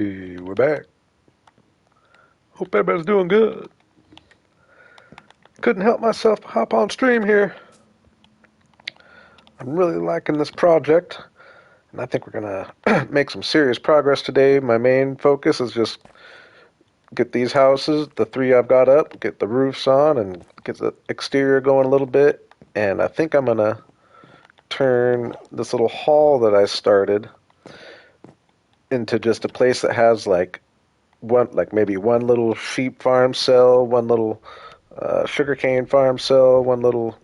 Hey, we're back. Hope everybody's doing good. Couldn't help myself hop on stream here. I'm really liking this project, and I think we're gonna make some serious progress today. My main focus is just get these houses, the three I've got up, get the roofs on, and get the exterior going a little bit. And I think I'm gonna turn this little hall that I started into just a place that has like maybe one little sheep farm cell, one little sugarcane farm cell, one little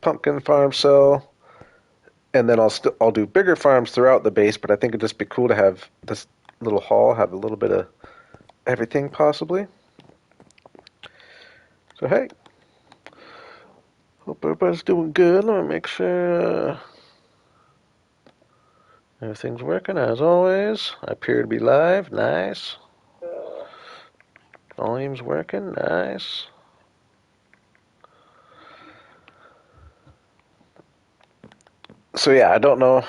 pumpkin farm cell, and then I'll do bigger farms throughout the base. But I think it'd just be cool to have this little hall have a little bit of everything possibly. So hey, hope everybody's doing good. Let me make sure everything's working as always. I appear to be live. Nice. Volume's working. Nice. So yeah, I don't know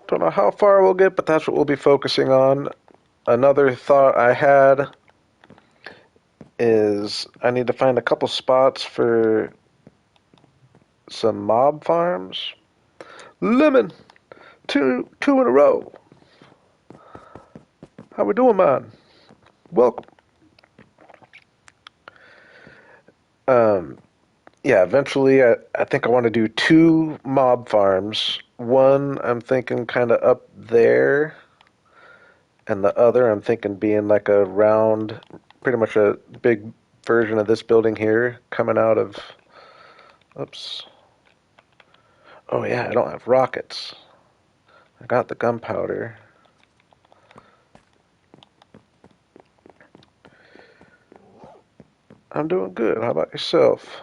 how far we'll get, but that's what we'll be focusing on. Another thought I had is I need to find a couple spots for some mob farms. Lemon, two in a row. How we doing, man? Welcome. Um, yeah, eventually I think I want to do two mob farms. One I'm thinking kind of up there, and the other I'm thinking being like a round, pretty much a big version of this building here, coming out of. Oops. Oh yeah, I don't have rockets. I got the gunpowder. I'm doing good. How about yourself?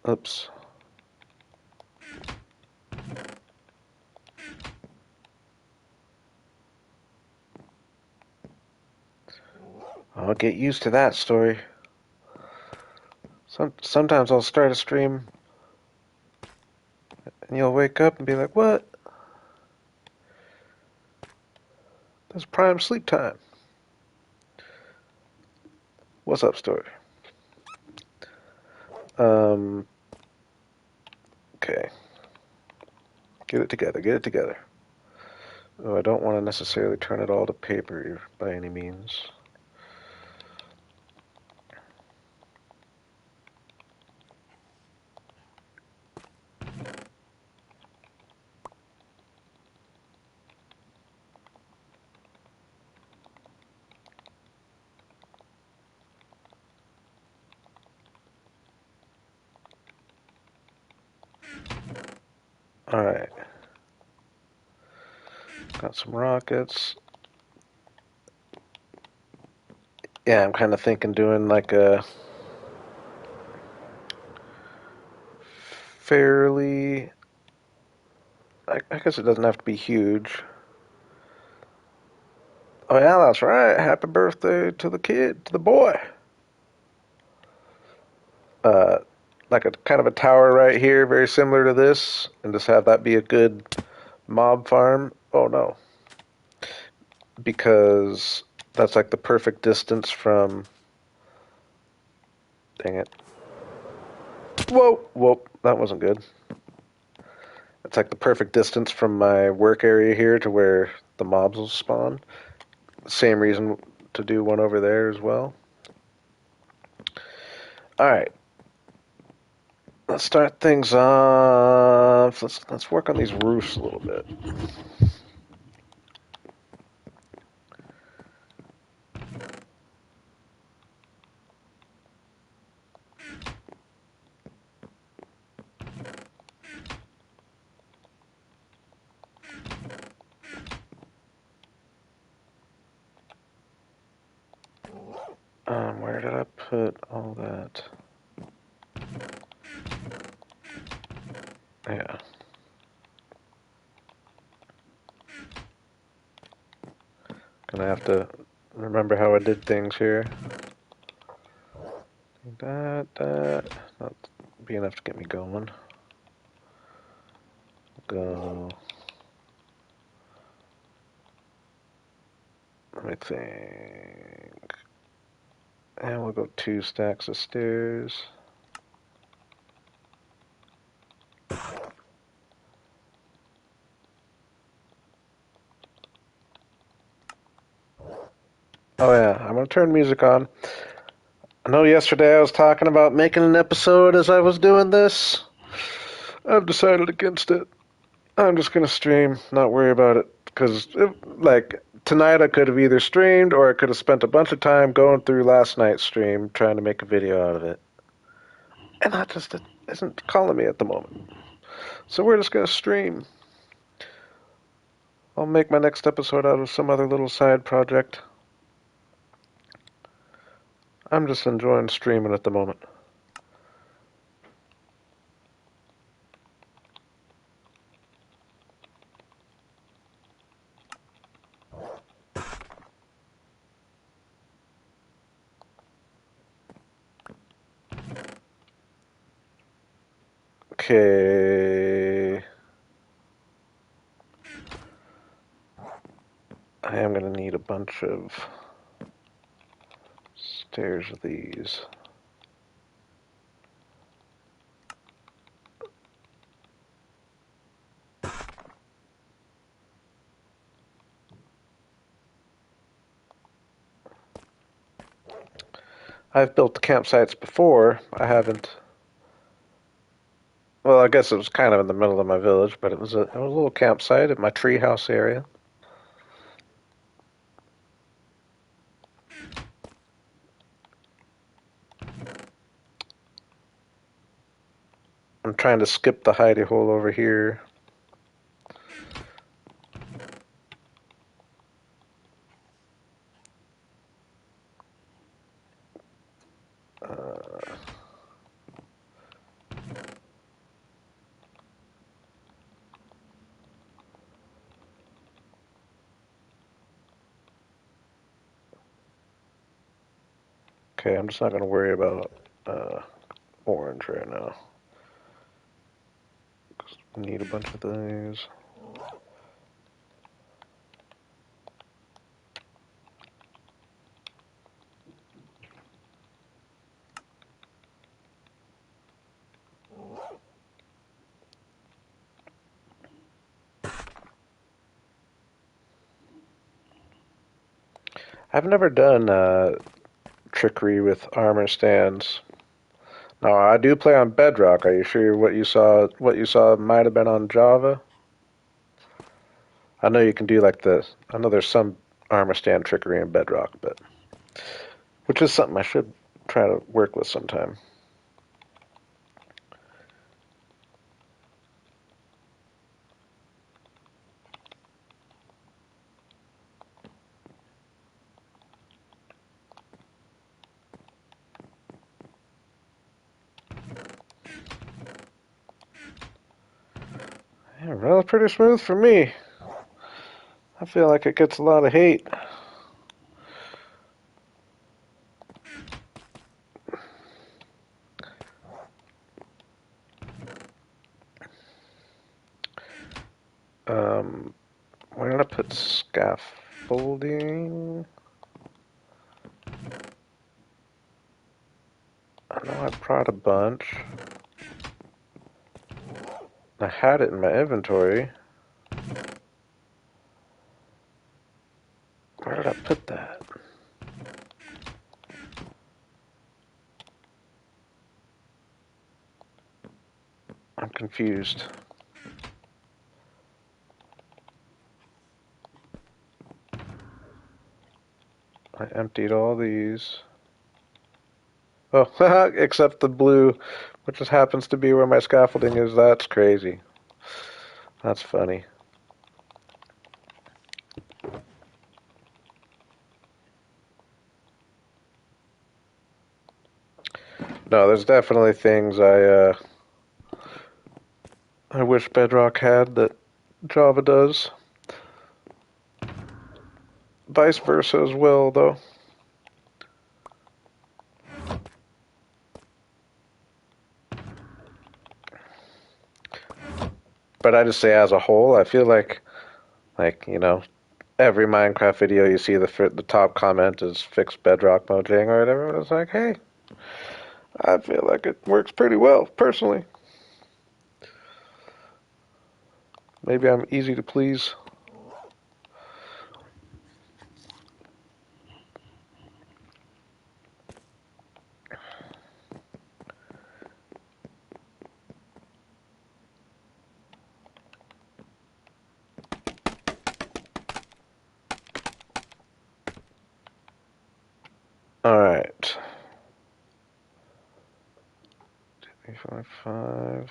Oops. I'll get used to that story. Sometimes I'll start a stream and you'll wake up and be like, "What? That's prime sleep time." What's up, story? Um. Okay. Get it together. Get it together. Oh, I don't want to necessarily turn it all to paper by any means. All right. Got some rockets. Yeah, I'm kind of thinking doing like a fairly. I guess it doesn't have to be huge. Oh yeah, that's right. Happy birthday to the kid, to the boy. Uh, like a kind of a tower right here, very similar to this, and just have that be a good mob farm. Oh no, because that's like the perfect distance from. Dang it! Whoa, whoa, that wasn't good. It's like the perfect distance from my work area here to where the mobs will spawn. Same reason to do one over there as well. All right, let's start things off. Let's work on these roofs a little bit. Where did I put all that? Yeah. Gonna have to remember how I did things here. That, not be enough to get me going. Go. Let me think. And we'll go 2 stacks of stairs. Oh yeah, I'm gonna turn music on. I know yesterday I was talking about making an episode as I was doing this. I've decided against it. I'm just gonna stream, not worry about it. Because, like, tonight I could have either streamed or I could have spent a bunch of time going through last night's stream trying to make a video out of it. And that just isn't calling me at the moment. So we're just gonna stream. I'll make my next episode out of some other little side project. I'm just enjoying streaming at the moment. Okay. I am going to need a bunch of stairs of these. I've built campsites before. I haven't. Well, I guess it was kind of in the middle of my village, but it was a little campsite at my treehouse area. I'm trying to skip the hidey hole over here. Okay, I'm just not going to worry about orange right now. We need a bunch of these. I've never done trickery with armor stands. No, I do play on Bedrock. Are you sure what you saw might have been on Java? I know you can do like I know there's some armor stand trickery in Bedrock, but which is something I should try to work with sometime. Yeah, runs pretty smooth for me. I feel like it gets a lot of hate. Um, where did I put scaffolding? I know I brought a bunch. I had it in my inventory. Where did I put that? I'm confused. I emptied all these. Oh, except the blue, which just happens to be where my scaffolding is. That's crazy. That's funny. No, there's definitely things I wish Bedrock had that Java does. Vice versa as well, though. But I just say as a whole, I feel like every Minecraft video you see the top comment is fix Bedrock Mojang or whatever. It's like, hey, I feel like it works pretty well personally. Maybe I'm easy to please. All right. 355.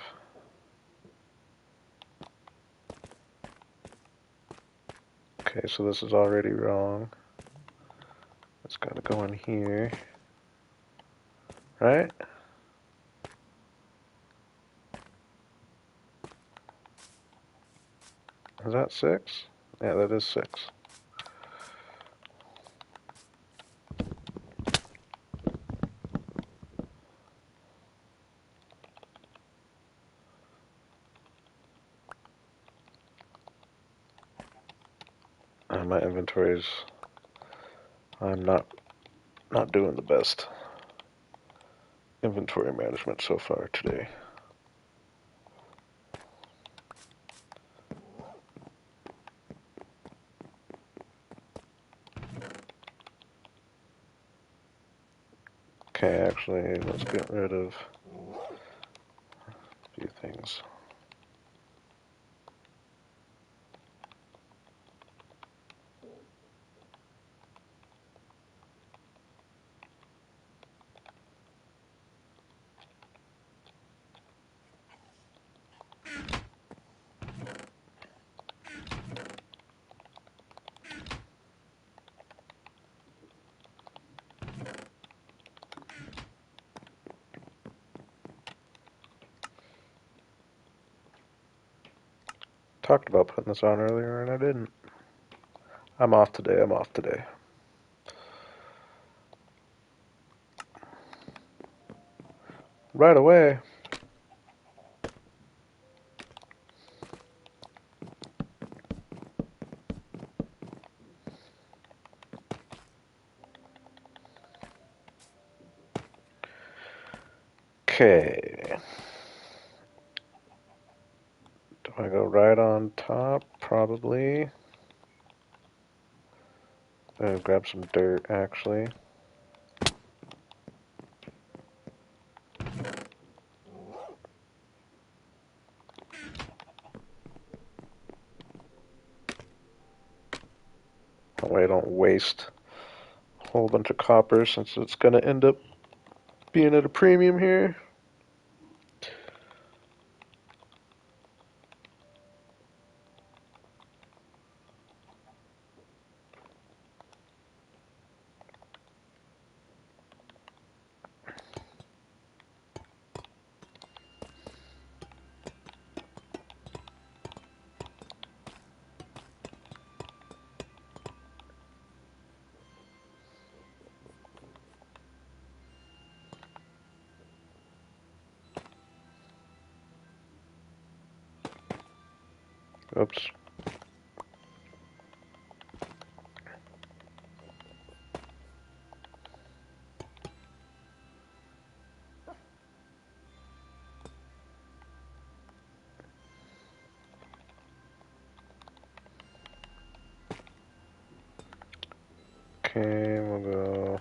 Okay, so this is already wrong. It's got to go in here, right? Is that 6? Yeah, that is 6. My inventory's. I'm not doing the best inventory management so far today. Okay, actually, let's get rid of a few things. Talked about putting this on earlier and I didn't. I'm off today. I'm off today. Right away. Okay. Do I go right on top? Probably. Grab some dirt, actually. That way I don't waste a whole bunch of copper since it's going to end up being at a premium here. Oops. Okay, we'll go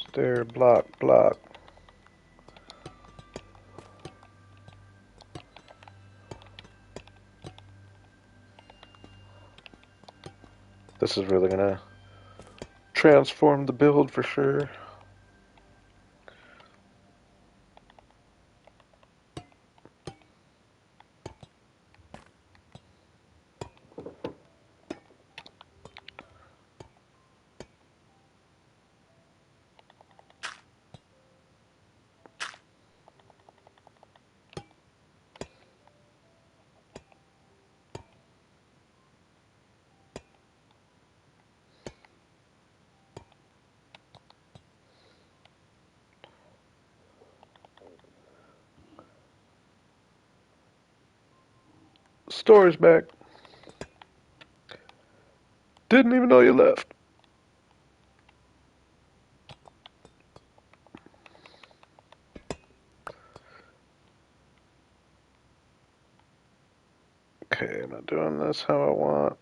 stair, block, block. This is really gonna transform the build for sure. Story's back. Didn't even know you left. Okay, am I doing this how I want?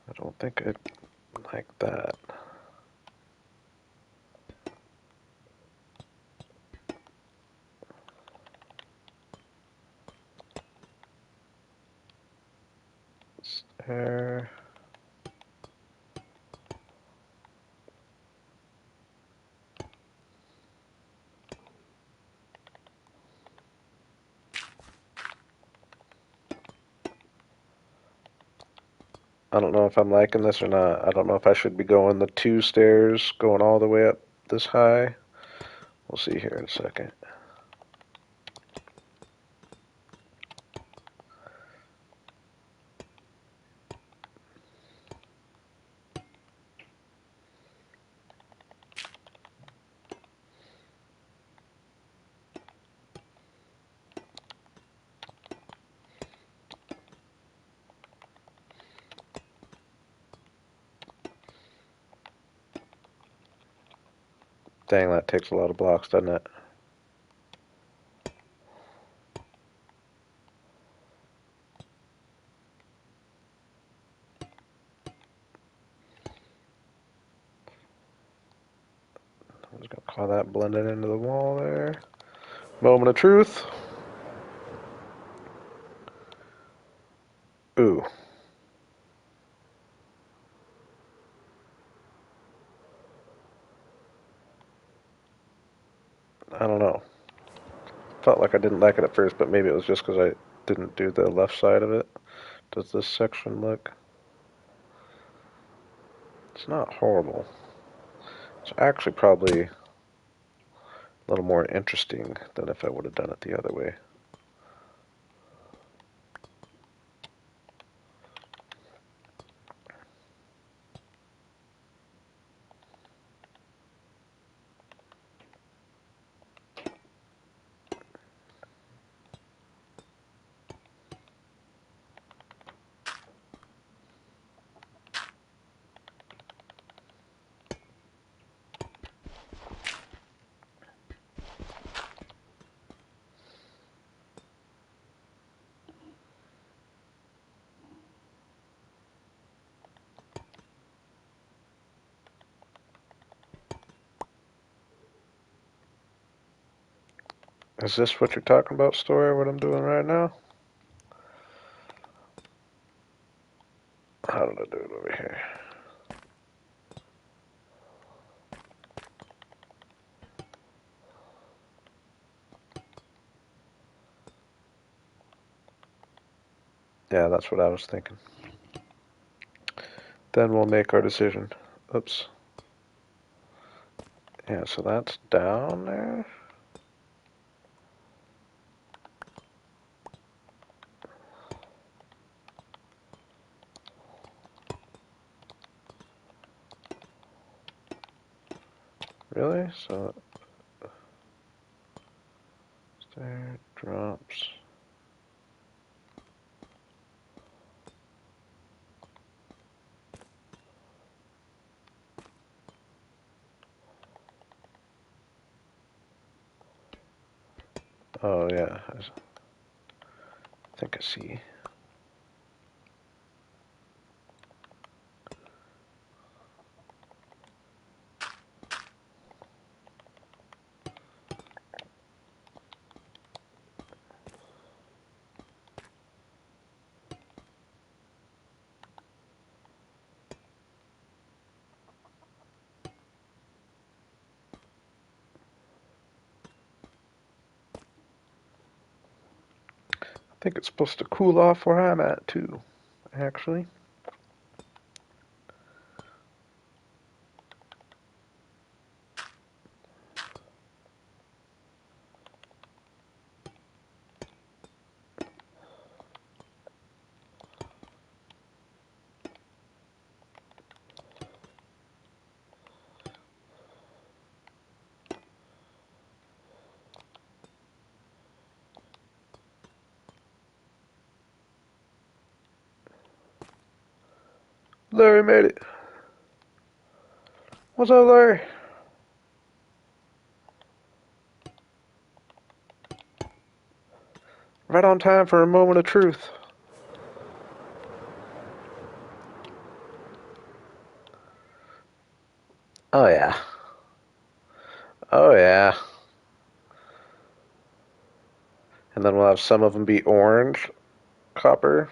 I don't think I like that. There. I don't know if I'm liking this or not. I don't know if I should be going the 2 stairs, going all the way up this high. We'll see here in a second. Dang, that takes a lot of blocks, doesn't it? I'm just gonna call that blended into the wall there. Moment of truth. Ooh. I don't know. Felt like I didn't like it at first, but maybe it was just because I didn't do the left side of it. Does this section look? It's not horrible. It's actually probably a little more interesting than if I would have done it the other way. Is this what you're talking about, Story? What I'm doing right now? How did I do it over here? Yeah, that's what I was thinking. Then we'll make our decision. Oops. Yeah, so that's down there. Really? So stair drops. Oh yeah, I think I see. I think it's supposed to cool off where I'm at too, actually. Larry made it. What's up, Larry? Right on time for a moment of truth. Oh, yeah. Oh, yeah. And then we'll have some of them be orange copper.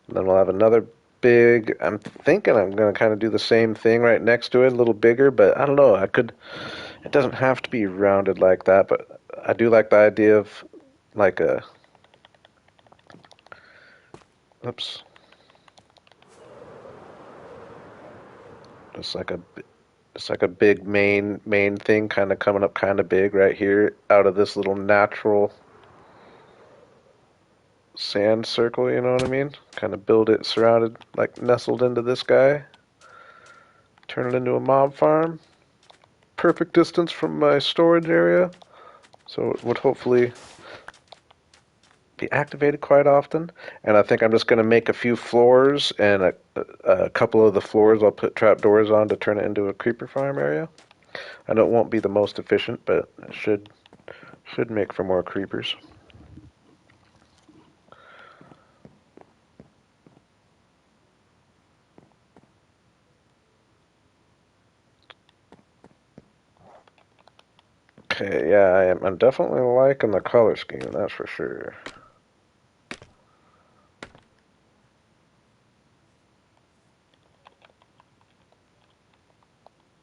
And then we'll have another big. I'm thinking I'm going to kind of do the same thing right next to it, a little bigger, but I don't know. I could. It doesn't have to be rounded like that, but I do like the idea of like a. Oops. Just like a. It's like a big main thing, kind of coming up, kind of big right here, out of this little natural sand circle. You know what I mean? Kind of build it surrounded, like nestled into this guy. Turn it into a mob farm. Perfect distance from my storage area, so it would hopefully be activated quite often. And I think I'm just going to make a few floors, and a couple of the floors I'll put trapdoors on to turn it into a creeper farm area. I know it won't be the most efficient, but it should make for more creepers. Okay, yeah, I'm definitely liking the color scheme, that's for sure.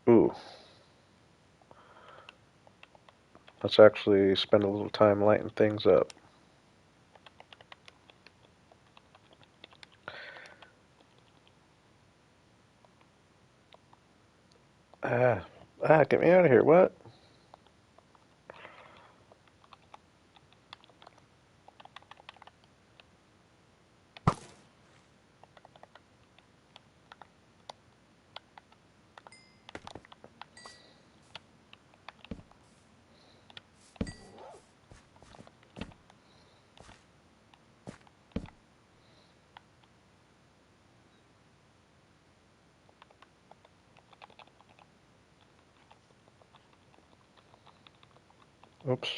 Ooh, let's actually spend a little time lighting things up. Ah, get me out of here, what? Oops.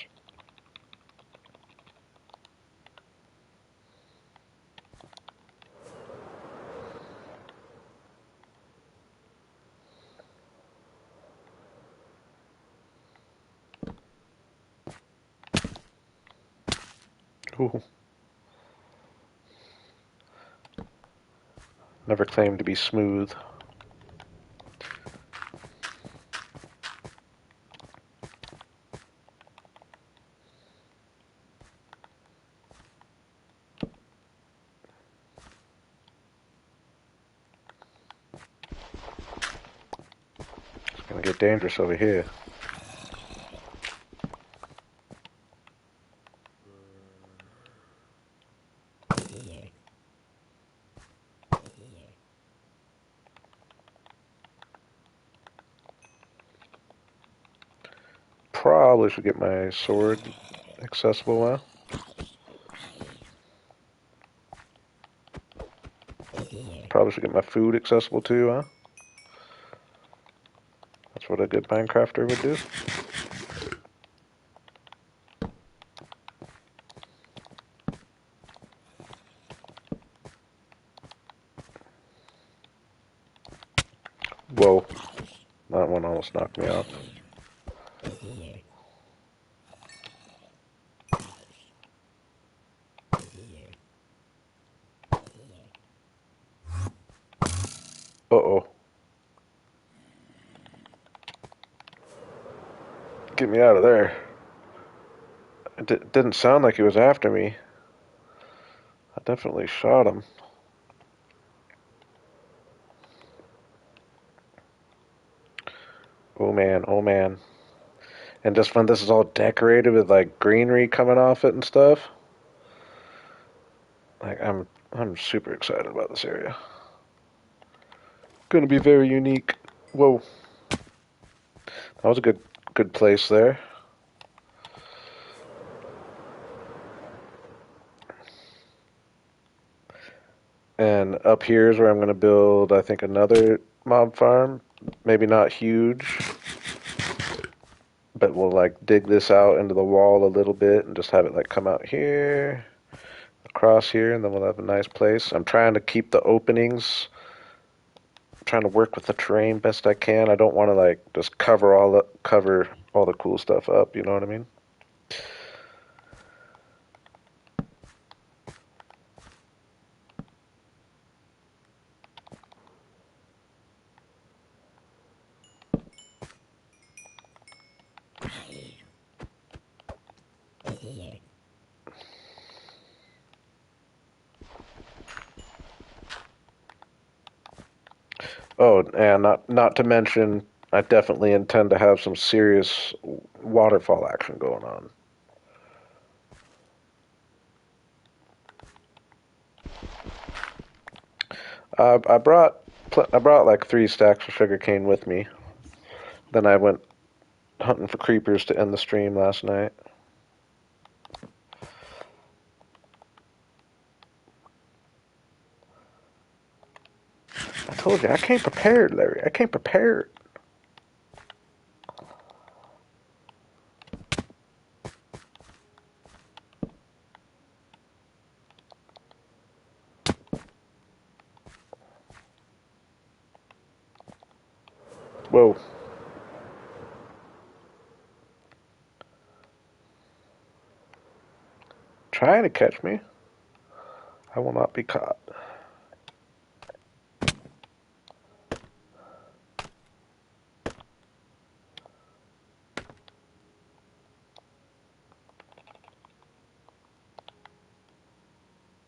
Ooh. Never claimed to be smooth. It's gonna get dangerous over here. Probably should get my sword accessible now. Probably should get my food accessible too, huh? That's what a good Minecrafter would do. Whoa. That one almost knocked me off. Uh-oh. Get me out of there. It didn't sound like he was after me. I definitely shot him. Oh man, oh man. And just when this is all decorated with like greenery coming off it and stuff, like I'm super excited about this area. Gonna be very unique. Whoa. That was a good place there. And up here is where I'm going to build, I think, another mob farm. Maybe not huge, but we'll like dig this out into the wall a little bit and just have it like come out here, across here, and then we'll have a nice place. I'm trying to keep the openings, trying to work with the terrain best I can. I don't want to like just cover all the cool stuff up. You know what I mean? Oh, and not to mention, I definitely intend to have some serious waterfall action going on. I brought like 3 stacks of sugarcane with me. Then I went hunting for creepers to end the stream last night. I told you I came prepared, Larry. I came prepared. Whoa. Trying to catch me. I will not be caught.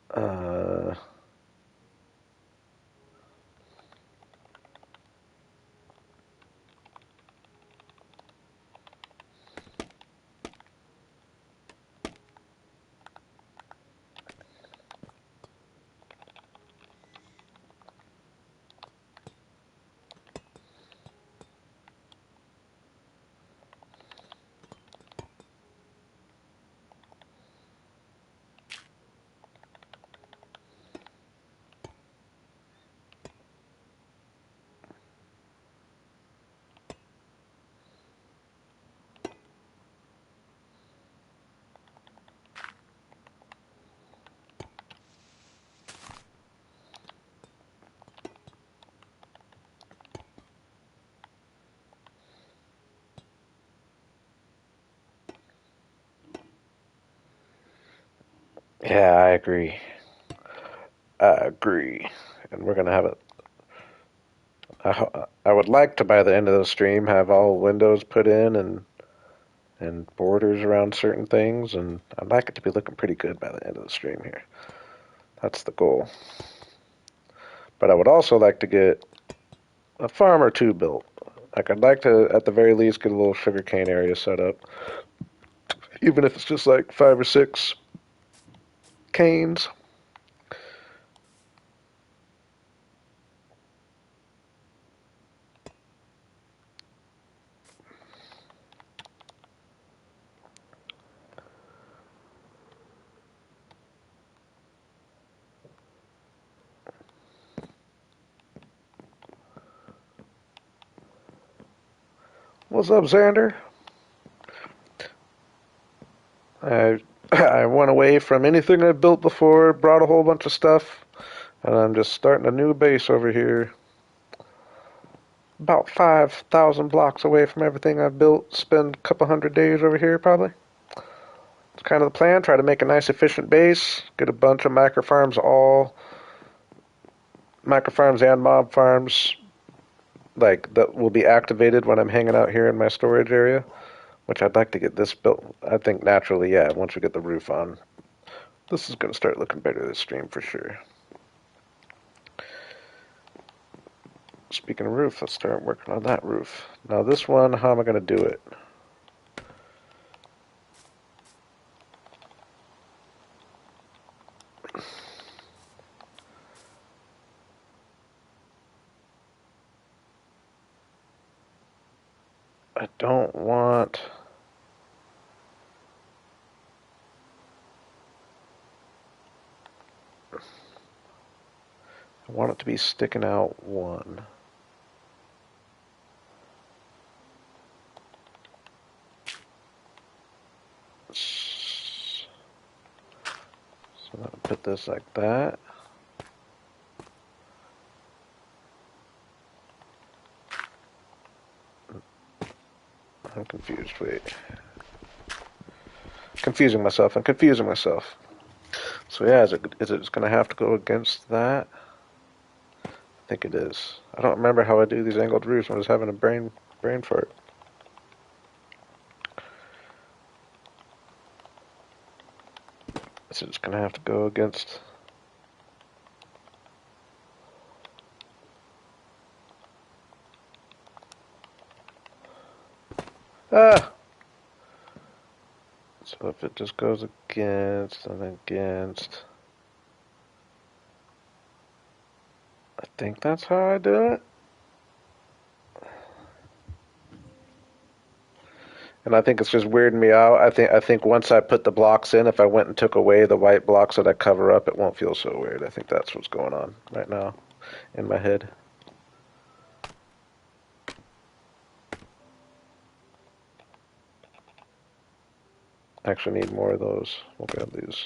Uh, yeah, I agree. I agree. And we're gonna have it. I would like to, by the end of the stream, have all windows put in and borders around certain things, and I'd like it to be looking pretty good by the end of the stream here. That's the goal. But I would also like to get a farm or two built. Like I'd like to, at the very least, get a little sugarcane area set up, even if it's just like 5 or 6 canes. What's up, Xander? I I went away from anything I've built before, brought a whole bunch of stuff, and I'm just starting a new base over here. About 5,000 blocks away from everything I've built. Spend a couple hundred days over here, probably. It's kind of the plan. Try to make a nice, efficient base. Get a bunch of micro farms, all micro farms and mob farms, like that will be activated when I'm hanging out here in my storage area. Which I'd like to get this built. I think naturally, yeah. Once we get the roof on, this is going to start looking better this stream for sure. Speaking of roof, let's start working on that roof. Now this one, how am I going to do it? I don't want... I want it to be sticking out one. So I'll put this like that. I'm confused. Wait. Confusing myself. I'm confusing myself. So yeah, is it just gonna have to go against that? I think it is. I don't remember how I do these angled roofs. I'm just having a brain fart. Is it just gonna have to go against? Ah! So if it just goes against and against, I think that's how I do it. And I think it's just weirding me out. I think once I put the blocks in, if I went and took away the white blocks that I cover up, it won't feel so weird. I think that's what's going on right now in my head. I actually need more of those. We'll grab these.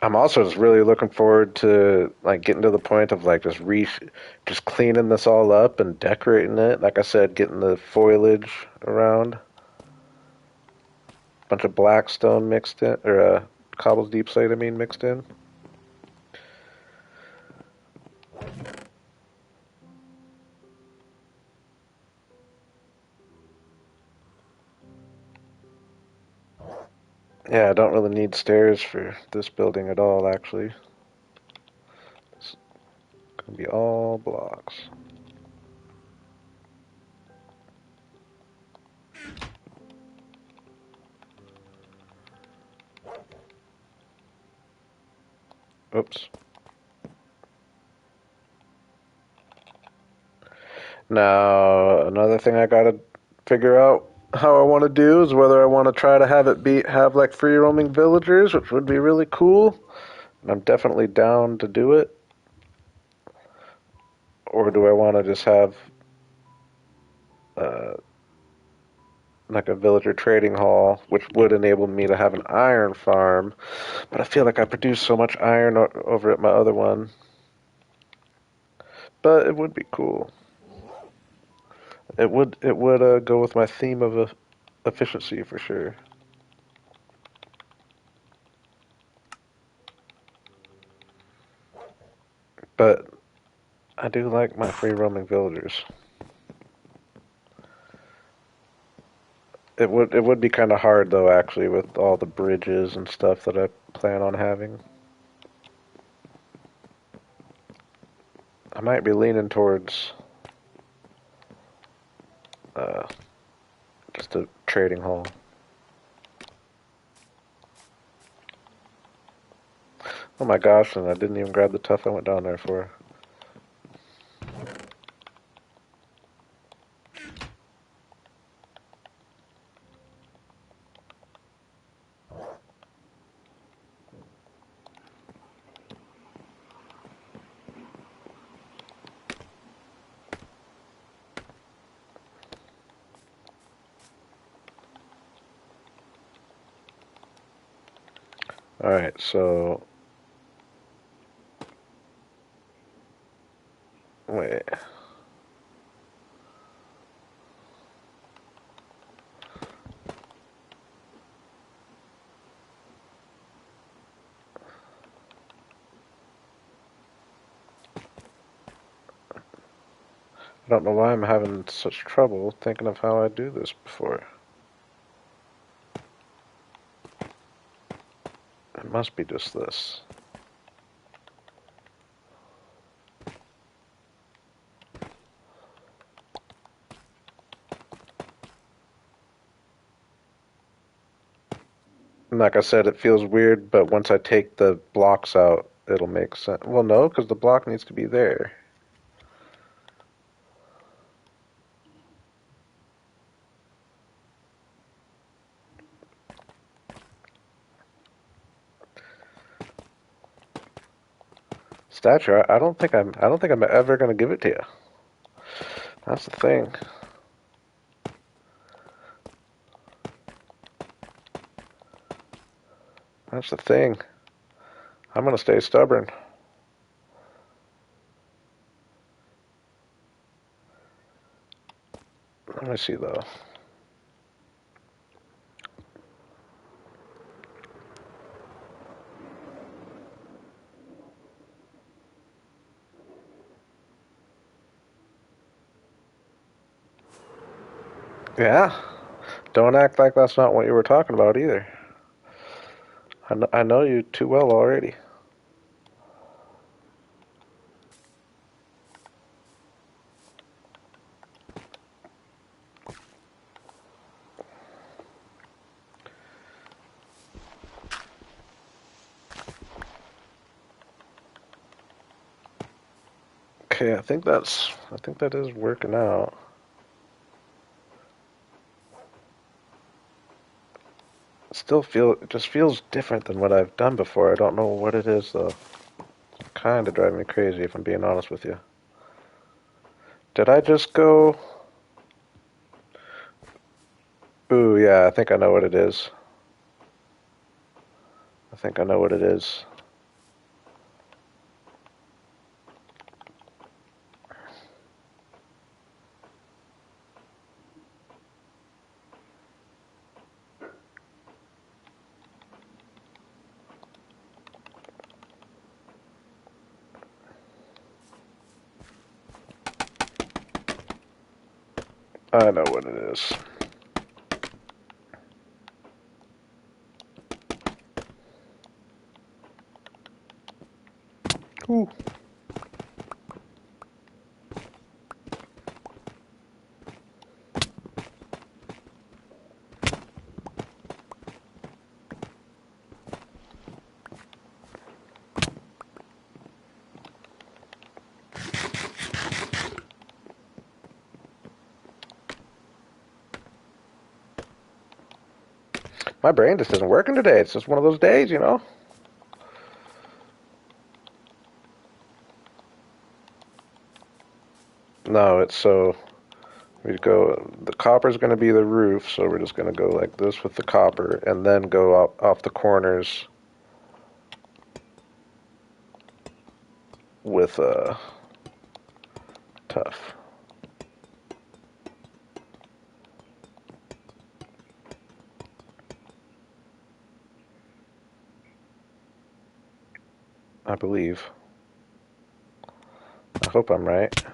I'm also just really looking forward to like getting to the point of like just cleaning this all up and decorating it. Like I said, getting the foliage around, bunch of black stone mixed in, or cobbles deep slate. I mean, mixed in. Yeah, I don't really need stairs for this building at all. Actually, it's gonna be all blocks. Oops. Now, another thing I gotta figure out how I want to do is whether I want to try to have like free roaming villagers, which would be really cool. And I'm definitely down to do it. Or do I want to just have uh, like a villager trading hall, which would enable me to have an iron farm? But I feel like I produce so much iron over at my other one. But it would be cool. It would go with my theme of efficiency for sure. But I do like my free roaming villagers. It would be kind of hard though, actually, with all the bridges and stuff that I plan on having. I might be leaning towards uh, just a trading hall. Oh my gosh, and I didn't even grab the tuff I went down there for. Alright, so wait. I don't know why I'm having such trouble thinking of how I do this before. It must be just this. And like I said, it feels weird, but once I take the blocks out, it'll make sense. Well, no, because the block needs to be there. statue. I don't think I'm ever gonna give it to you. That's the thing. That's the thing. I'm gonna stay stubborn. Let me see though. Yeah. Don't act like that's not what you were talking about either. I know you too well already. Okay, I think that is working out. It just feels different than what I've done before. I don't know what it is though. It's kind of driving me crazy if I'm being honest with you. Did I just go? Ooh, yeah, I think I know what it is. I think I know what it is. I know what it is. Ooh. My brain just isn't working today. It's just one of those days, you know? No, it's so we go. The copper's going to be the roof, so we're just going to go like this with the copper, and then go off the corners with tough. I believe. I hope I'm right.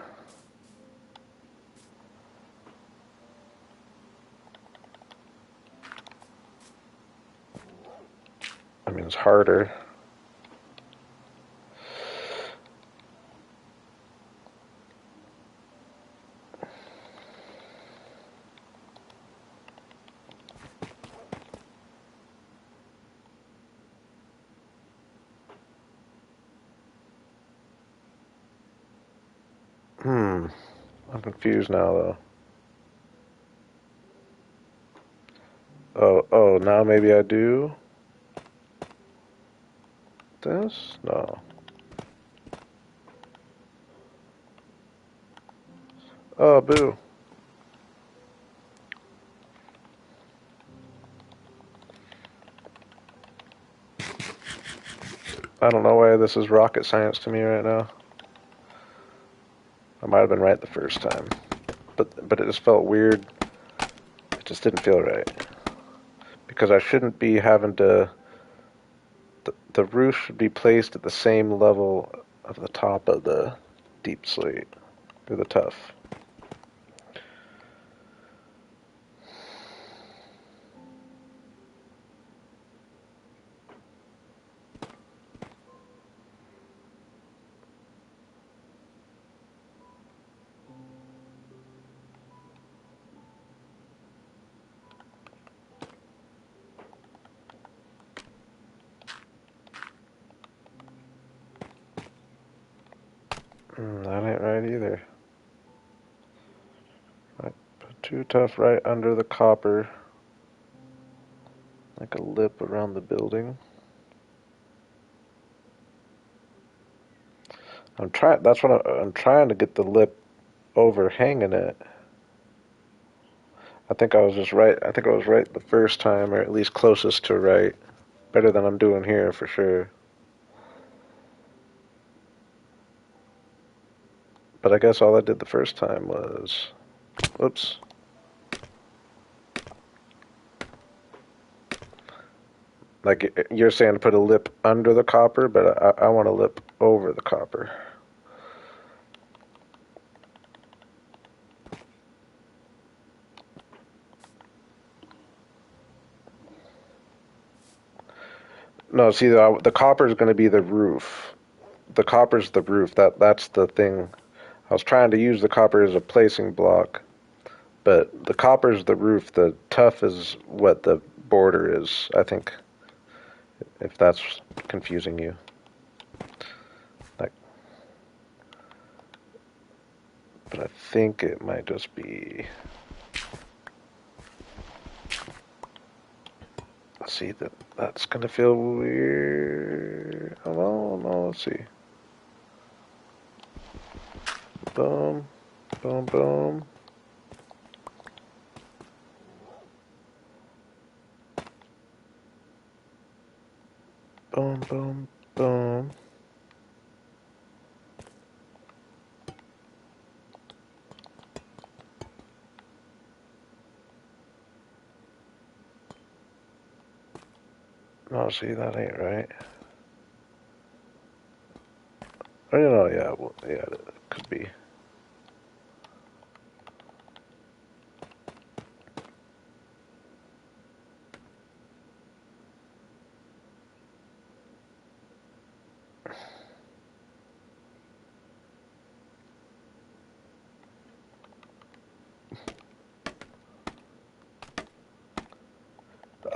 I mean, it's harder. Hmm. I'm confused now, though. Oh, now maybe I do this? No. Oh, boo. I don't know why this is rocket science to me right now. I might have been right the first time, but it just felt weird. It just didn't feel right because I shouldn't be having to. The roof should be placed at the same level of the top of the deep slate or the tough. That ain't right either. Right, put two tough right under the copper, like a lip around the building. I'm trying. That's what I'm trying to get the lip overhanging it. I think I was just right. I think I was right the first time, or at least closest to right. Better than I'm doing here for sure. But I guess all I did the first time was, whoops. Like you're saying to put a lip under the copper, but I want a lip over the copper. No, see, the copper is going to be the roof. The copper's the roof. That's the thing. I was trying to use the copper as a placing block, but the copper's the roof. The tough is what the border is, I think, if that's confusing you. Like, but I think it might just be. See that's gonna feel weird. Oh no, let's see. Boom, boom, boom. Boom, boom, boom. No, see, that ain't right. Oh, you know, yeah, well, yeah, it could be.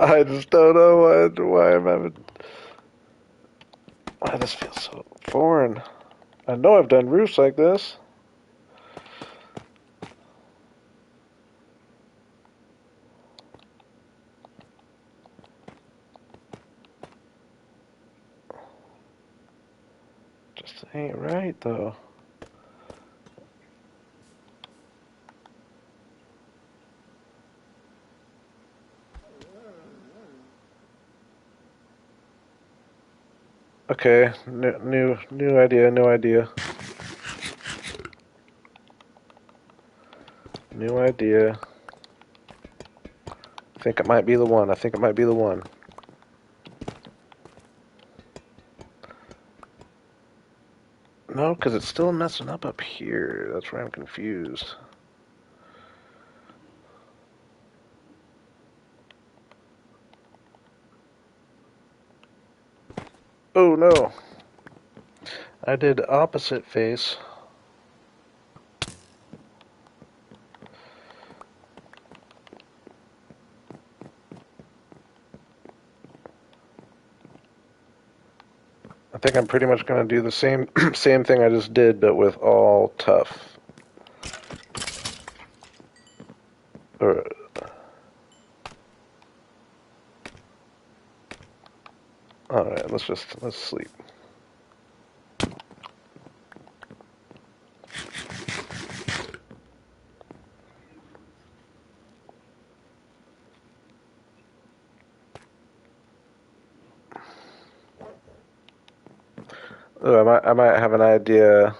I just don't know why I'm having. Why this feels so foreign. I know I've done roofs like this. Just ain't right though. Okay, new idea, new idea. New idea. I think it might be the one. I think it might be the one. No, because it's still messing up here. That's where I'm confused. Oh no. I did opposite face. I think I'm pretty much going to do the same same thing I just did, but with all tough. Or, all right, let's sleep. Oh, I might have an idea.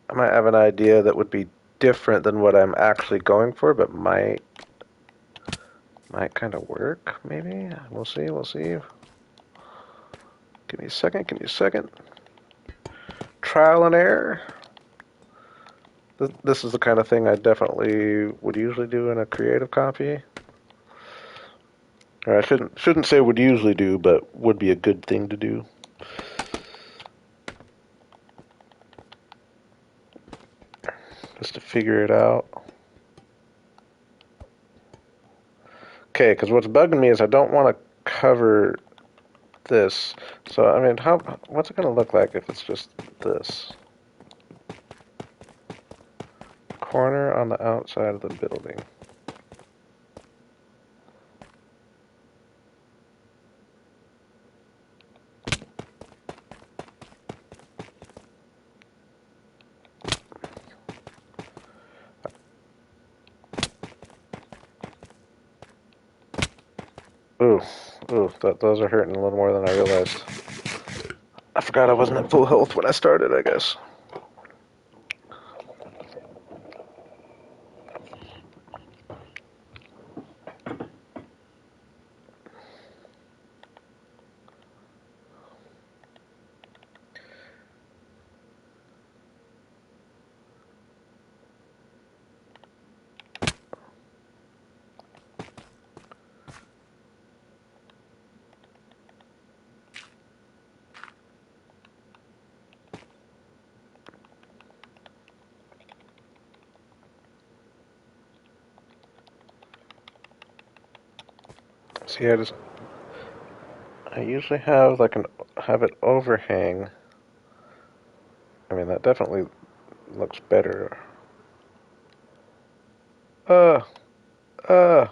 I might have an idea that would be different than what I'm actually going for, but might kind of work. Maybe we'll see. We'll see. Give me a second. Give me a second. Trial and error. This is the kind of thing I definitely would usually do in a creative copy. Or I shouldn't say would usually do, but would be a good thing to do. Just to figure it out. Okay, because what's bugging me is I don't want to cover this. So I mean, what's it going to look like if it's just this? Corner on the outside of the building. Ooh, ooh, those are hurting a little more than I realized. I forgot I wasn't at full health when I started, I guess. See, I usually have have it overhang. I mean, that definitely looks better. Uh, uh.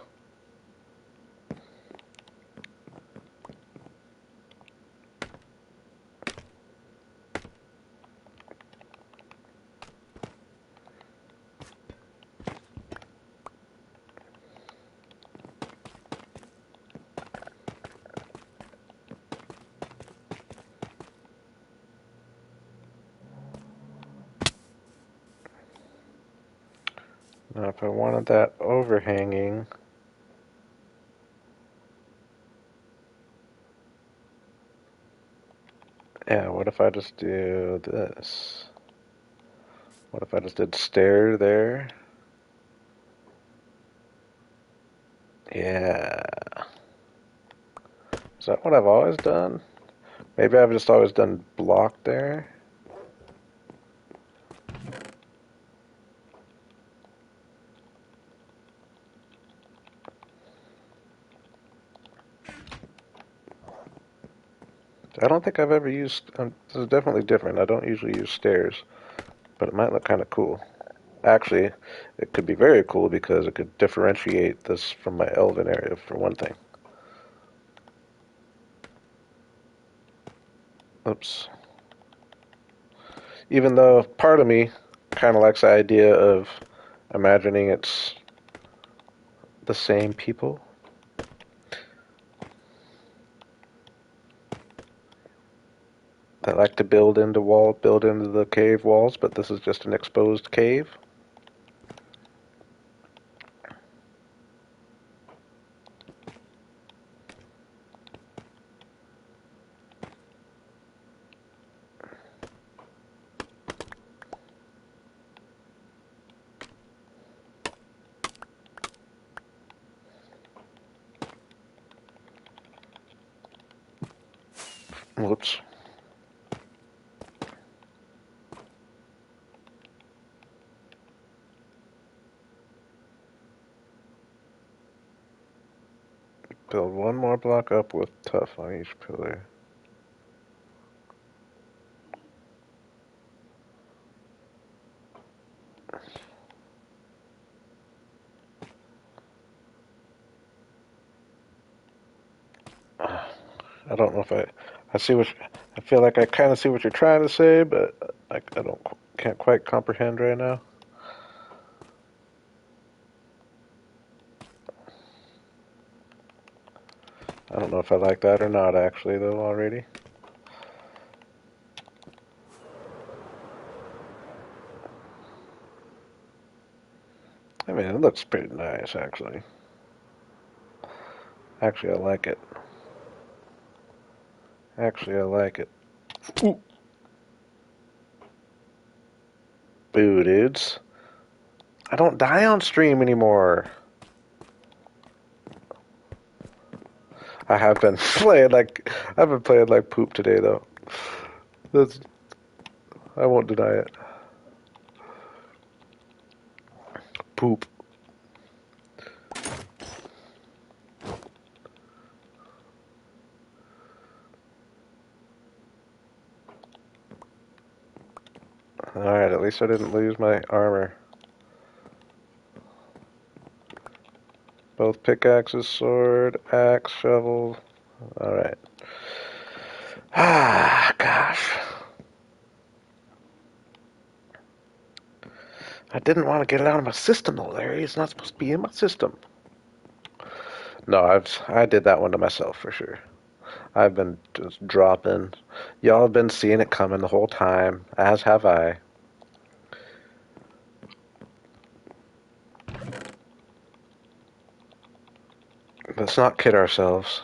Now, if I wanted that overhanging, yeah, what if I just do this? What if I just did stair there? Yeah. Is that what I've always done? Maybe I've just always done block there. I don't think I've ever used. This is definitely different. I don't usually use stairs, but it might look kind of cool. Actually, it could be very cool because it could differentiate this from my elven area for one thing. Oops. Even though part of me kind of likes the idea of imagining it's the same people. That like to build into the cave walls, but this is just an exposed cave. Whoops. Build one more block up with tough on each pillar. I don't know if I see what, I feel like I kind of see what you're trying to say, but I don't, can't quite comprehend right now. I don't know if I like that or not, actually, though, already. I mean, it looks pretty nice, actually. Actually, I like it. Actually, I like it. Ooh. Boo, dudes. I don't die on stream anymore. I have been I've been playing like poop today, though. That's, I won't deny it. Poop. Alright, at least I didn't lose my armor. Both pickaxes, sword, axe, shovel. Alright. Ah, gosh. I didn't want to get it out of my system, though, Larry. It's not supposed to be in my system. No, I did that one to myself for sure. I've been just dropping. Y'all have been seeing it coming the whole time, as have I. Let's not kid ourselves.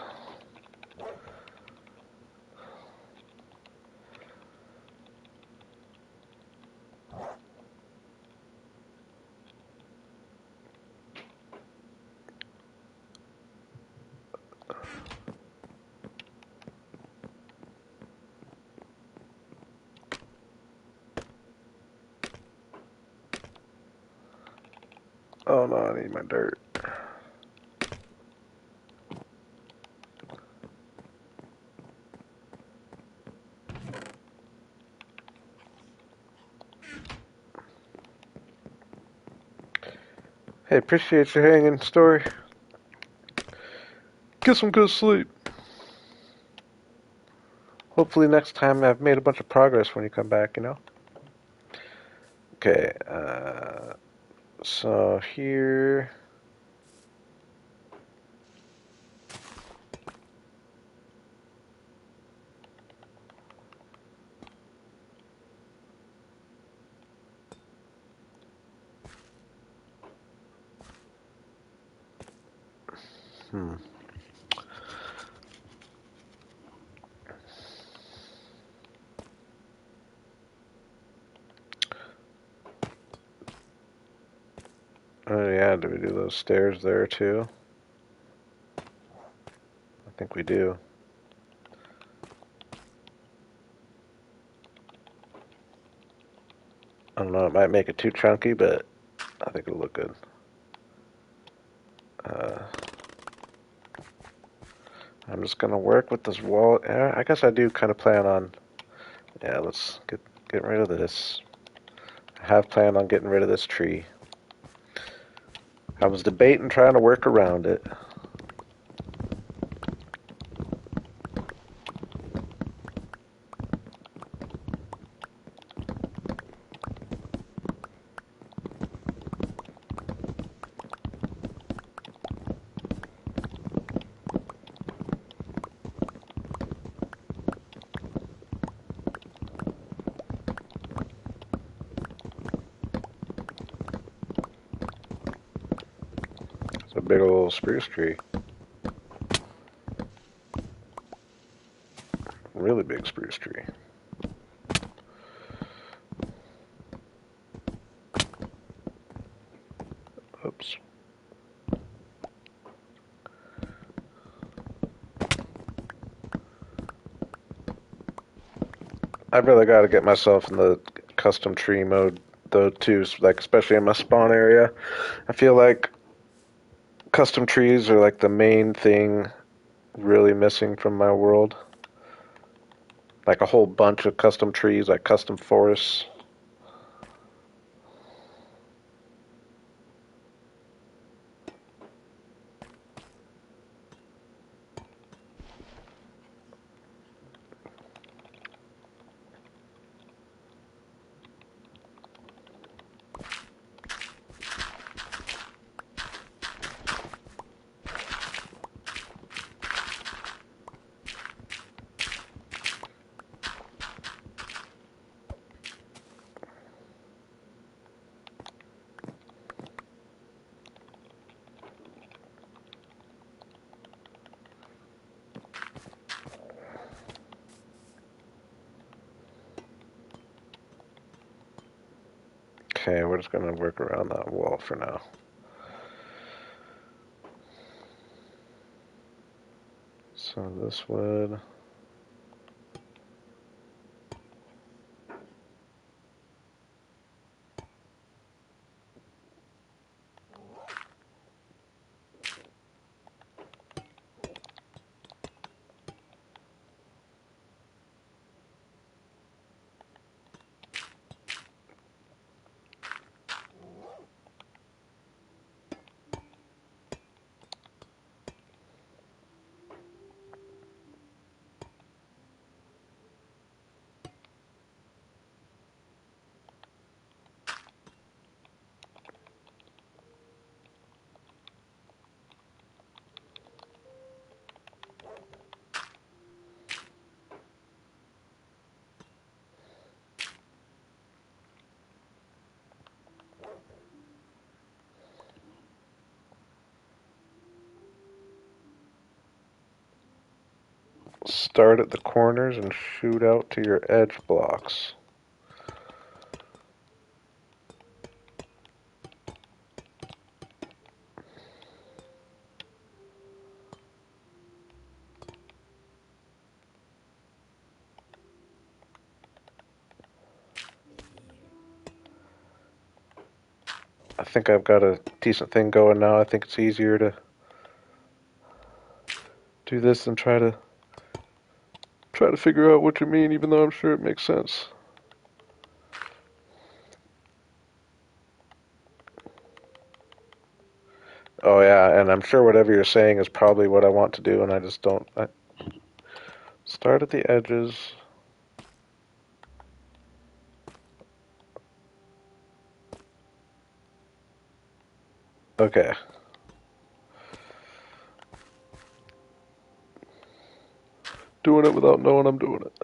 Oh no, I need my dirt. Hey, appreciate you hanging, Story. Get some good sleep. Hopefully next time I've made a bunch of progress when you come back, you know? Okay, so here... Hmm. Oh yeah, do we do those stairs there too? I think we do. I don't know, it might make it too chunky, but I think it'll look good. Uh, I'm just gonna work with this wall. Yeah, I guess I do kind of plan on. Yeah, let's get rid of this. I have planned on getting rid of this tree. I was debating trying to work around it. It's a big old spruce tree. Really big spruce tree. Oops. I've really got to get myself in the custom tree mode though too, like especially in my spawn area. I feel like custom trees are like the main thing really missing from my world. Like a whole bunch of custom trees, like custom forests. Okay, we're just gonna work around that wall for now. So this would... start at the corners and shoot out to your edge blocks. I think I've got a decent thing going now. I think it's easier to do this than try to figure out what you mean, even though I'm sure it makes sense. Oh yeah, and I'm sure whatever you're saying is probably what I want to do, and I just don't. I start at the edges. Okay. Doing it without knowing I'm doing it.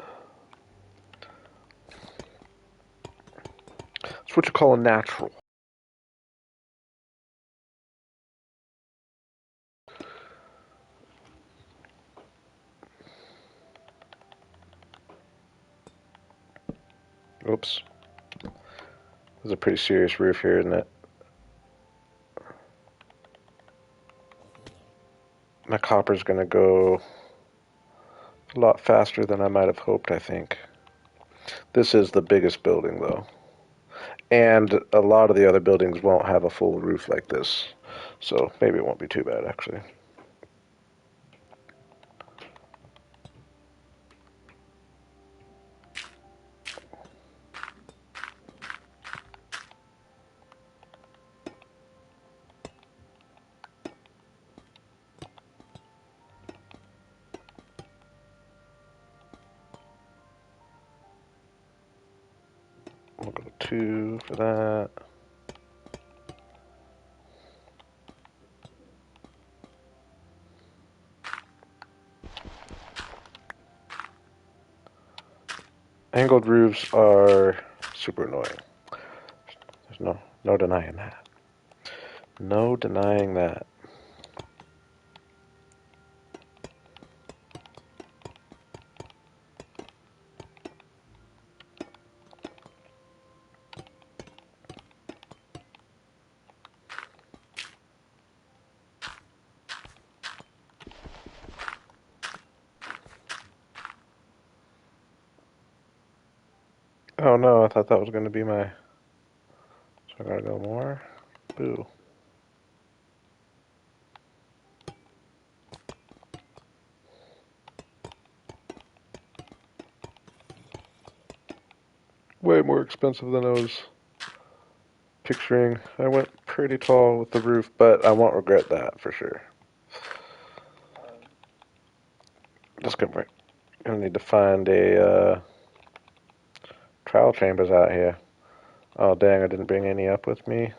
It's what you call a natural. Oops. There's a pretty serious roof here, isn't it? My copper's gonna go a lot faster than I might have hoped, I think. This is the biggest building, though. And a lot of the other buildings won't have a full roof like this. So maybe it won't be too bad, actually. We'll go 2 for that. Angled roofs are super annoying. There's no denying that. No denying that. Oh no, I thought that was going to be my... So I gotta go more? Boo. Way more expensive than I was picturing. I went pretty tall with the roof, but I won't regret that for sure. Just gonna need to find a trial chambers out here. Oh dang, I didn't bring any up with me.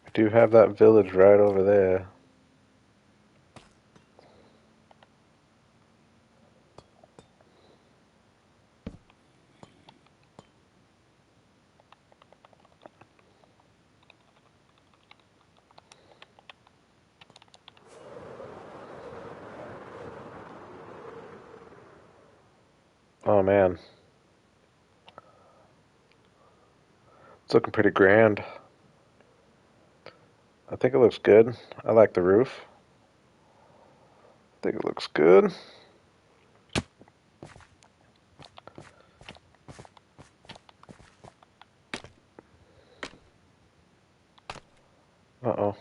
We do have that village right over there. Oh man, it's looking pretty grand. I think it looks good. I like the roof. I think it looks good. Uh-oh.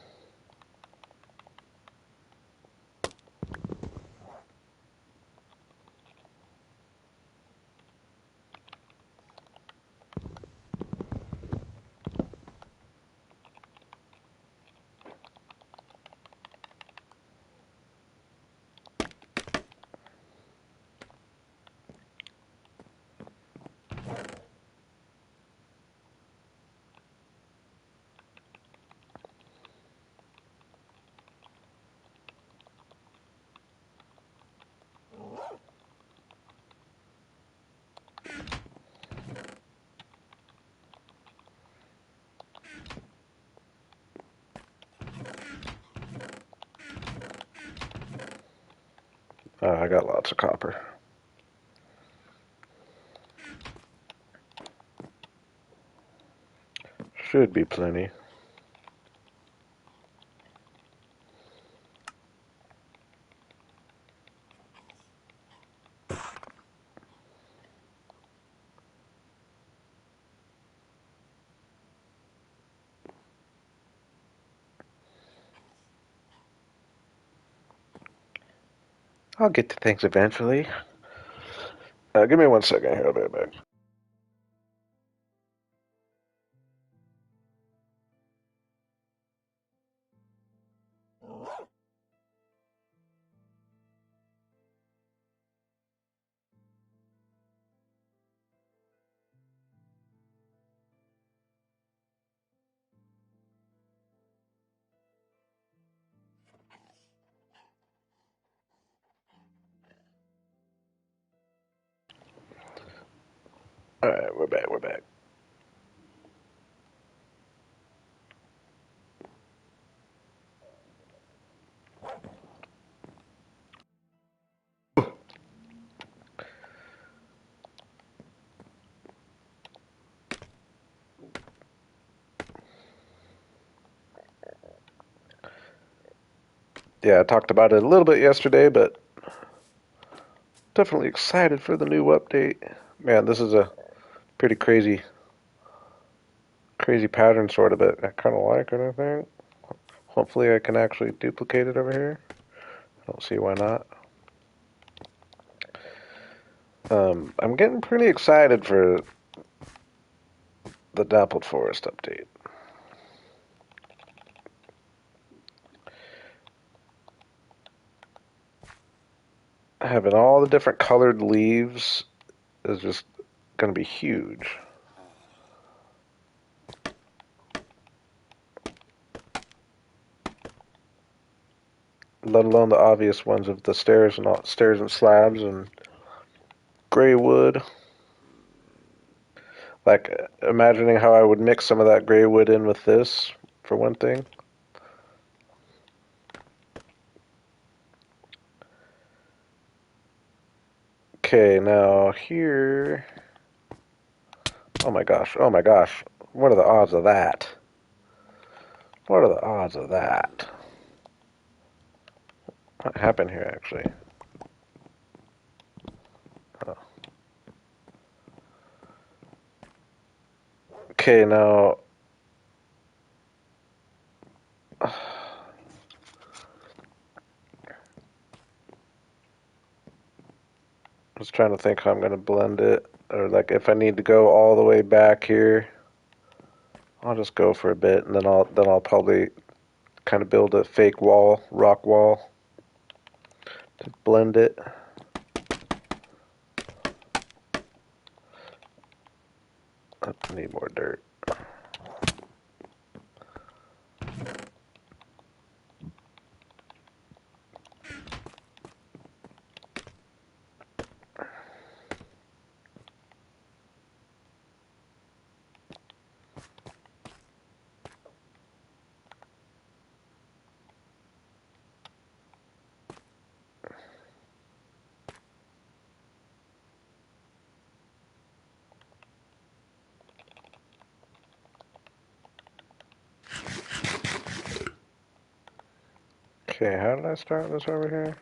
I got lots of copper. Should be plenty. I'll get to things eventually. Give me 1 second here. I'll be right back. All right, we're back. We're back. Yeah, I talked about it a little bit yesterday, but definitely excited for the new update. Man, this is a pretty crazy pattern sort of, but I kind of like it, I think. Hopefully I can actually duplicate it over here. I don't see why not. I'm getting pretty excited for the Dappled Forest update. Having all the different colored leaves is just going to be huge. Let alone the obvious ones of the stairs and slabs and gray wood. Like imagining how I would mix some of that gray wood in with this, for one thing. Okay, now here. Oh my gosh, oh my gosh. What are the odds of that? What are the odds of that? What happened here, actually? Oh. Okay, now. I was trying to think how I'm going to blend it. Or, like, if I need to go all the way back here, I'll just go for a bit, and then I'll probably kind of build a fake wall, rock wall, to blend it. I need more dirt. Okay, how did I start this over here?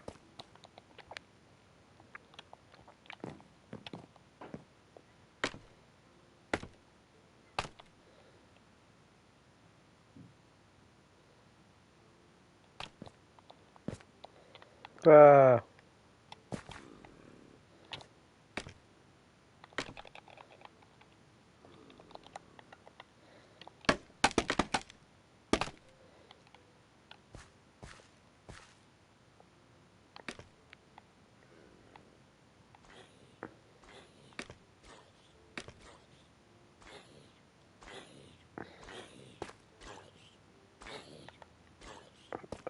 Ah,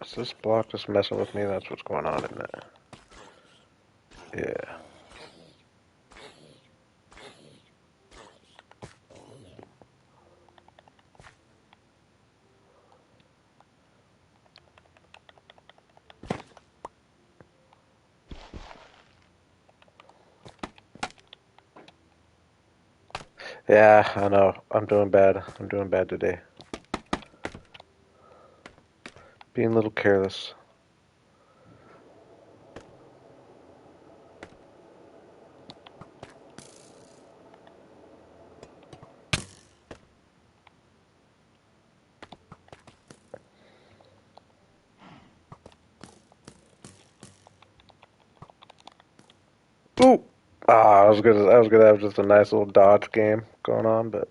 is this block just messing with me? That's what's going on, isn't it? Yeah. Yeah, I know. I'm doing bad. I'm doing bad today. Being a little careless. Ooh! Ah, I was gonna have just a nice little dodge game going on, but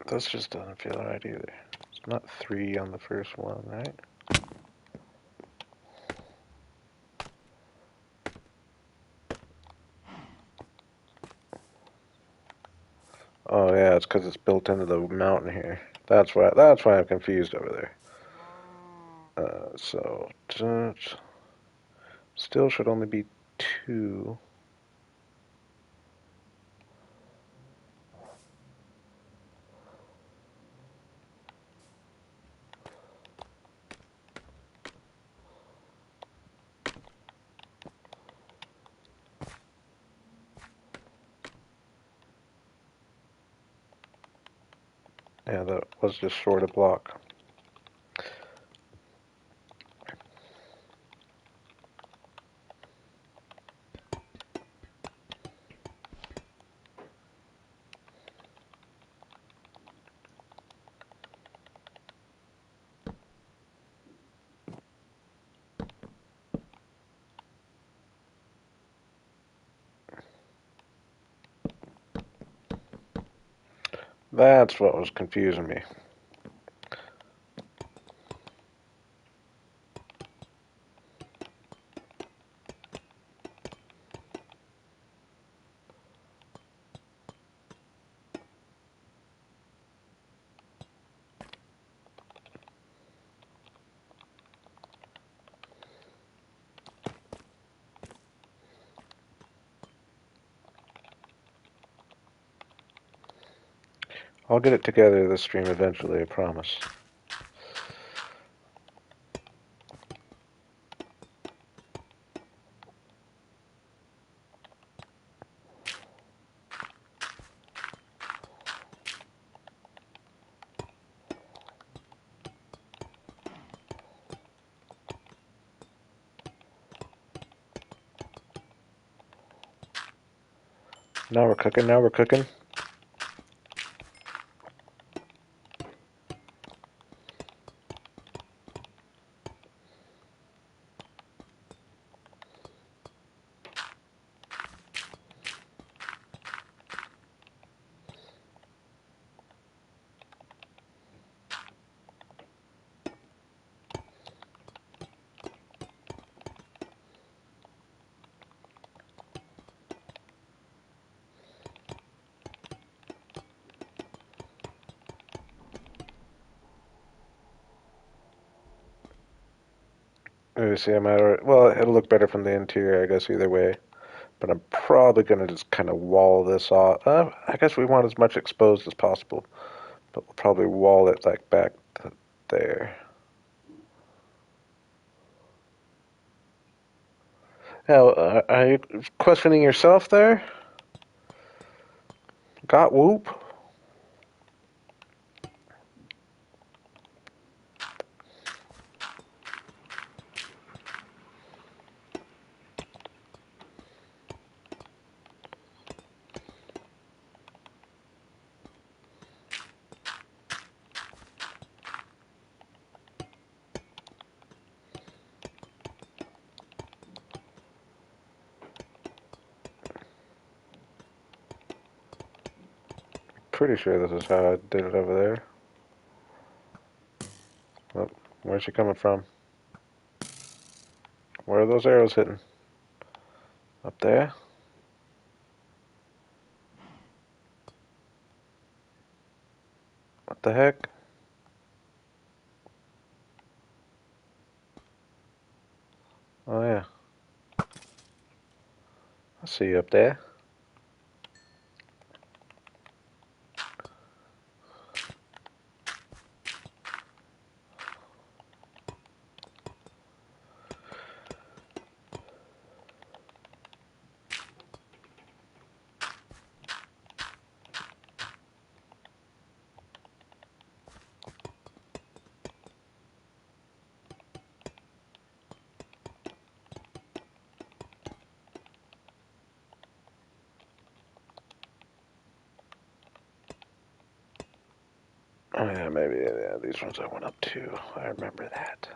this just doesn't feel right either. It's not 3 on the first one, right? Oh yeah, it's because it's built into the mountain here. That's why I'm confused over there. So still should only be 2. Yeah, that was just short a block. That's what was confusing me. I'll get it together this stream eventually, I promise. Now we're cooking, now we're cooking. Let see, well, it'll look better from the interior, I guess, either way. But I'm probably going to just kind of wall this off. I guess we want as much exposed as possible, but we'll probably wall it like back to there. Now, are you questioning yourself there? Got whoop? Pretty sure this is how I did it over there. Oh, where's she coming from? Where are those arrows hitting? Up there? What the heck? Oh yeah. I see you up there. Oh yeah, maybe yeah, these ones I went up to. I remember that.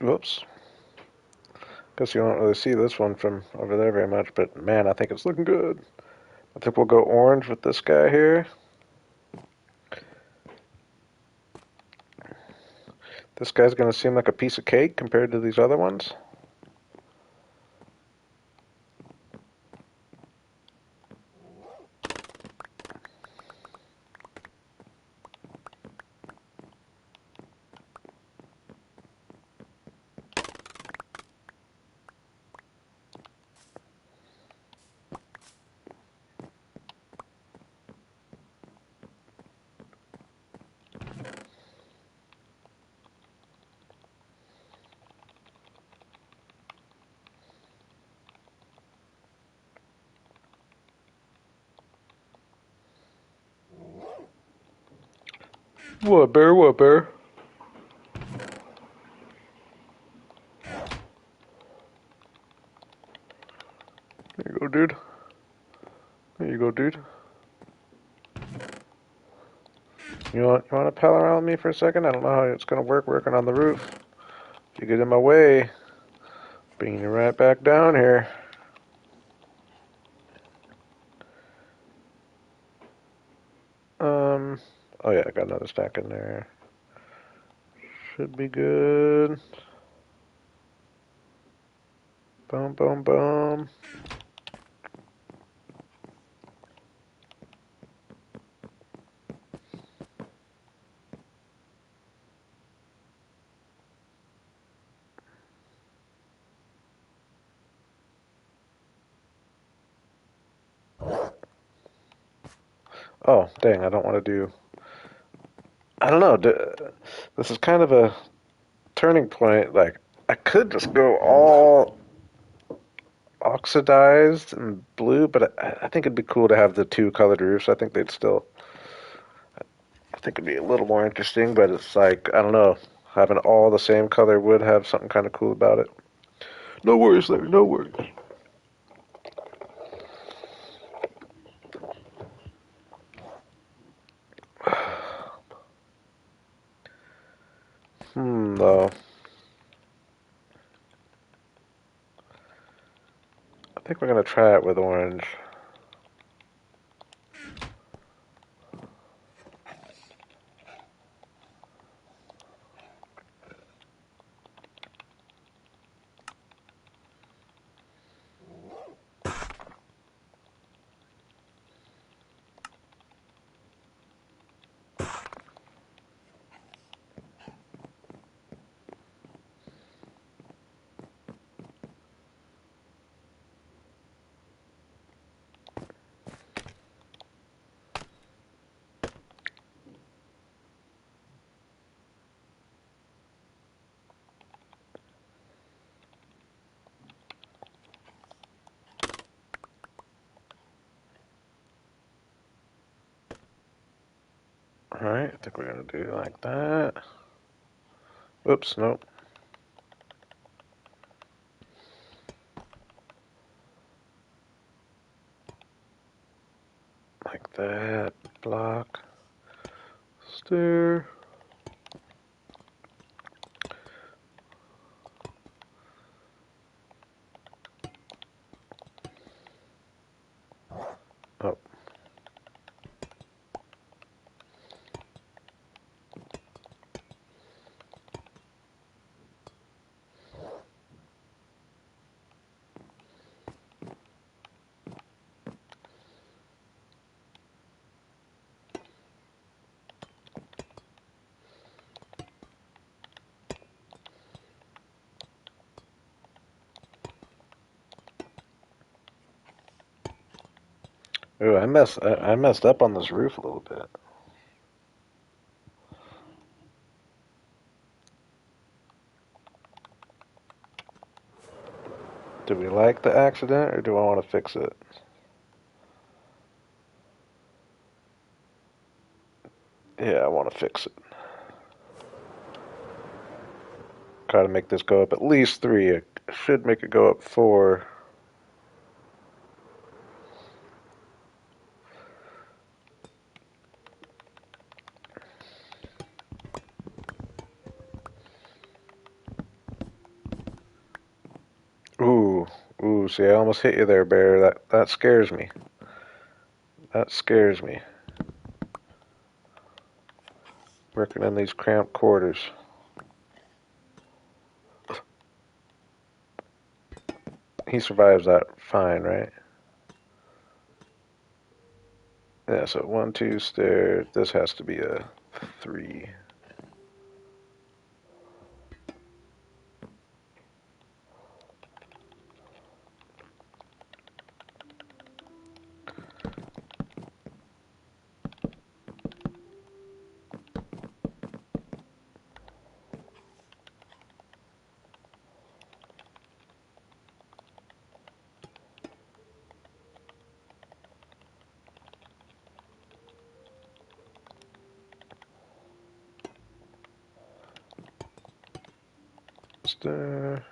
Whoops. Guess you don't really see this one from over there very much, but man, I think it's looking good. I think we'll go orange with this guy here. This guy's gonna seem like a piece of cake compared to these other ones. Whooper, whooper. There you go, dude. There you go, dude. You want to pal around with me for a second? I don't know how it's gonna work working on the roof. If you get in my way, bring you right back down here. Oh yeah, I got another stack in there. Should be good. Boom, boom, boom. Oh, dang, I don't want to do... I don't know. This is kind of a turning point. Like, I could just go all oxidized and blue, but I think it'd be cool to have the two colored roofs. I think they'd still... I think it'd be a little more interesting, but it's like, I don't know. Having all the same color would have something kind of cool about it. No worries, Larry, no worries. Though. I think we're gonna try it with orange. Alright, I think we're gonna do like that. Oops, nope. Like that. Block. Stair. Oh. Ooh, I messed up on this roof a little bit. Do we like the accident or do I want to fix it? Yeah, I want to fix it. Try to make this go up at least 3. I should make it go up 4. Ooh, ooh, see, I almost hit you there, Bear. That scares me. That scares me. Working in these cramped quarters. He survives that fine, right? Yeah, so 1, 2 stairs. This has to be a 3. Stair.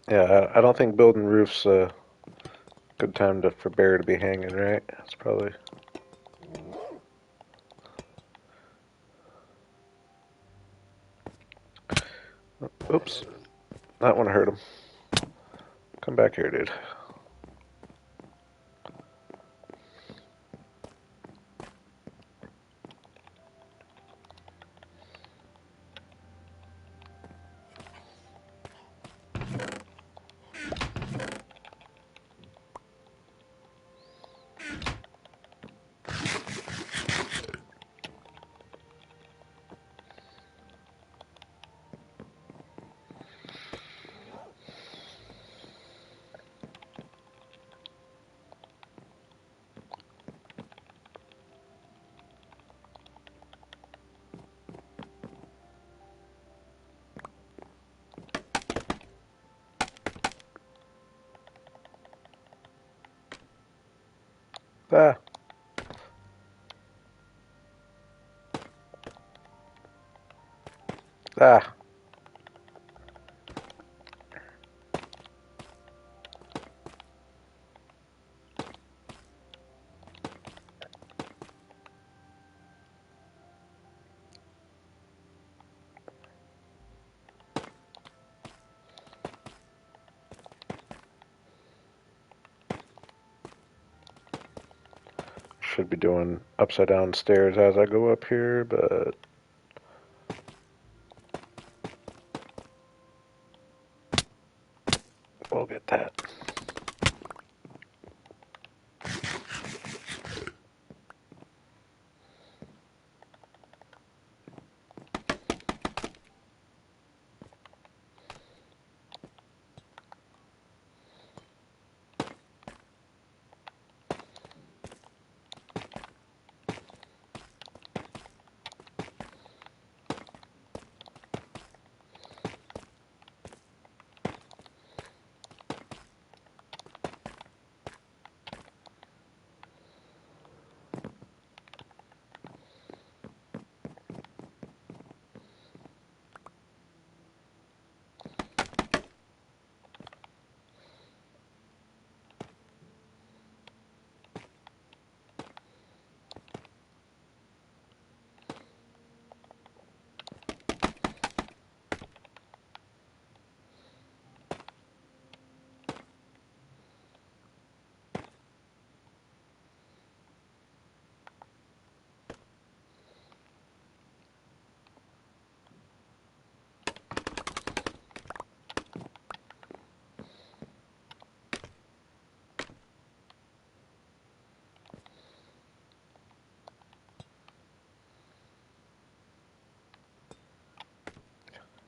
Yeah, I don't think building roofs a good time for Bear to be hanging, right? It's probably. Oops, that one hurt him. Come back here, dude. Ah, ah. Should be doing upside down stairs as I go up here, but we'll get that.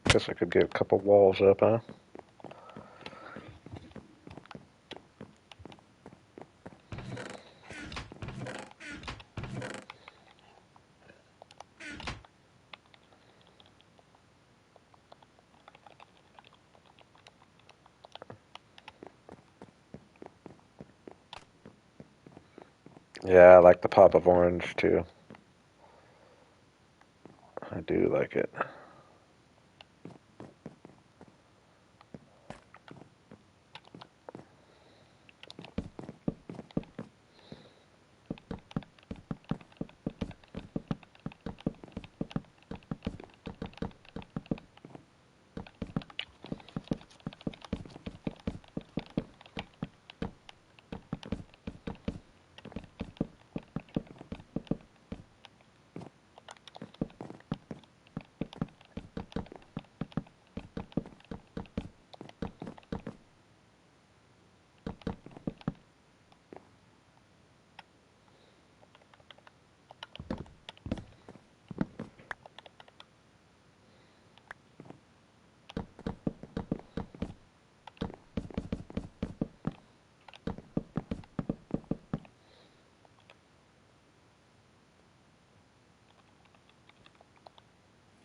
Guess I could get a couple walls up, huh? Yeah, I like the pop of orange too. I do like it.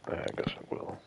I guess I will.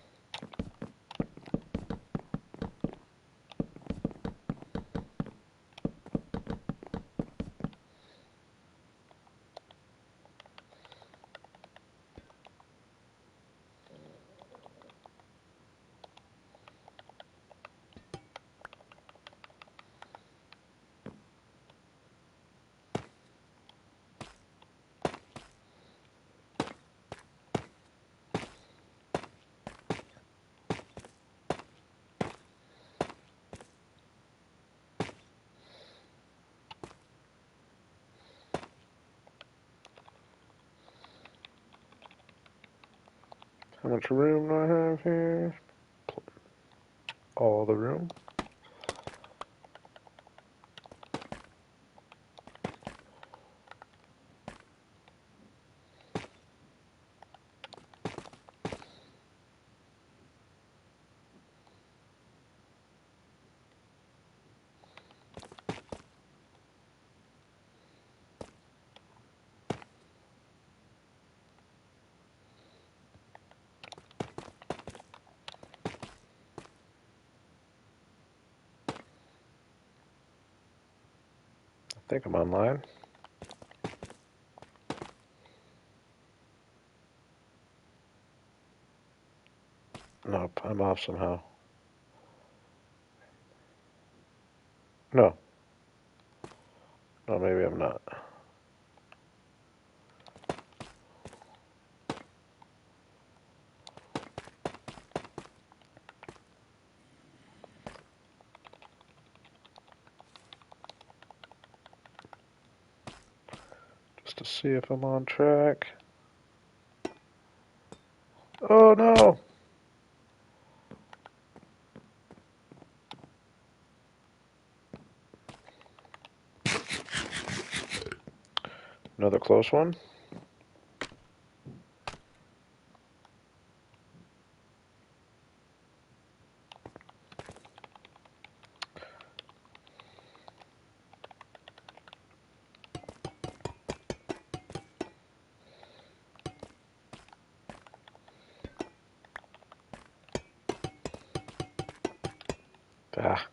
How much room do I have here? All the room. I think I'm online. Nope, I'm off somehow. No. No, maybe I'm not. Just to see if I'm on track. Oh no! Another close one. Ah.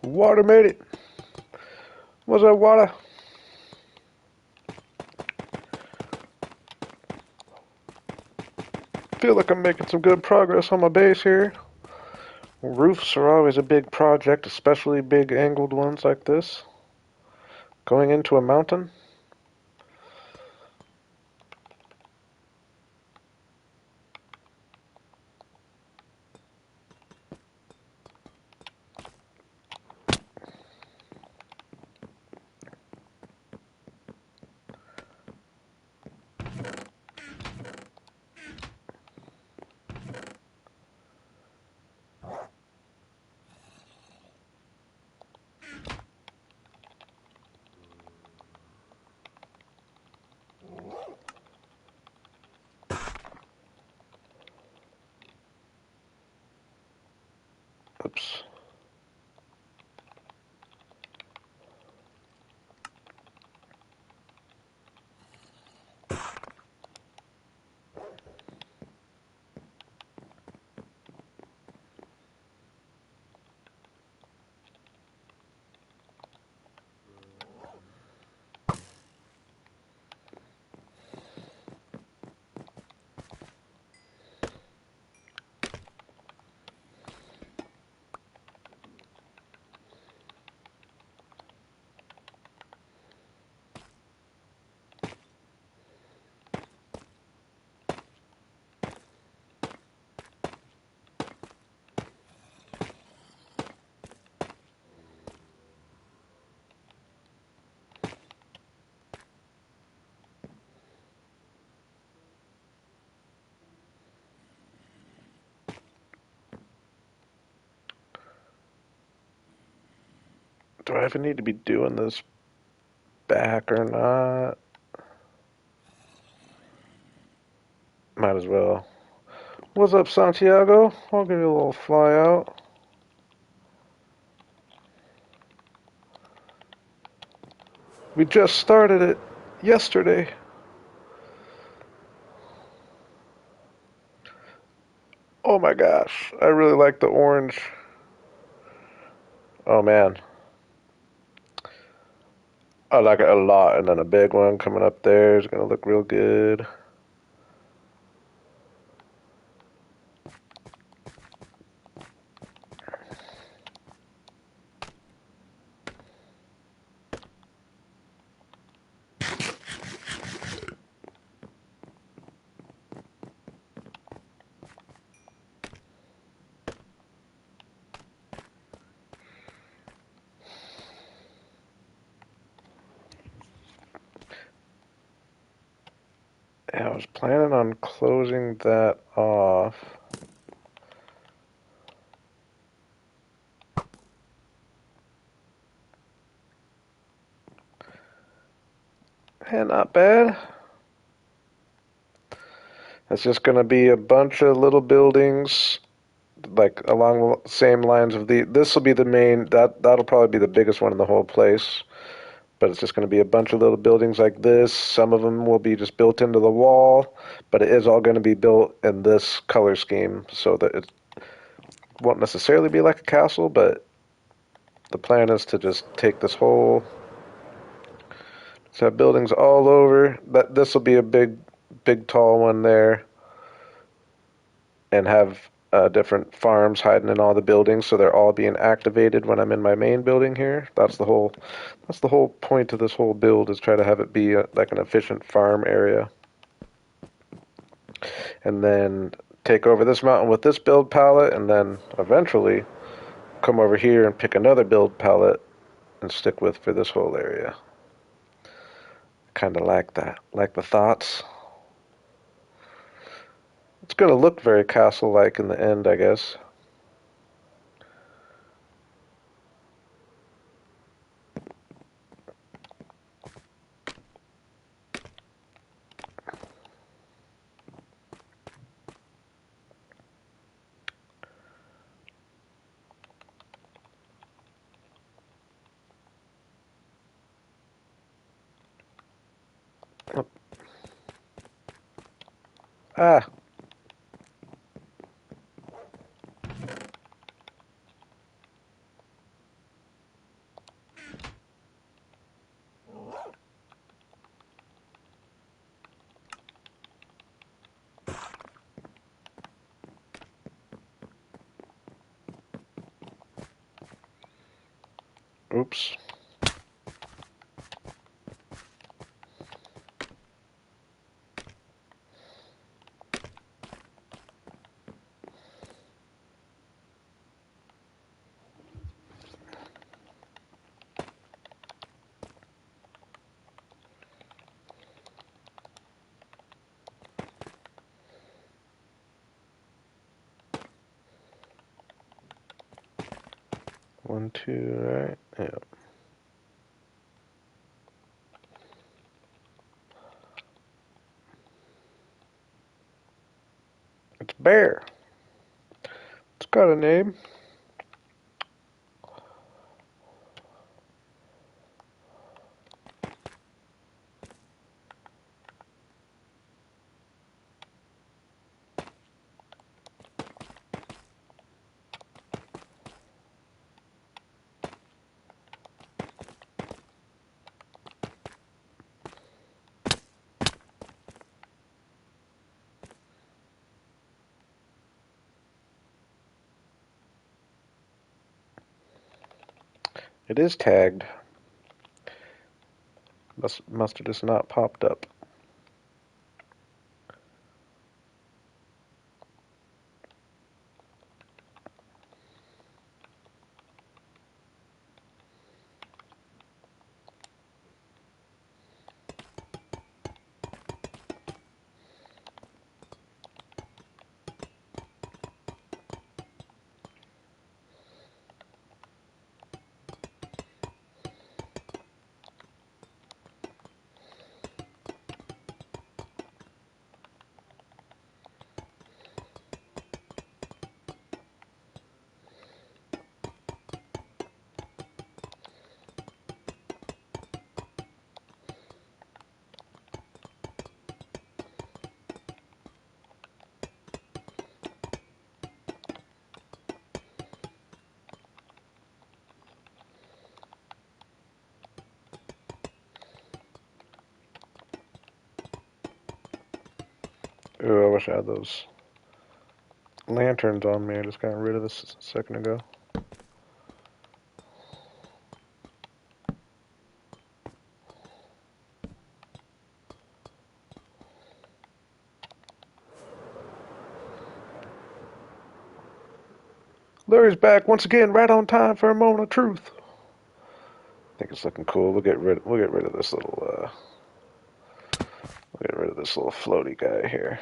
Water made it. What's that water? feel like I'm making some good progress on my base here. Roofs are always a big project, especially big angled ones like this. Going into a mountain. Oops. Do I even need to be doing this back or not? Might as well. What's up, Santiago? I'll give you a little fly out. We just started it yesterday. Oh my gosh, I really like the orange. Oh man, I like it a lot. And then a big one coming up there is gonna look real good. Yeah, I was planning on closing that off. Hey, not bad. It's just gonna be a bunch of little buildings, like along the same lines of the. This will be the main. That'll probably be the biggest one in the whole place. But it's just going to be a bunch of little buildings like this. Some of them will be just built into the wall, but it is all going to be built in this color scheme, so that it won't necessarily be like a castle. But the plan is to just take this whole, have buildings all over. That this will be a big, tall one there, and have different farms hiding in all the buildings, so they're all being activated when I'm in my main building here. That's the whole. That's the whole point of this whole build, is try to have it be like an efficient farm area. And then take over this mountain with this build palette, and then eventually come over here and pick another build palette and stick with for this whole area. Kind of like that. Like the thoughts. It's going to look very castle-like in the end, I guess. Ah, Oops. One, two, right? Yeah. It's Bear. It's got a name. It is tagged. Must have just not popped up. Ooh, I wish I had those lanterns on me. I just got rid of this a second ago. Larry's back once again, right on time for a moment of truth. I think it's looking cool. We'll get rid of this little floaty guy here.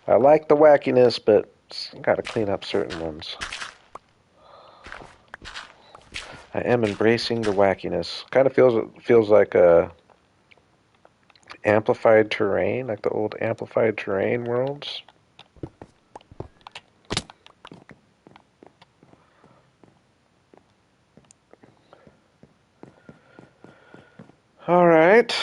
I like the wackiness, but gotta clean up certain ones. I am embracing the wackiness. Kind of feels like amplified terrain, like the old amplified terrain worlds. All right.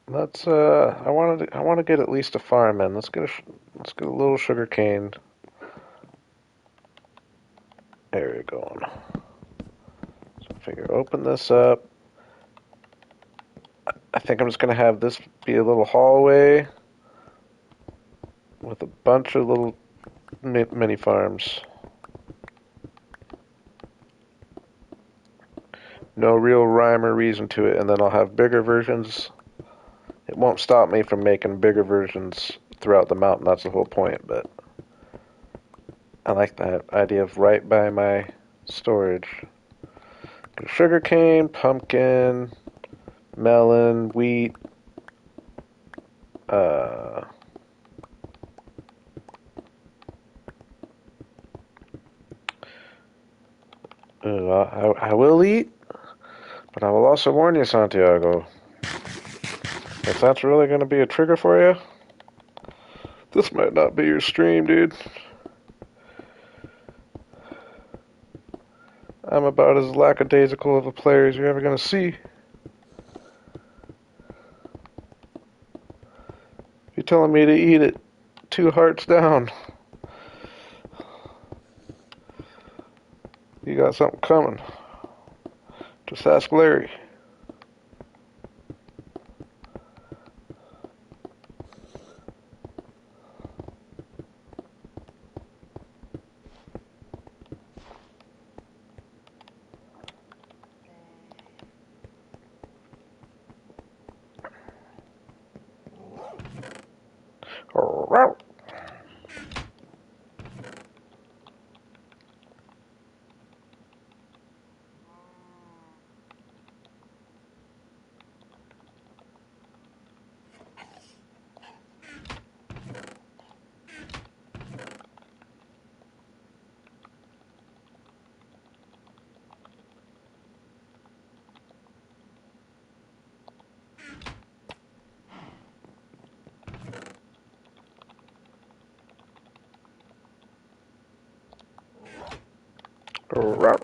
Let's. I want to get at least a farm in. Let's get a little sugar cane area going. So I figure open this up. I think I'm just gonna have this be a little hallway with a bunch of little mini farms. No real rhyme or reason to it, and then I'll have bigger versions. It won't stop me from making bigger versions throughout the mountain. That's the whole point, but I like that idea of right by my storage. Sugarcane, pumpkin, melon, wheat, I will eat, but I will also warn you, Santiago, if that's really going to be a trigger for you, this might not be your stream, dude. I'm about as lackadaisical of a player as you're ever going to see. You're telling me to eat it 2 hearts down. You got something coming. Just ask Larry. Rawr.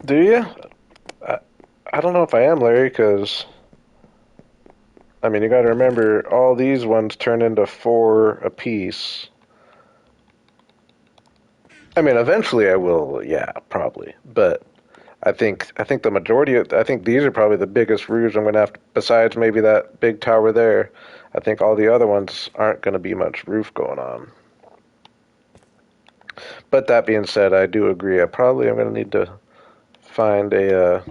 Do you? I, I don't know if I am, Larry, because I mean, you got to remember all these ones turn into 4 apiece. I mean, eventually I will, yeah, probably. But I think the majority of I think these are probably the biggest roofs I'm going to have to, besides maybe that big tower there. I think all the other ones aren't going to be much roof going on. But that being said, I do agree. I probably am going to need to find a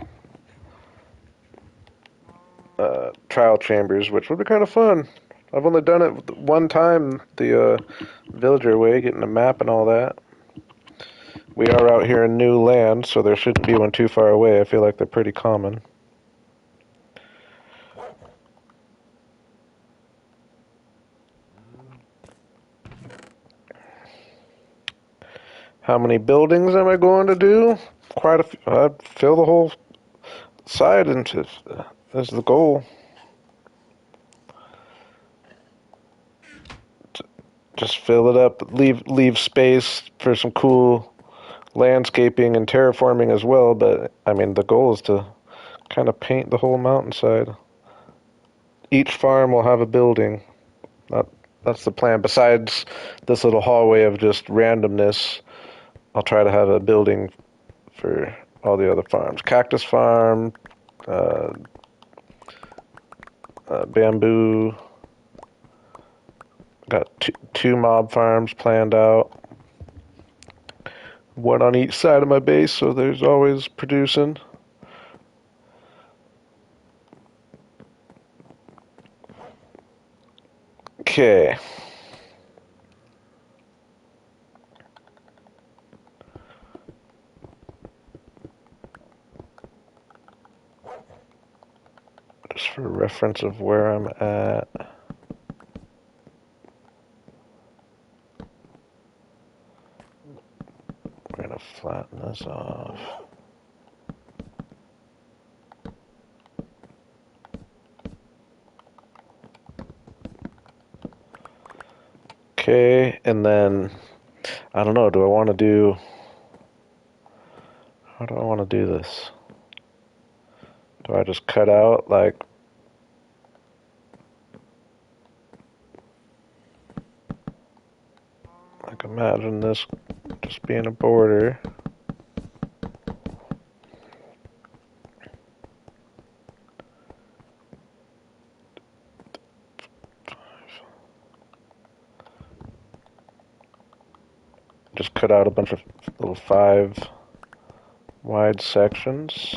trial chambers, which would be kind of fun. I've only done it one time, the villager way, getting a map and all that. We are out here in new land, so there shouldn't be one too far away. I feel like they're pretty common. How many buildings am I going to do? Quite a few. I'd fill the whole side into. That's the goal. Just fill it up. Leave space for some cool landscaping and terraforming as well. But I mean, the goal is to kind of paint the whole mountainside. Each farm will have a building. That, that's the plan. Besides this little hallway of just randomness, I'll try to have a building for all the other farms. Cactus farm, uh, bamboo. Got two mob farms planned out. One on each side of my base, so there's always producing. Okay. Just for reference of where I'm at. We're gonna flatten this off. Okay, and then I don't know, do I want to do how do I want to do this? Do I just cut out like imagine this just being a border? Just cut out a bunch of little 5 wide sections.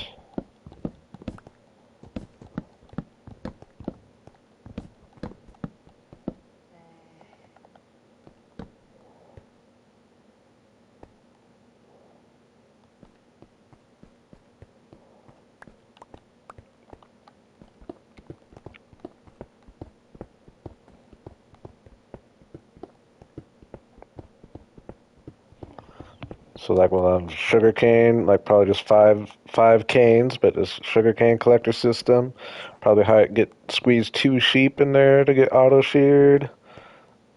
So like we'll have sugar cane, like probably just five canes, but it's sugarcane collector system. Probably get squeeze 2 sheep in there to get auto sheared.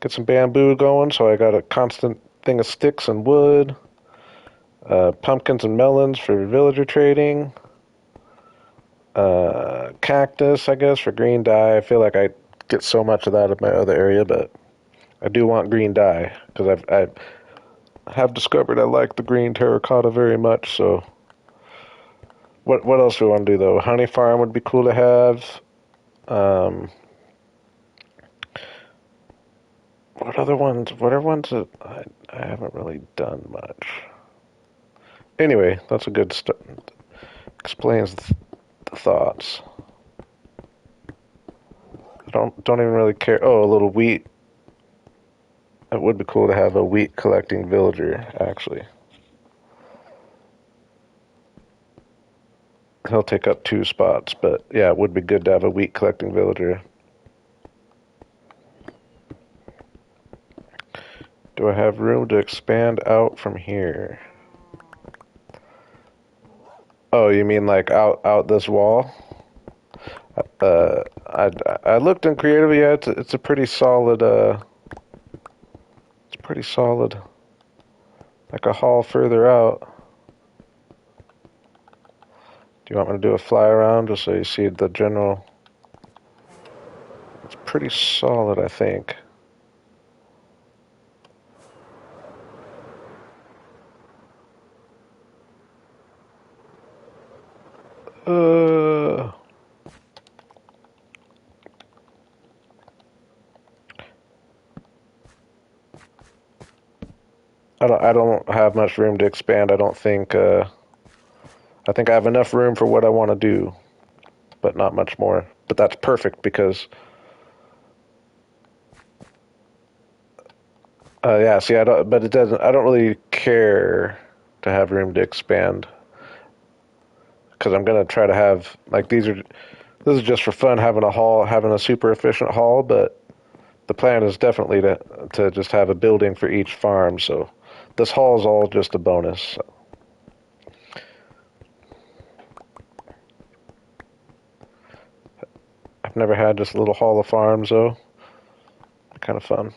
Get some bamboo going, so I got a constant thing of sticks and wood. Pumpkins and melons for villager trading. Cactus, I guess, for green dye. I feel like I get so much of that in my other area, but I do want green dye because I have discovered I like the green terracotta very much. So, what else do we want to do though? Honey farm would be cool to have. Um, what other ones? What are ones that I haven't really done much? Anyway, that's a good explains the thoughts. I don't even really care. Oh, a little wheat. It would be cool to have a wheat collecting villager, actually. He'll take up 2 spots, but yeah, it would be good to have a wheat collecting villager. Do I have room to expand out from here? Oh, you mean like out this wall? I looked in creative. Yeah, it's a pretty solid. It's pretty solid. Like a hall further out. Do you want me to do a fly around just so you see the general? It's pretty solid, I think. Uh, I don't have much room to expand. I don't think. I think I have enough room for what I want to do, but not much more. But that's perfect because. Yeah. See, I don't. But it doesn't. I don't really care to have room to expand because I'm gonna try to have like these are. This is just for fun, having a hall, having a super efficient hall, but the plan is definitely to just have a building for each farm. So this hall is all just a bonus. So. I've never had just a little hall of farms though. Kind of fun.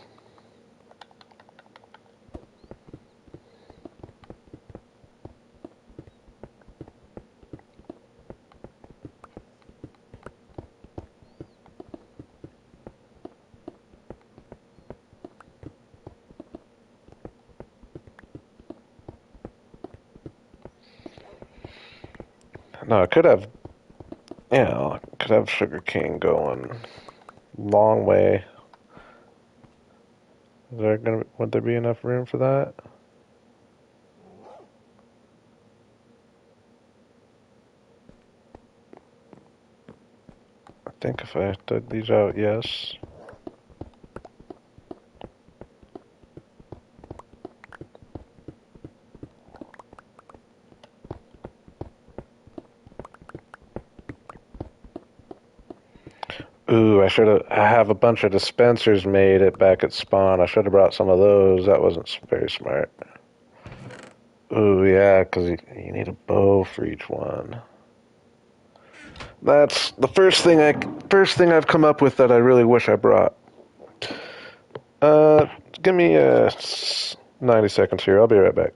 No, I could have. Yeah, I could have sugarcane going long way. Would there be enough room for that? I think if I dug these out, yes. Ooh, I should have. I have a bunch of dispensers made back at spawn. I should have brought some of those. That wasn't very smart. Ooh, yeah, because you need a bow for each one. That's the first thing I've come up with that I really wish I brought. Uh, Give me 90 seconds here. I'll be right back.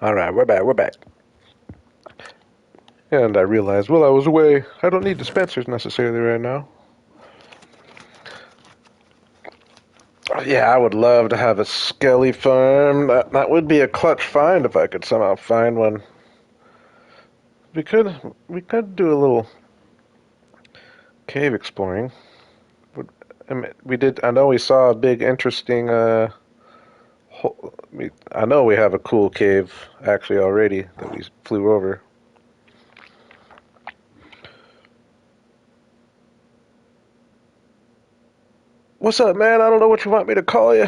All right, we're back. We're back. And I realized while I was away, I don't need dispensers necessarily right now. Yeah, I would love to have a skelly farm. That would be a clutch find if I could somehow find one. We could do a little cave exploring. We did. I know we saw a big, interesting. I know we have a cool cave actually already that we flew over. What's up, man? I don't know what you want me to call you.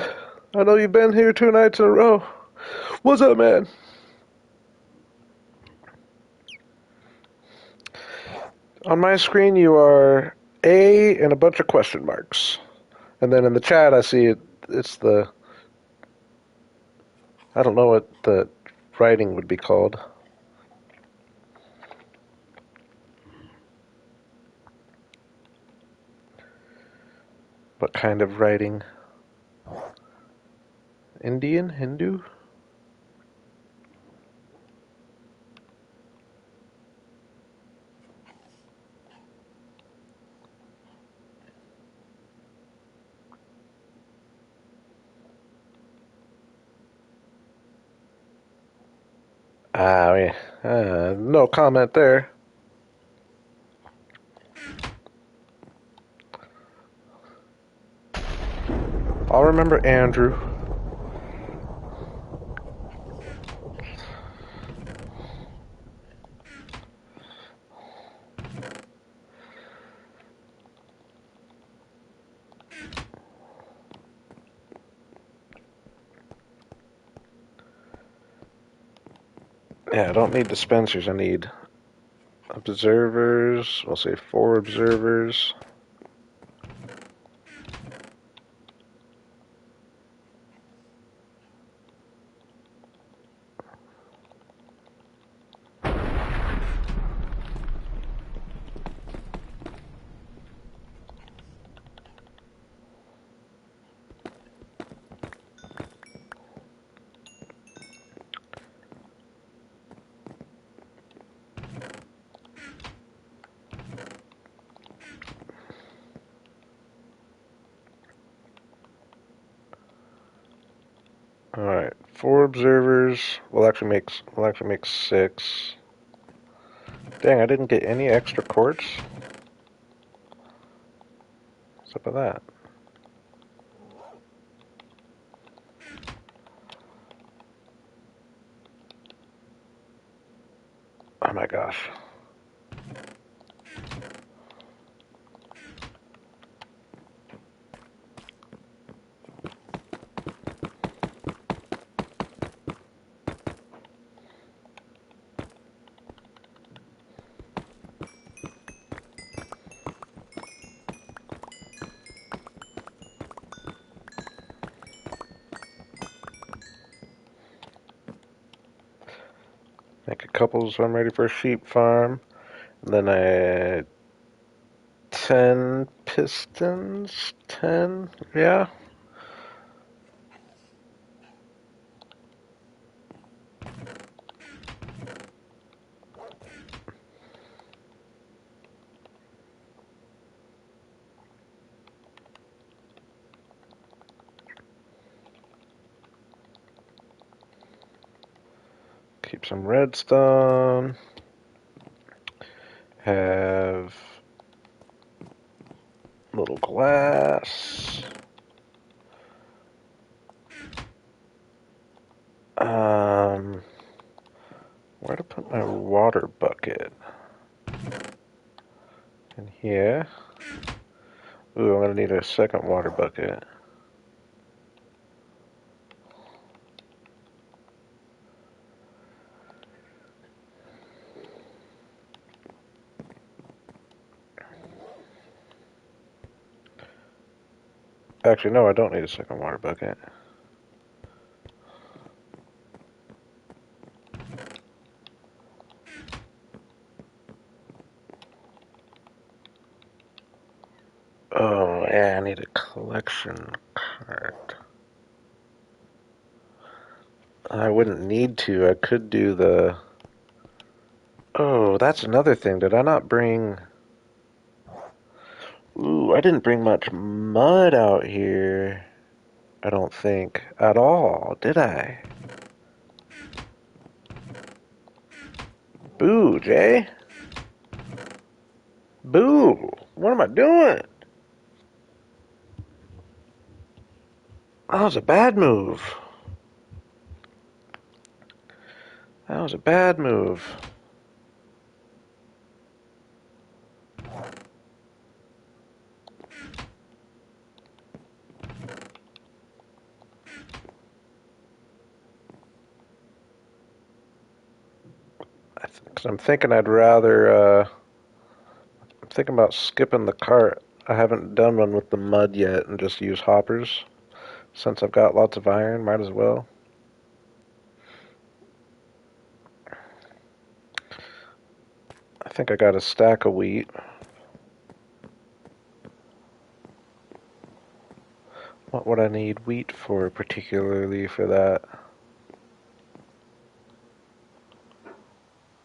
I know you've been here 2 nights in a row. What's up, man? On my screen, you are A and a bunch of question marks. And then in the chat, I see it's the. I don't know what the writing would be called. What kind of writing? Indian? Hindu? Yeah. No comment there. I'll remember Andrew. Yeah, I don't need dispensers. I need observers. We'll say 4 observers. All right, 4 observers. We'll actually make 6. Dang, I didn't get any extra quartz. What's up with that? Oh my gosh. Make a couple so I'm ready for a sheep farm. And then I 10 pistons. 10, yeah. Keep some redstone. Have little glass. Where to put my water bucket? In here. Ooh, I'm gonna need a second water bucket. Actually, no, I don't need a second water bucket. Oh, yeah, I need a collection cart. I wouldn't need to. I could do the... Oh, that's another thing. Did I not bring... Ooh, I didn't bring much mud out here. I don't think. At all, did I? Boo, Jay. Boo. What am I doing? That was a bad move. That was a bad move. Because I'm thinking I'd rather, I'm thinking about skipping the cart. I haven't done one with the mud yet and just use hoppers. Since I've got lots of iron, might as well. I think I got a stack of wheat. What would I need wheat for, particularly for that?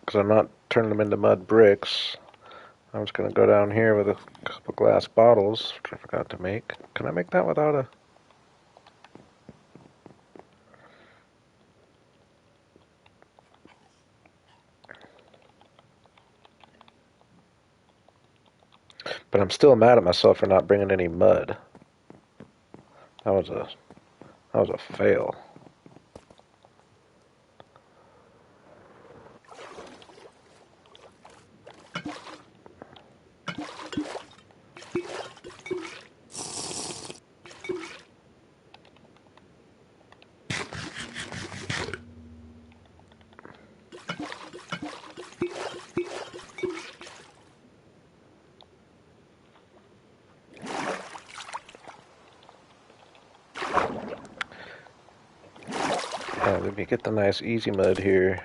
Because I'm not turning them into mud bricks. I'm just going to go down here with a couple glass bottles, which I forgot to make. Can I make that without a... But I'm still mad at myself for not bringing any mud. That was a fail. Yeah, let me get the nice easy mud here.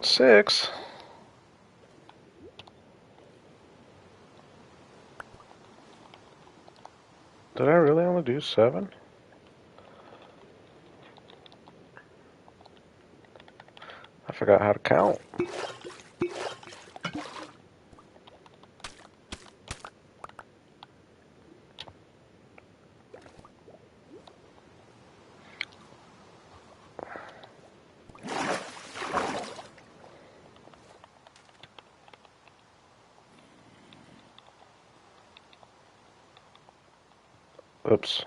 Six? Did I really only do 7? I forgot how to count. Oops.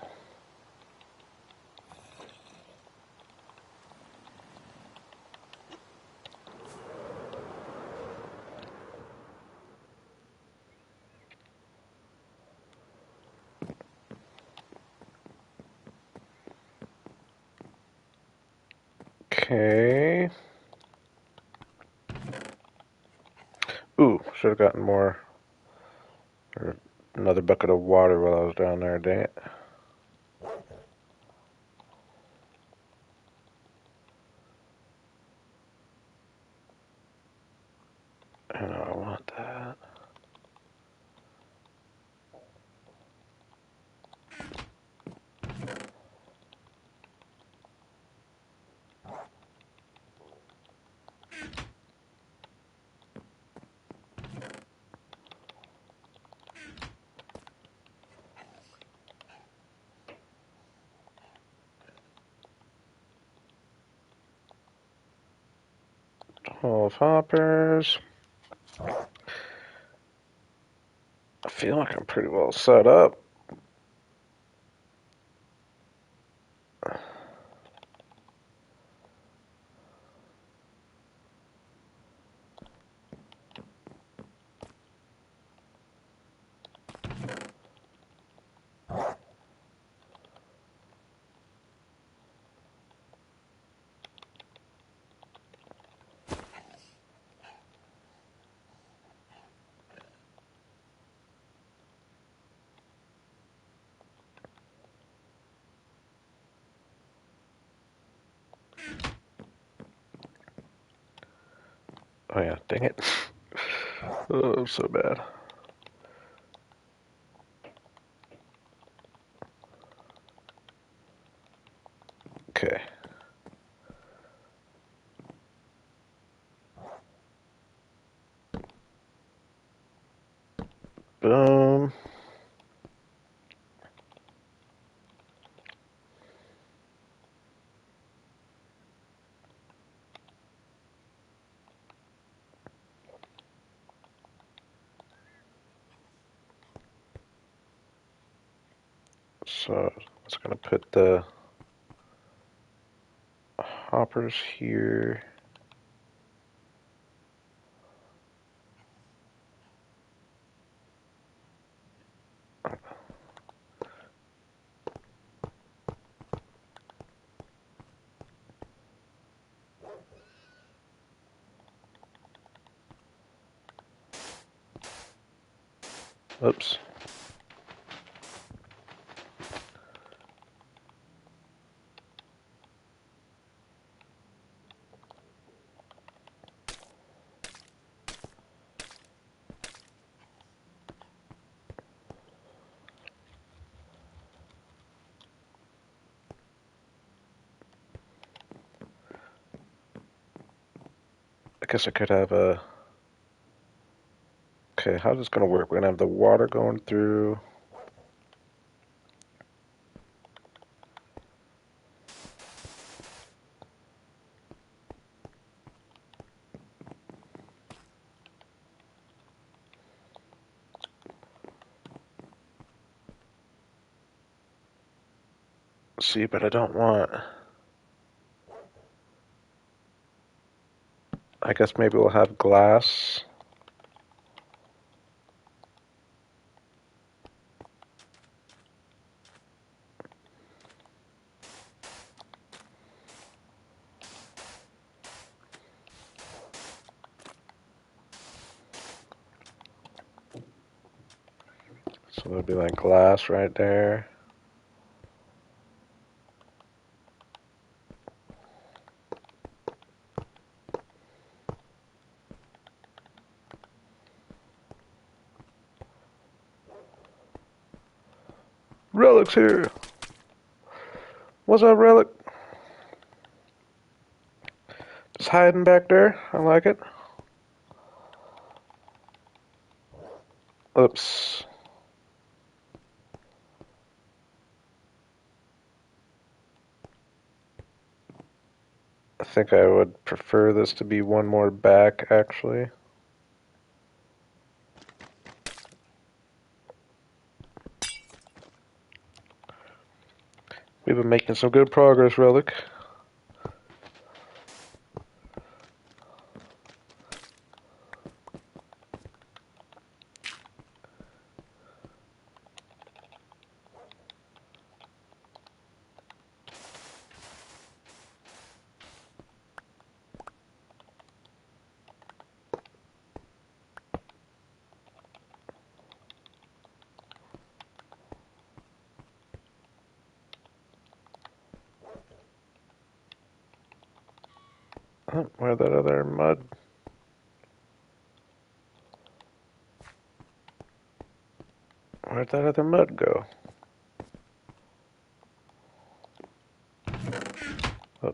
Okay. Ooh, should have gotten more. Or another bucket of water while I was down there, dang it. I know I want that. Full of hoppers. I feel like I'm pretty well set up. Oh yeah, dang it. Oh, so bad. Okay. Boom. So I was gonna put the hoppers here. Oops. I guess I could have a... Okay, how's this gonna work? We're gonna have the water going through... See, but I don't want... I guess maybe we'll have glass. So there'll be like glass right there. Relic's here! What's up, Relic? Just hiding back there. I like it. Oops. I think I would prefer this to be one more back, actually. We've been making some good progress, Relic. Oh, where'd that other mud? Where'd that other mud go? Oh,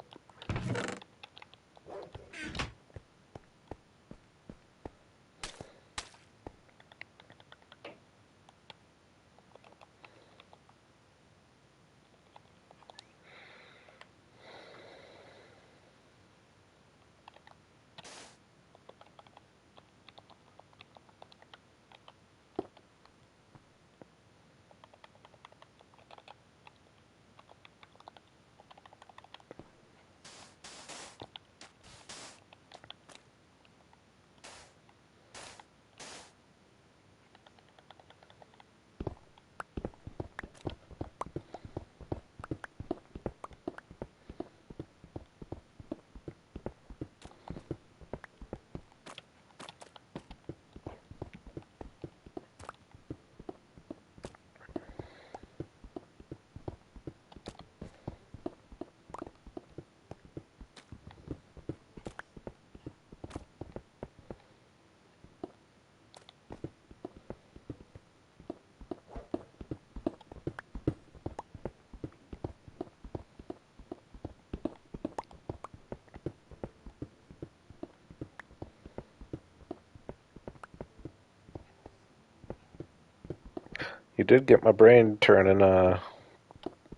you did get my brain turning,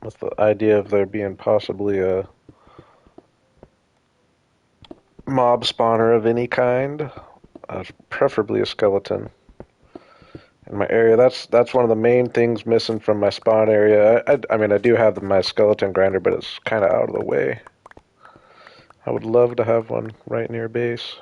with the idea of there being possibly a mob spawner of any kind, preferably a skeleton in my area. That's one of the main things missing from my spawn area. I mean, I do have my skeleton grinder, but it's kind of out of the way. I would love to have one right near base.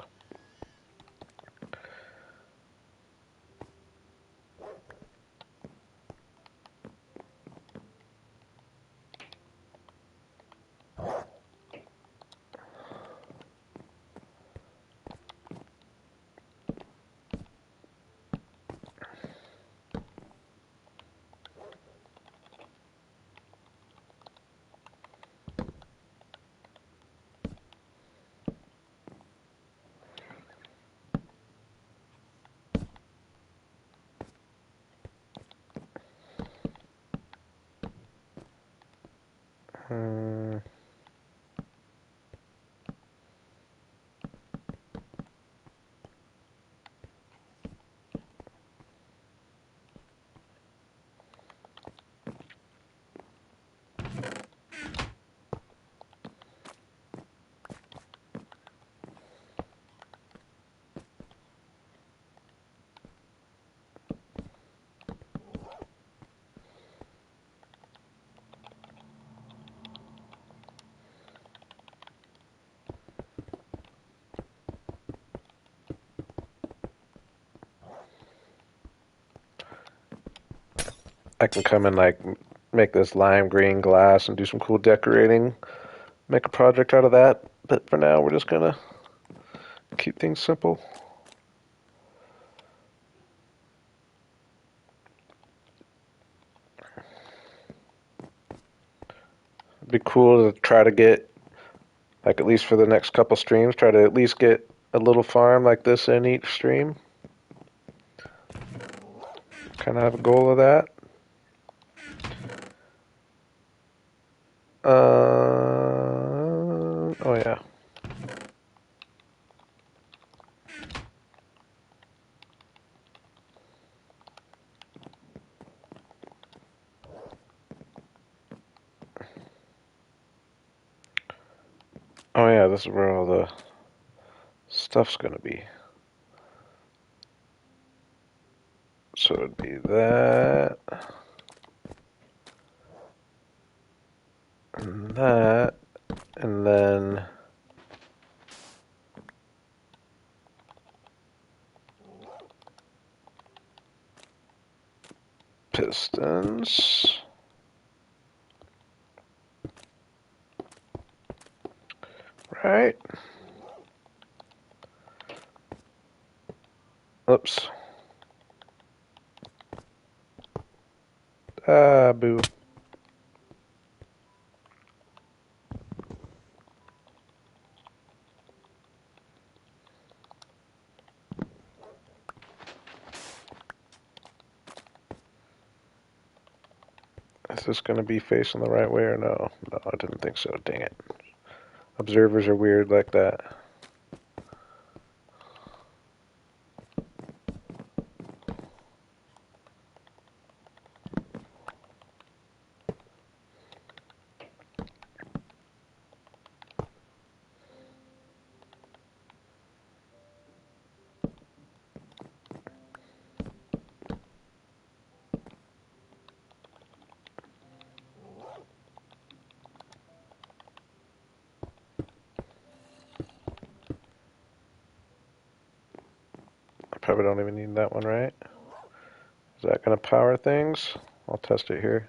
I can come and like make this lime green glass and do some cool decorating, make a project out of that. But for now, we're just gonna keep things simple. It'd be cool to try to get, like at least for the next couple streams, try to at least get a little farm like this in each stream. Kind of have a goal of that. Oh yeah. Oh yeah, this is where all the stuff's gonna be. So it'd be that, and that, and then pistons. Right. Oops. Ah, boo. Is this going to be facing the right way or no? No, I didn't think so. Dang it. Observers are weird like that. I probably don't even need that one, right? Is that going to power things? I'll test it here.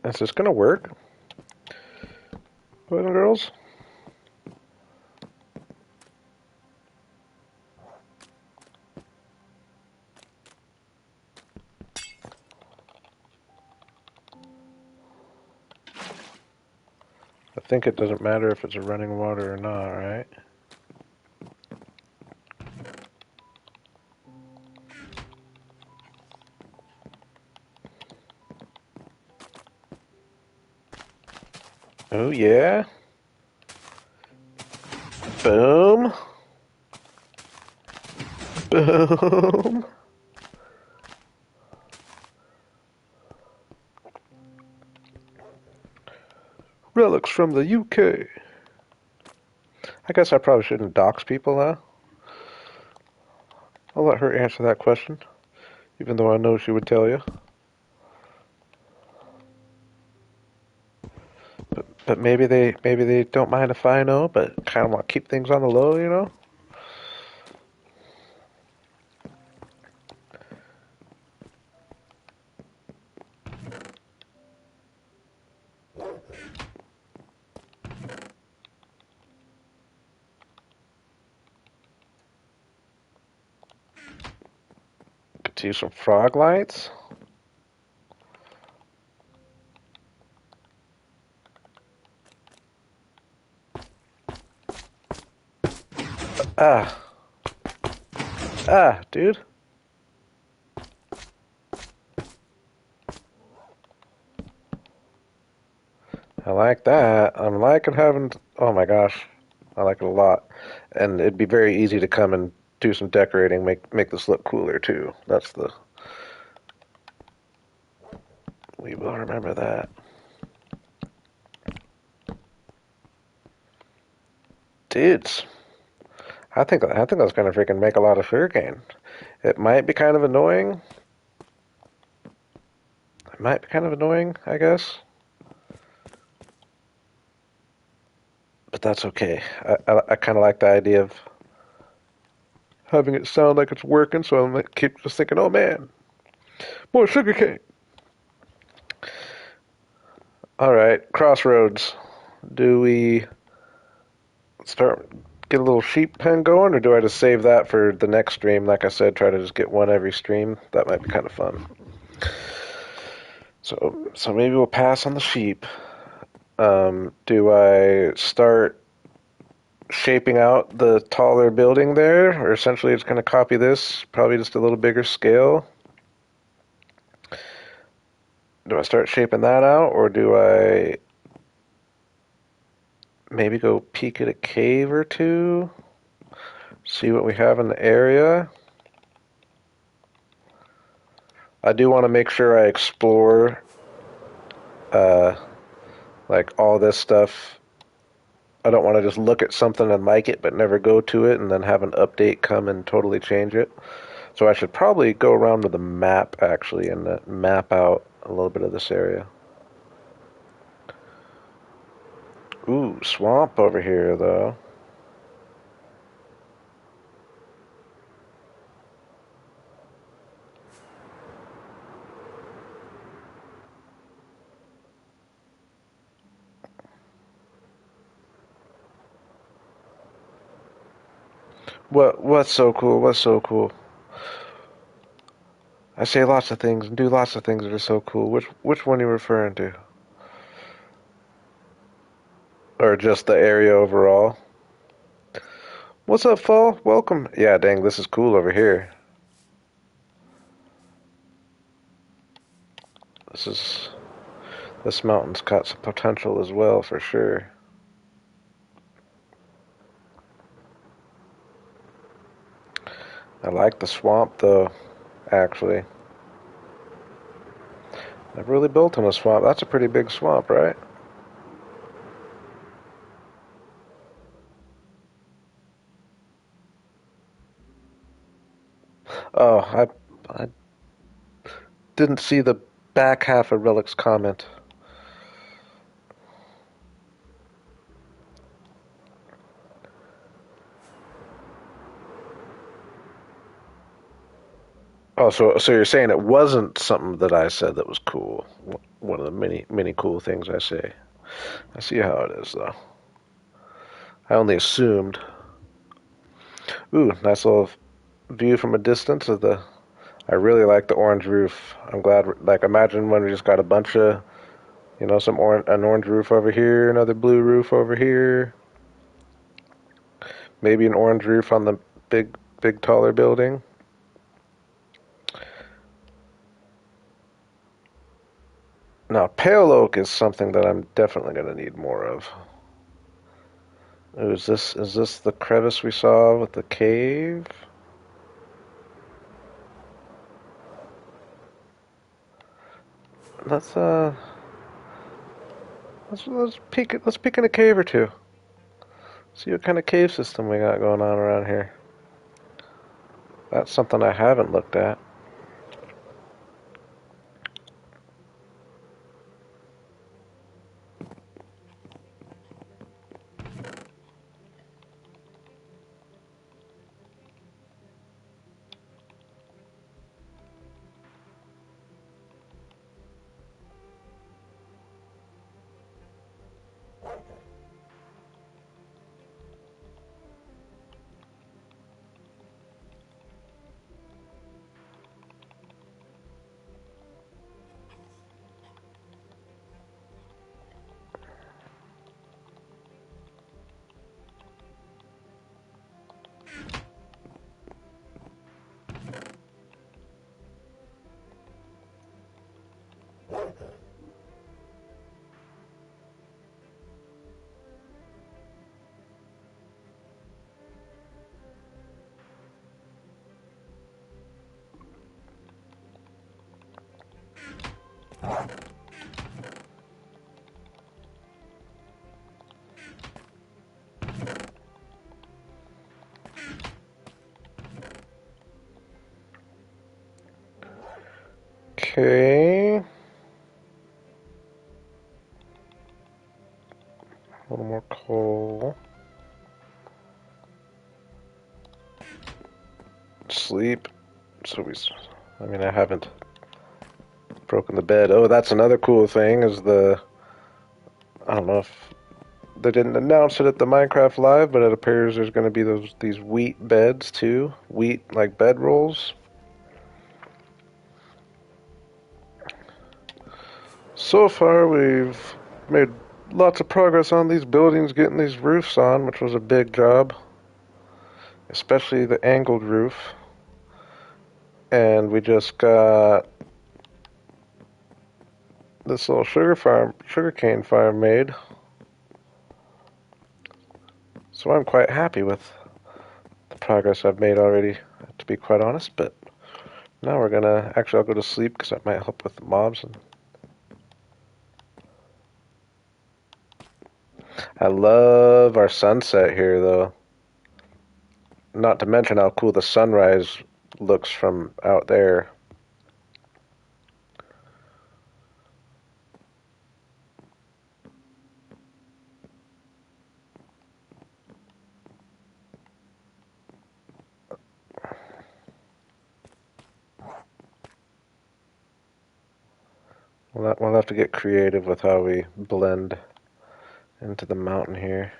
Is this going to work, boys and girls? I think it doesn't matter if it's a running water or not, right? Oh yeah. Boom. Boom. Relics from the UK. I guess I probably shouldn't dox people, huh? I'll let her answer that question, even though I know she would tell you. But maybe they don't mind if I know, but kind of want to keep things on the low, you know? Could use some frog lights. Ah, dude. I like that. I'm liking having. Oh my gosh, I like it a lot, and it'd be very easy to come and do some decorating, make this look cooler too. That's the. We will remember that. Dudes, I think that's gonna freaking make a lot of sugarcane. It might be kind of annoying. It might be kind of annoying, I guess, but that's okay. I kind of like the idea of having it sound like it's working, so I keep just thinking, oh man, more sugarcane. All right, crossroads. Do we start get a little sheep pen going, or do I just save that for the next stream? Like I said, try to just get one every stream. That might be kind of fun. So maybe we'll pass on the sheep. Do I start shaping out the taller building there, or essentially it's going to copy this, probably just a little bigger scale? Do I start shaping that out, or do I maybe go peek at a cave or two, see what we have in the area? I do want to make sure I explore uh, like all this stuff. I don't want to just look at something and like it but never go to it and then have an update come and totally change it. So I should probably go around with a map actually and map out a little bit of this area. Ooh, swamp over here though. What's so cool? What's so cool? I say lots of things and do lots of things that are so cool. Which one are you referring to? Or just the area overall? What's up, Fall? Welcome. Yeah, dang, this is cool over here. This is this mountain's got some potential as well for sure. I like the swamp though, actually. I've really built in a swamp. That's a pretty big swamp, right? Oh, I didn't see the back half of Relic's comment. Oh, so you're saying it wasn't something that I said that was cool? One of the many cool things I say. I see how it is though. I only assumed. Ooh, nice little view from a distance of the. I really like the orange roof. I'm glad. Like, imagine when we just got a bunch of, some an orange roof over here, another blue roof over here, maybe an orange roof on the big taller building. Now, pale oak is something that I'm definitely going to need more of. Ooh, is this the crevice we saw with the cave? Let's let's peek in a cave or two. See what kind of cave system we got going on around here. That's something I haven't looked at. Okay. A little more coal. Sleep. I mean, I haven't broken the bed. Oh, that's another cool thing is I don't know if they didn't announce it at the Minecraft Live, but it appears there's going to be these wheat beds too. Wheat, like bed rolls. So far, we've made lots of progress on these buildings, getting these roofs on, which was a big job, especially the angled roof. And we just got this little sugarcane farm made. So I'm quite happy with the progress I've made already, to be quite honest. But now I'll go to sleep because that might help with the mobs. And I love our sunset here, though. Not to mention how cool the sunrise looks from out there. We'll have to get creative with how we blend into the mountain here.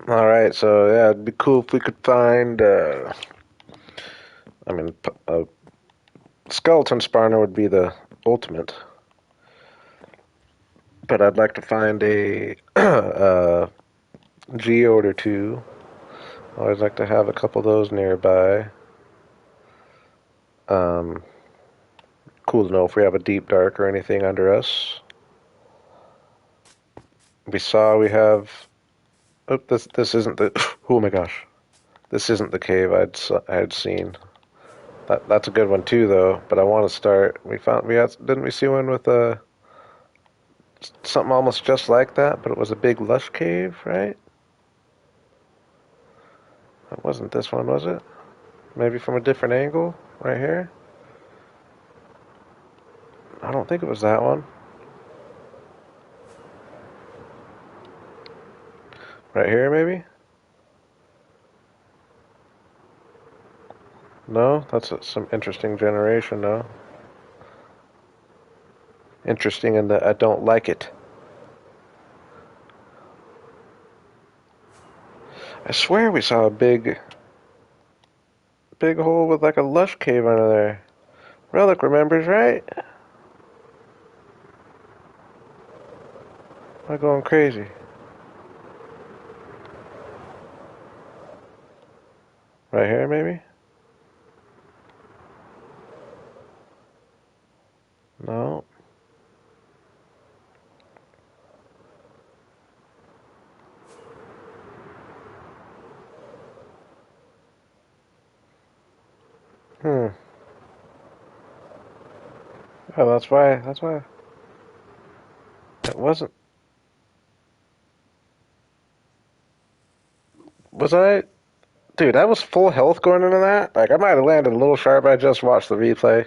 Alright, so yeah, it'd be cool if we could find, a skeleton spawner would be the ultimate. But I'd like to find a, geode or two. Always like to have a couple of those nearby. Um, cool to know if we have a deep dark or anything under us. We have. Oh, this isn't the. Oh my gosh, this isn't the cave I had seen. That's a good one too, though. But I want to start. Didn't we see one with something almost just like that, but it was a big lush cave, right? That wasn't this one, was it? Maybe from a different angle, right here. I don't think it was that one. Right here, maybe. No, that's some interesting generation, though. Interesting in that I don't like it. I swear we saw a big hole with like a lush cave under there. Relic remembers, right? Am I going crazy? Right here, maybe? No. Hmm. Oh, that's why. That's why. It wasn't. Was I? Dude, I was full health going into that. Like, I might have landed a little sharp. I just watched the replay.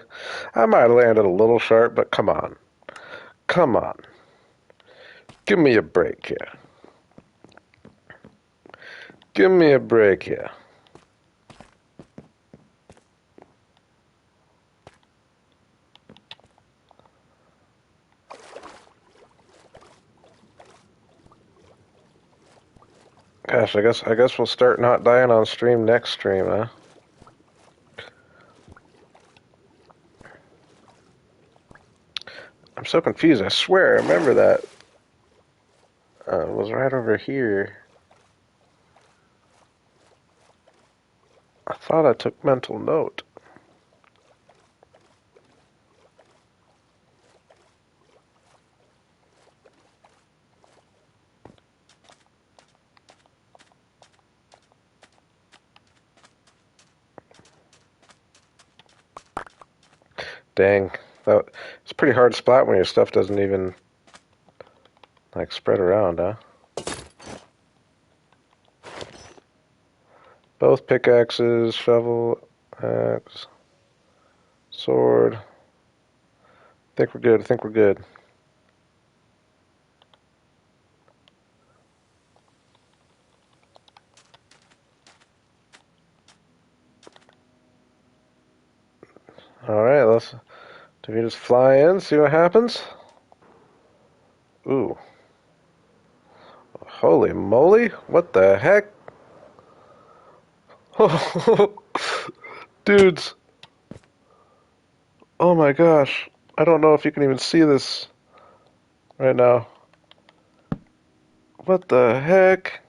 I might have landed a little sharp, but come on. Come on. Give me a break here. Give me a break here. Gosh, I guess we'll start not dying on stream next stream, huh? I'm so confused. I swear, I remember that. It was right over here. I thought I took mental note. Dang. It's pretty hard to splat when your stuff doesn't even, like, spread around, huh? Both pickaxes, shovel, axe, sword. I think we're good. I think we're good. Alright, do we just fly in, see what happens? Ooh. Holy moly, what the heck? Dudes. Oh my gosh. I don't know if you can even see this right now. What the heck?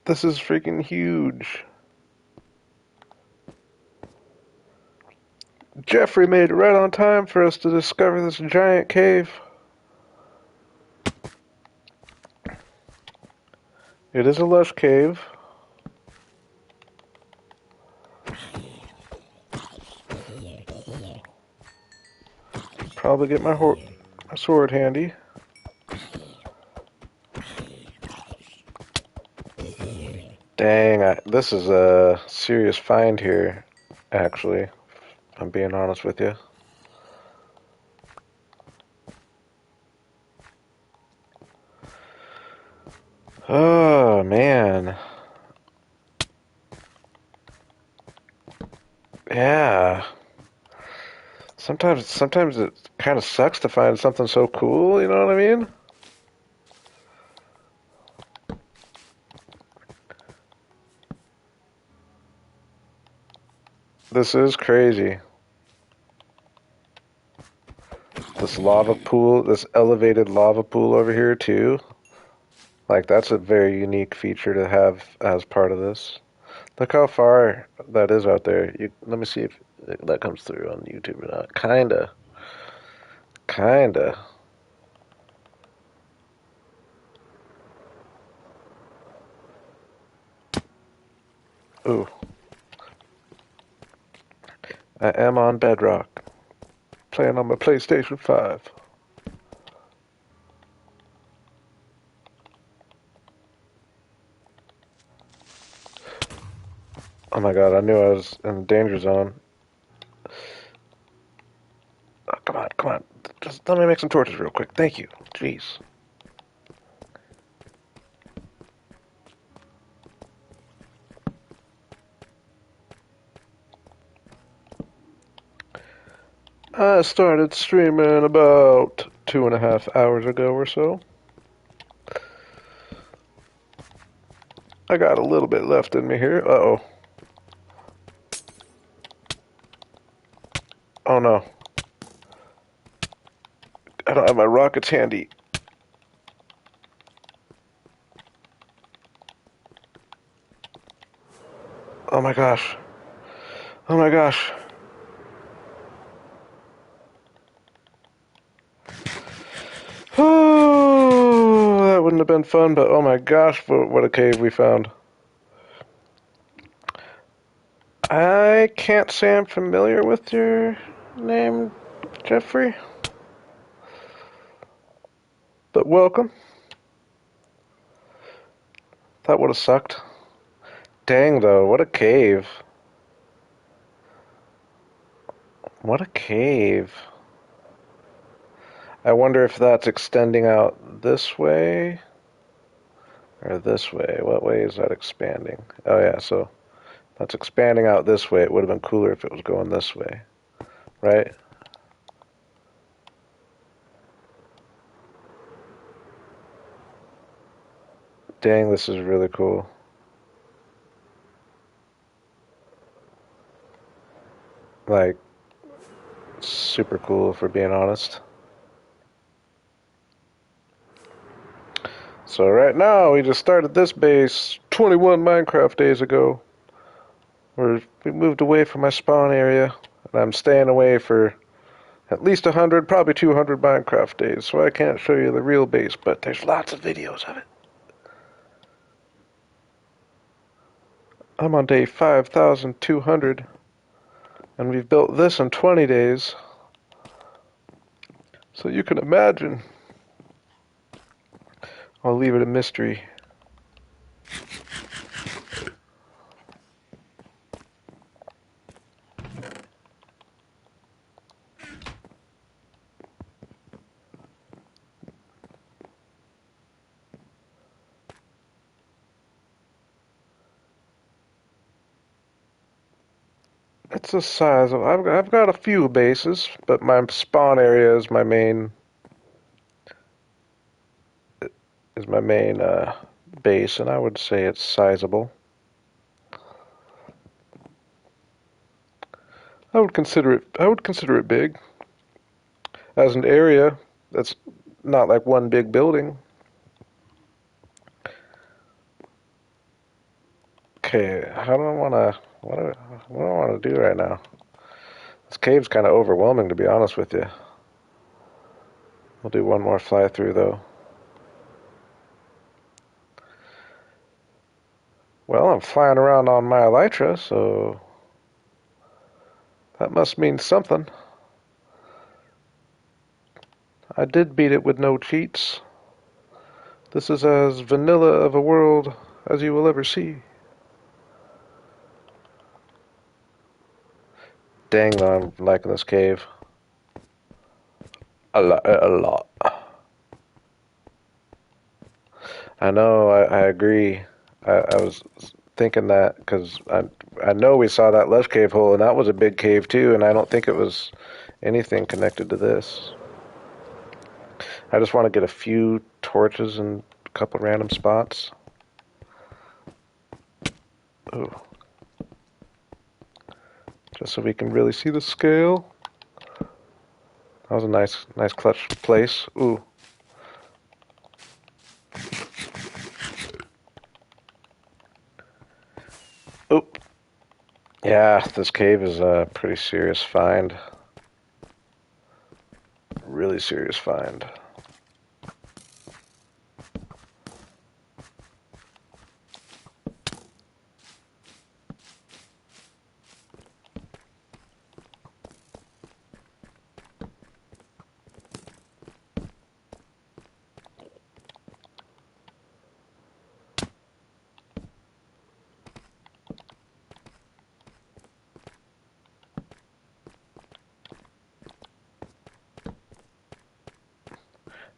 This is freaking huge. Jeffrey made it right on time for us to discover this giant cave. It is a lush cave. Probably get my sword handy. Dang, this is a serious find here, actually. If I'm being honest with you. Oh, man. Yeah. Sometimes it kind of sucks to find something so cool, you know what I mean? This is crazy. This lava pool, this elevated lava pool over here too. Like, that's a very unique feature to have as part of this. Look how far that is out there. Let me see if that comes through on YouTube or not. Kinda. Kinda. Ooh. I am on Bedrock. Playing on my PlayStation 5. Oh my god, I knew I was in the danger zone. Oh, come on, come on. Just let me make some torches real quick. Thank you. Jeez. I started streaming about 2.5 hours ago or so. I got a little bit left in me here. Uh-oh. Oh no. I don't have my rockets handy. Oh my gosh. Oh my gosh. Oh, that wouldn't have been fun, but oh my gosh, what a cave we found. I can't say I'm familiar with your name, Jeffrey. But welcome. That would have sucked. Dang, though, what a cave. What a cave. I wonder if that's extending out this way or this way. What way is that expanding? Oh, yeah, so that's expanding out this way. It would have been cooler if it was going this way, right? Dang, this is really cool. Like, super cool, if we're being honest. So right now, we just started this base 21 Minecraft days ago. We moved away from my spawn area, and I'm staying away for at least 100, probably 200 Minecraft days, so I can't show you the real base, but there's lots of videos of it. I'm on day 5,200, and we've built this in 20 days. So you can imagine. I'll leave it a mystery. It's the size of. I've got a few bases, but my spawn area is my main base, and I would say it's sizable. I would consider it big as an area. That's not like one big building. Okay, how do I want to? What do I want to do right now? This cave's kind of overwhelming, to be honest with you. We'll do one more fly through though. Well, I'm flying around on my elytra, so that must mean something. I did beat it with no cheats. This is as vanilla of a world as you will ever see. Dang, I'm liking this cave. A lot. I know, I agree. I was thinking that because I know we saw that lush cave hole, and that was a big cave too, and I don't think it was anything connected to this. I just want to get a few torches in a couple random spots. Ooh. Just so we can really see the scale. That was a nice clutch place. Ooh. Oop. Yeah, this cave is a pretty serious find. Really serious find.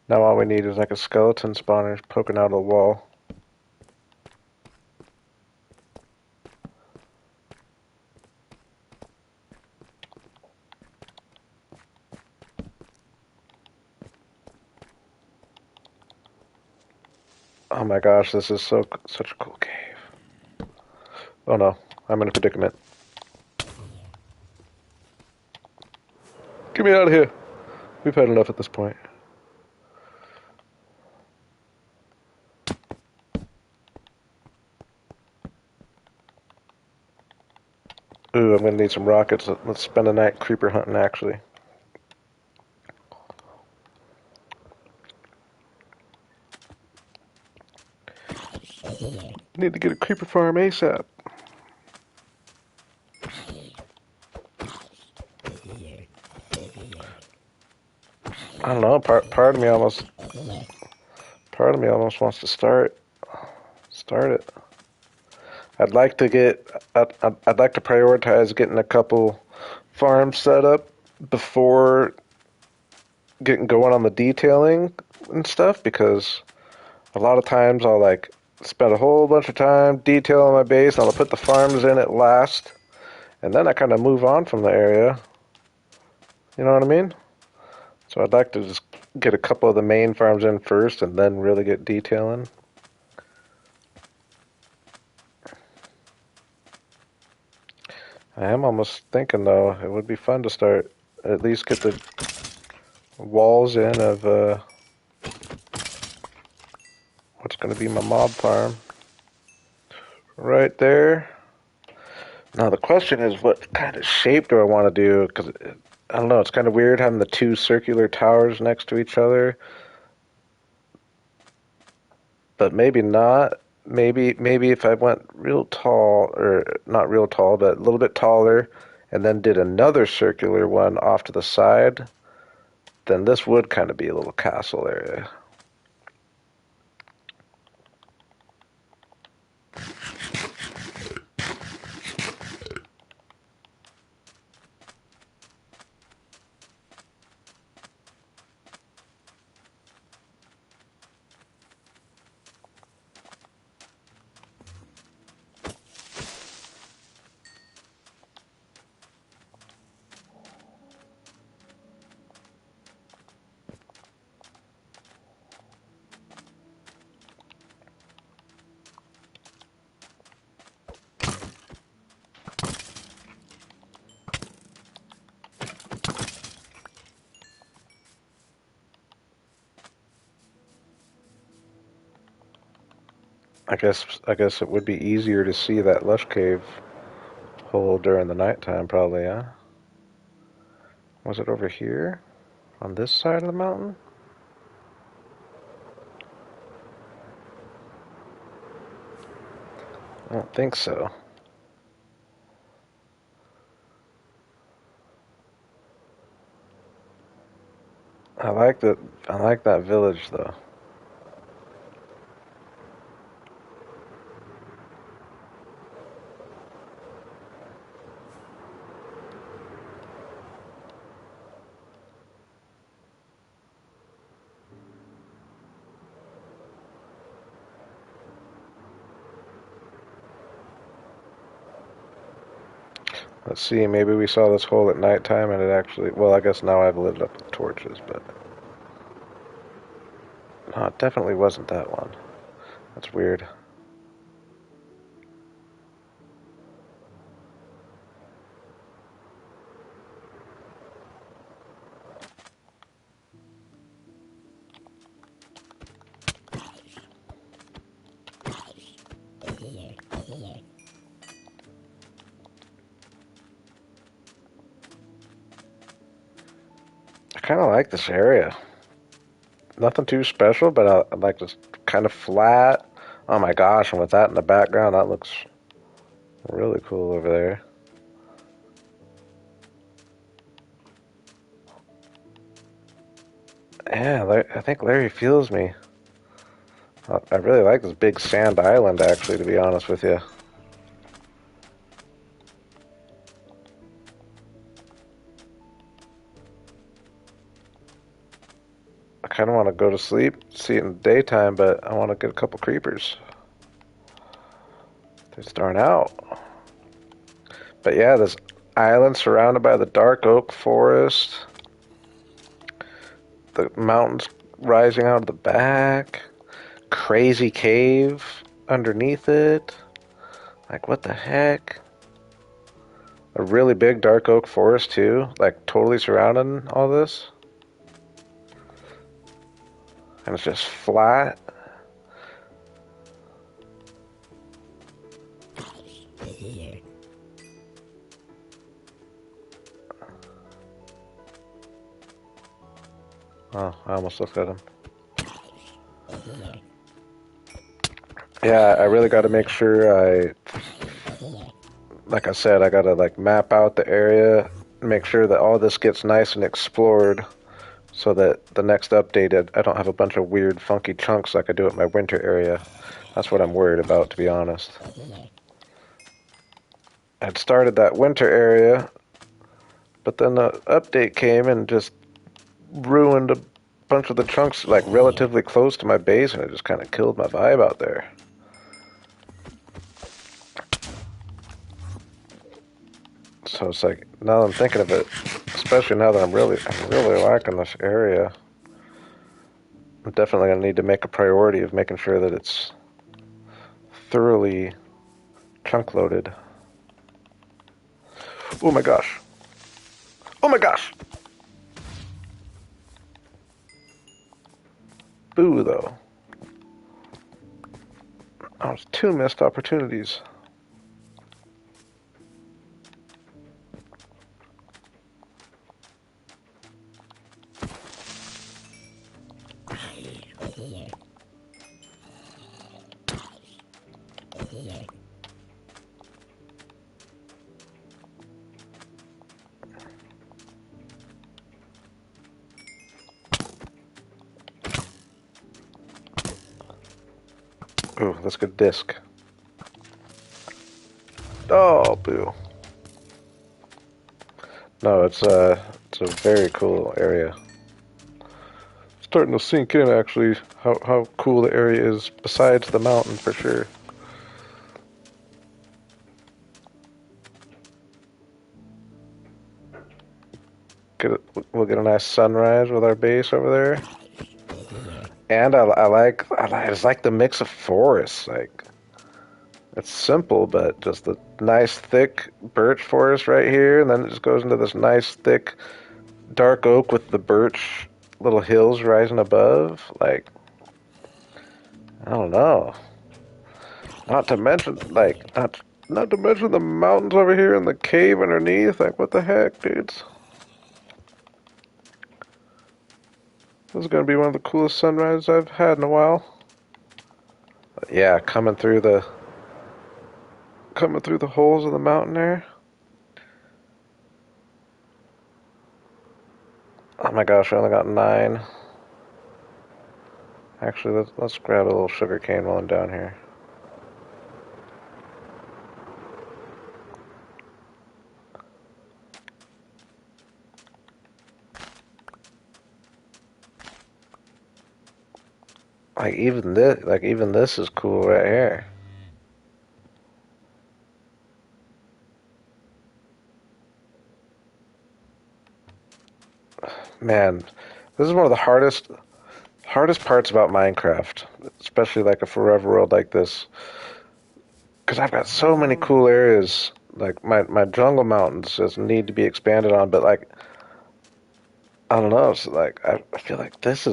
Now all we need is like a skeleton spawner poking out of the wall. Oh my gosh, this is such a cool cave. Oh no, I'm in a predicament. Get me out of here. We've had enough at this point. Ooh, I'm gonna need some rockets. Let's spend a night creeper hunting, actually. Need to get a creeper farm ASAP. I don't know. Part of me almost wants to start it. I'd like to I'd like to prioritize getting a couple farms set up before getting going on the detailing and stuff, because a lot of times I'll like spend a whole bunch of time detailing my base and I'll put the farms in at last, and then I kind of move on from the area. You know what I mean? So I'd like to just get a couple of the main farms in first and then really get detailing. I am almost thinking though it would be fun to start at least get the walls in of what's going to be my mob farm right there. Now the question is, what kind of shape do I want to do? Because I don't know, it's kind of weird having the two circular towers next to each other, but maybe not. maybe if I went real tall, or not real tall, but a little bit taller, and then did another circular one off to the side, then this would kind of be a little castle area. I guess it would be easier to see that lush cave hole during the nighttime, probably, huh? Was it over here? On this side of the mountain? I don't think so. I like that. I like that village, though. Let's see. Maybe we saw this hole at nighttime, and it actually. Well, I guess now I've lit it up with torches, but no, it definitely wasn't that one. That's weird. I kind of like this area. Nothing too special, but I like this kind of flat. Oh my gosh! And with that in the background, that looks really cool over there. Yeah, I think Larry feels me. I really like this big sand island, actually, to be honest with you. I kind of want to go to sleep, see it in the daytime, but I want to get a couple creepers. They're starting out. But yeah, this island surrounded by the dark oak forest, the mountains rising out of the back, crazy cave underneath it. Like, what the heck? A really big dark oak forest, too, like totally surrounding all this. And it's just flat. Oh, I almost looked at him. Yeah, I really got to make sure like I said, I got to like map out the area, make sure that all this gets nice and explored, so that the next update, I don't have a bunch of weird, funky chunks like I do at my winter area. That's what I'm worried about, to be honest. I'd started that winter area, but then the update came and just ruined a bunch of the chunks like relatively close to my base, and it just kind of killed my vibe out there. So it's like, now that I'm thinking of it, especially now that I'm really liking this area, I'm definitely gonna need to make a priority of making sure that it's thoroughly chunk loaded. Oh my gosh! Oh my gosh! Boo, though. Oh, it's two missed opportunities. Ooh, let's get disc. Oh, boo. No, it's a very cool area. Starting to sink in, actually, how cool the area is besides the mountain, for sure. We'll get a nice sunrise with our base over there. And I just like the mix of forests. Like, it's simple, but just the nice thick birch forest right here, and then it just goes into this nice thick dark oak with the birch little hills rising above. Like, I don't know. Not to mention, like, not to mention the mountains over here and the cave underneath. Like, what the heck, dudes? This is gonna be one of the coolest sunrises I've had in a while. But yeah, coming through the holes of the mountain there. Oh my gosh, I only got 9. Actually, let's grab a little sugar cane while I'm down here. Like even this is cool right here. Man, this is one of the hardest parts about Minecraft, especially like a forever world like this, because I've got so many cool areas. Like my jungle mountains just need to be expanded on, but like I don't know. It's like I feel like this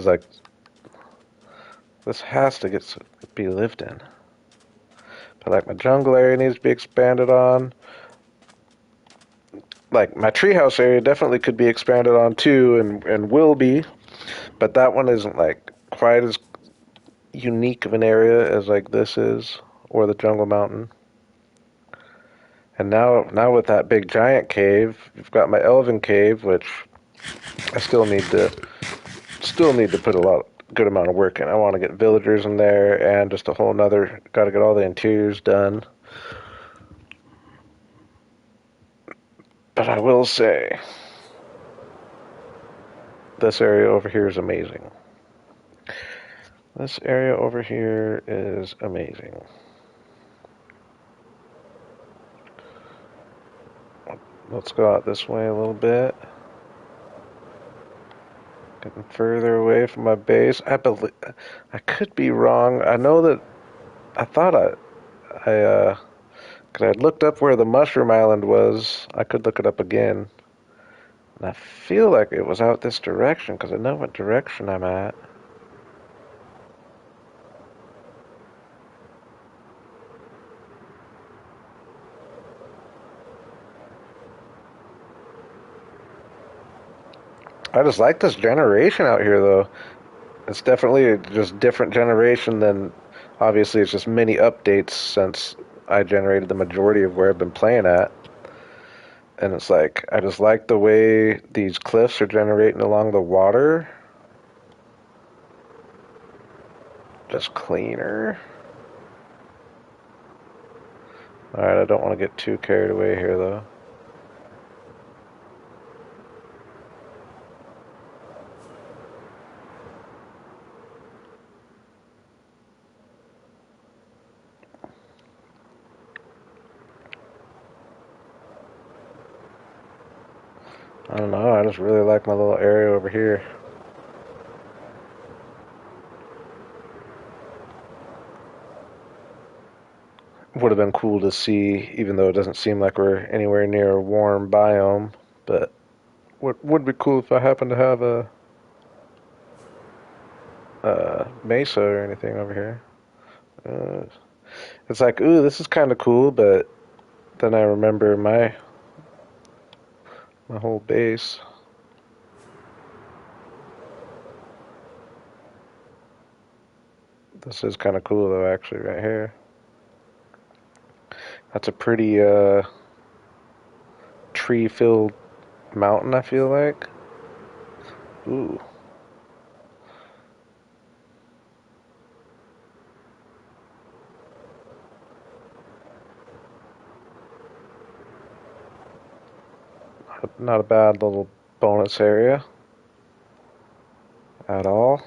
has to be lived in. But like my jungle area needs to be expanded on. Like my treehouse area definitely could be expanded on too, and will be. But that one isn't like quite as unique of an area as like this is, or the jungle mountain. And now with that big giant cave, you've got my elven cave, which I still need to put good amount of work in. I want to get villagers in there and just a whole nother. Got to get all the interiors done. But I will say, this area over here is amazing. This area over here is amazing. Let's go out this way a little bit. Getting further away from my base. I could be wrong. I know that I thought cause I looked up where the Mushroom Island was. I could look it up again. And I feel like it was out this direction because I know what direction I'm at. I just like this generation out here, though. It's definitely a just different generation than, obviously, it's just many updates since I generated the majority of where I've been playing at. And it's like, I just like the way these cliffs are generating along the water. Just cleaner. Alright, I don't want to get too carried away here, though. I don't know, I just really like my little area over here. Would have been cool to see, even though it doesn't seem like we're anywhere near a warm biome. But what would be cool if I happen to have a mesa or anything over here. Uh, it's like, ooh, this is kind of cool, but then I remember my whole base. This is kind of cool though, actually, right here. That's a pretty tree-filled mountain, I feel like. Ooh, not a bad little bonus area at all.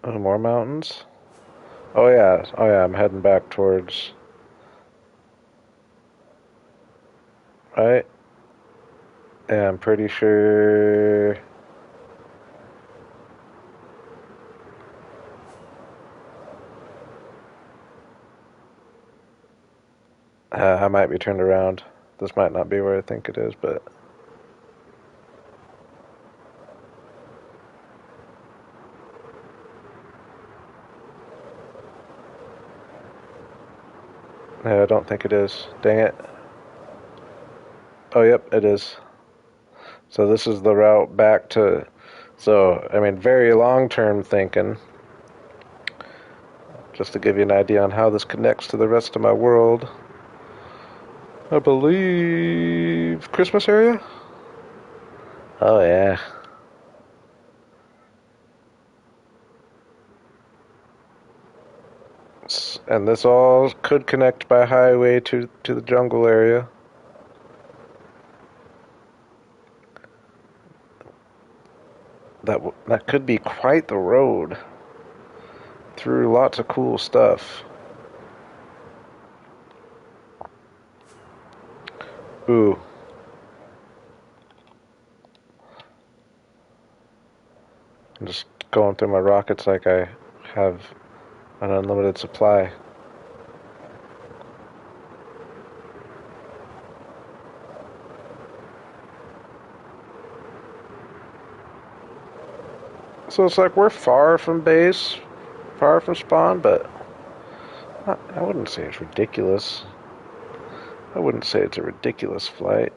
Oh, more mountains. Oh yeah. I'm heading back towards. Right. Yeah, I'm pretty sure. I might be turned around. This might not be where I think it is, but yeah, I don't think it is. Dang it. Oh, yep, it is. So this is the route back to. So, I mean, very long-term thinking. Just to give you an idea on how this connects to the rest of my world. I believe Christmas area? Oh yeah. And this all could connect by highway to the jungle area. That could be quite the road through lots of cool stuff. Ooh, I'm just going through my rockets like I have an unlimited supply. So it's like we're far from base, far from spawn, but I wouldn't say it's ridiculous. I wouldn't say it's a ridiculous flight.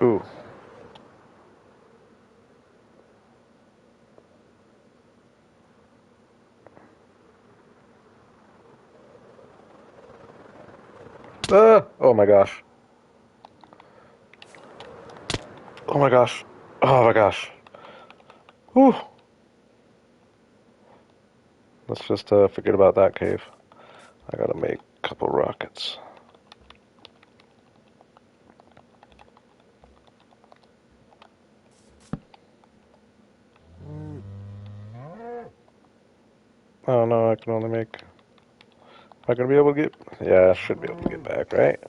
Ooh. Oh my gosh. Oh my gosh. Oh my gosh. Whew. Let's just forget about that cave. I gotta make a couple rockets. Oh no, I can only make. Am I gonna be able to get? Yeah, I should be able to get back, right?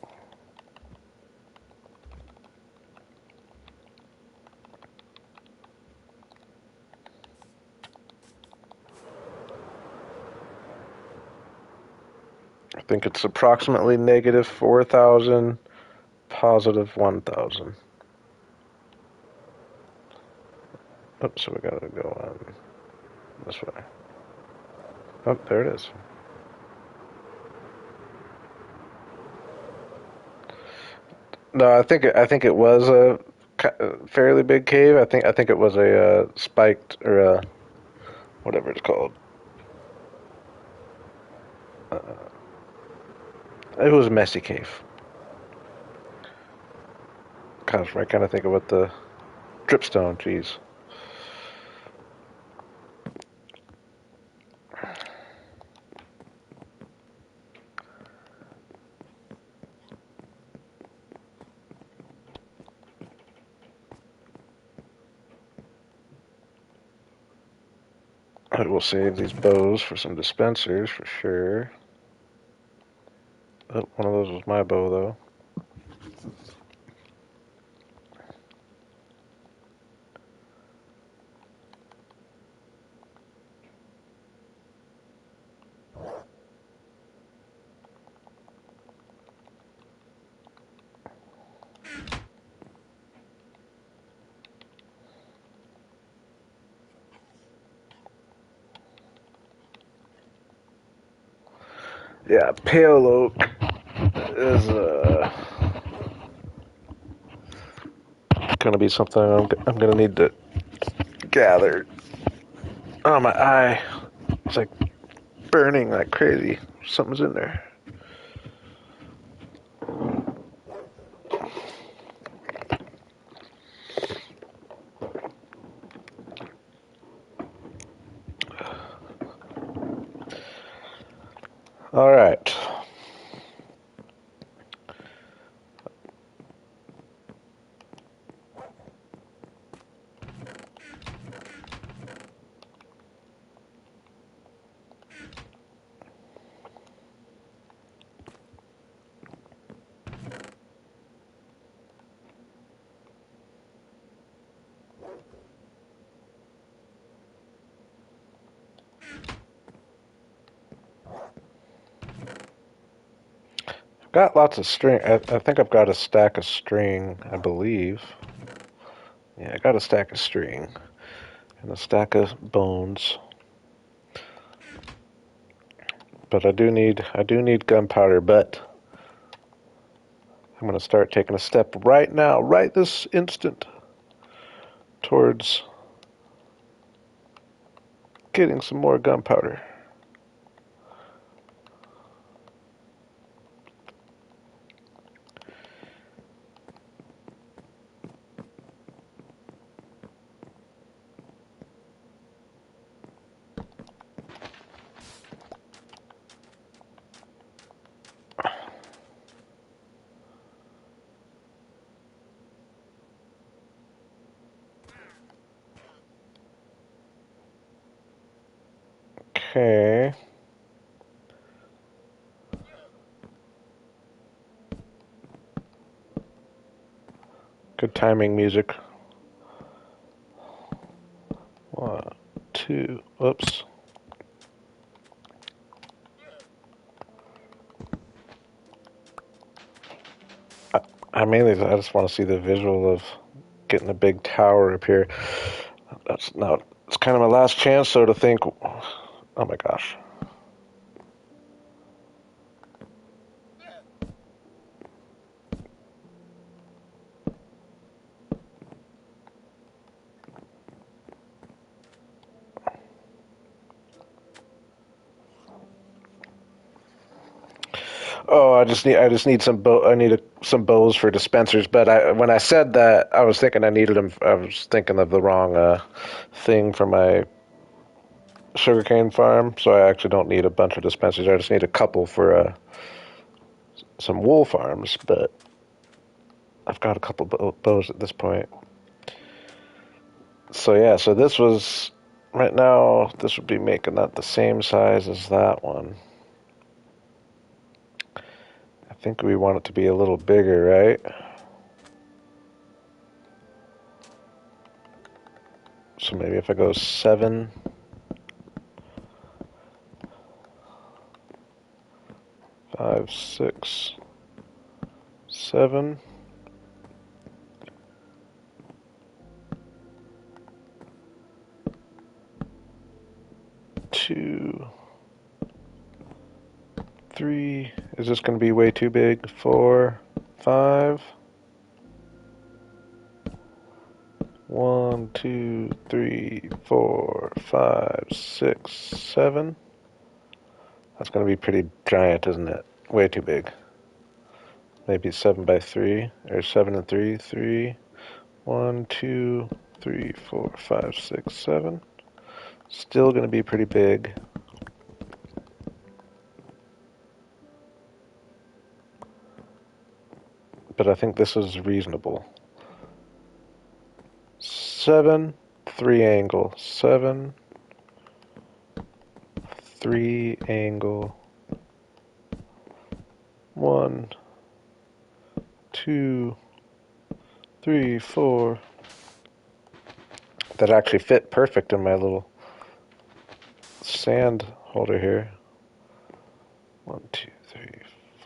I think it's approximately negative 4,000, positive 1,000. Oops, so we gotta go on this way. Oh, there it is. No, I think it was a fairly big cave. I think it was a spiked or a whatever it's called. It was a messy cave. Gosh, I kind of think of what the dripstone. Jeez. I will save these bows for some dispensers for sure. Oh, one of those was my bow though. Yeah, pale oak is gonna be something I'm gonna need to gather. Oh, my eye. It's like burning like crazy. Something's in there. All right. Got lots of string. I think I've got a stack of string, I believe. Yeah, I got a stack of string and a stack of bones. But I do need gunpowder, but I'm gonna start taking a step right now, right this instant, towards getting some more gunpowder. Okay. Good timing music. 1, 2, oops. I just want to see the visual of getting a big tower up here. That's now it's kind of my last chance, so to think. Oh my gosh. Oh, I just need some bows for dispensers. But when I said that, I was thinking I needed them. I was thinking of the wrong thing for my sugarcane farm. So I actually don't need a bunch of dispensers. I just need a couple for some wool farms. But I've got a couple bows at this point. So yeah, so this was right now. This would be making that the same size as that one. I think we want it to be a little bigger, right? So maybe if I go 7, 5, 6, 7. 2, 3. Is this going to be way too big? 4, 5. 1, 2, 3, 4, 5, 6, 7. That's going to be pretty giant, isn't it? Way too big. Maybe 7 by 3 or 7 and 3. 3. 1, 2, 3, 4, 5, 6, 7. Still going to be pretty big. But I think this is reasonable. 7, 3 angle. 7, 3 angle. 1, 2, 3, 4. That actually fit perfect in my little sand holder here. 1, 2, 3,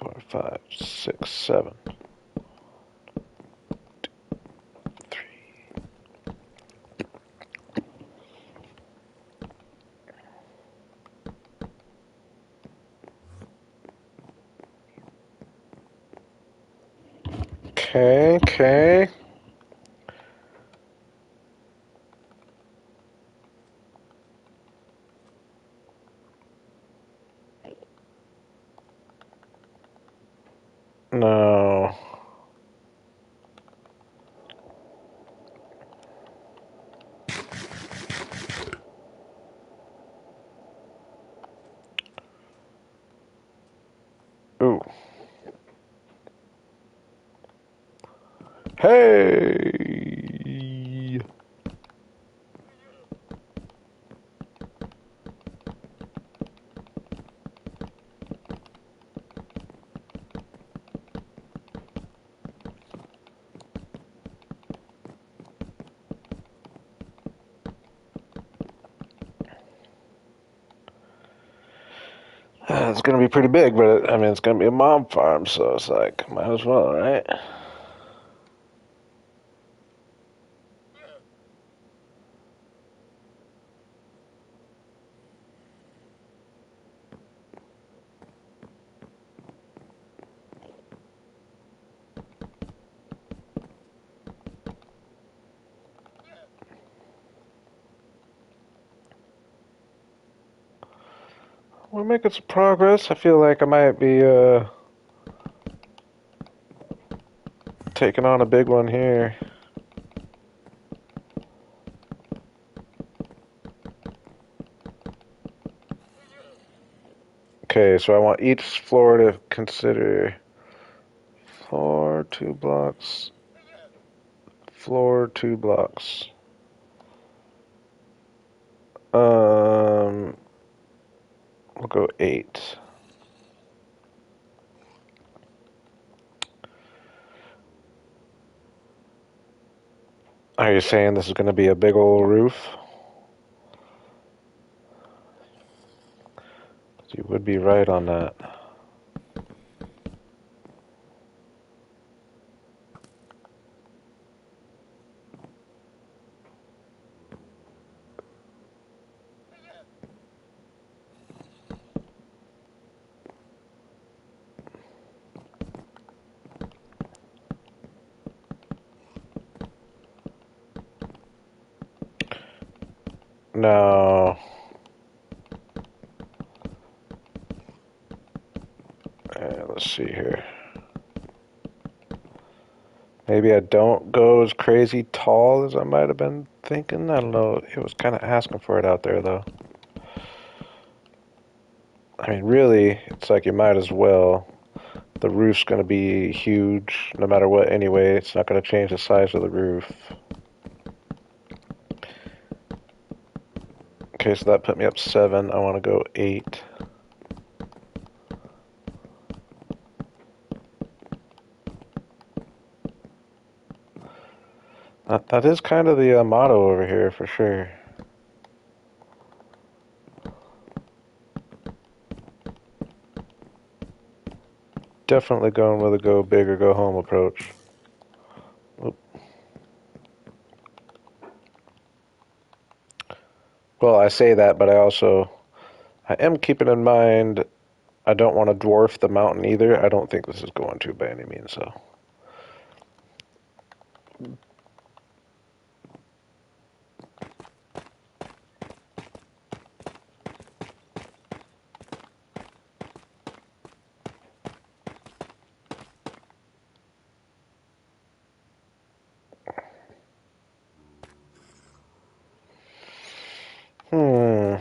4, 5, 6, 7. 3. Okay, okay. No. Ooh. Hey! It's gonna be pretty big, but I mean, it's gonna be a mom farm, so it's like, might as well, right? We're making some progress. I feel like I might be taking on a big one here. Okay, so I want each floor to consider floor, 2 blocks, floor, 2 blocks. We'll go 8. Are you saying this is going to be a big old roof? You would be right on that. No. Let's see here. Maybe I don't go as crazy tall as I might have been thinking. I don't know. It was kind of asking for it out there, though. I mean, really, it's like you might as well. The roof's going to be huge no matter what anyway. It's not going to change the size of the roof. Okay, so that put me up 7. I want to go 8. That is kind of the motto over here for sure. Definitely going with a go big or go home approach. Oop. Well, I say that, but I am keeping in mind I don't want to dwarf the mountain either. I don't think this is going to by any means, so. Hmm.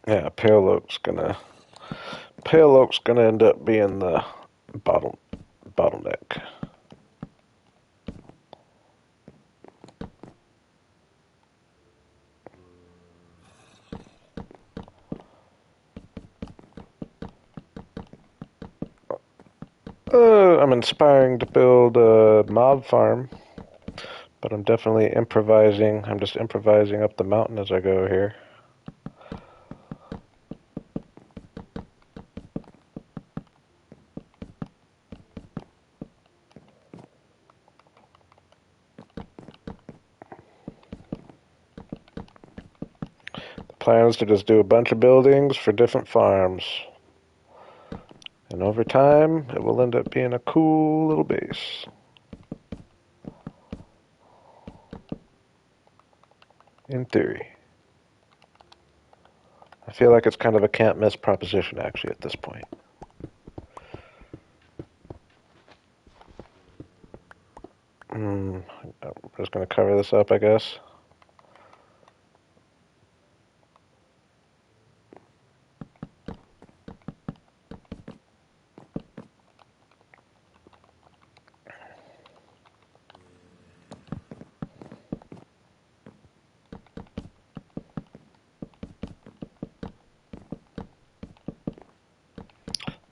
Yeah, Pale Oak's gonna end up being the bottleneck. I'm inspiring to build a mob farm, but I'm definitely improvising. I'm just improvising up the mountain as I go here. The plan is to just do a bunch of buildings for different farms. And over time, it will end up being a cool little base. In theory. I feel like it's kind of a can't miss proposition, actually, at this point. I'm just going to cover this up, I guess.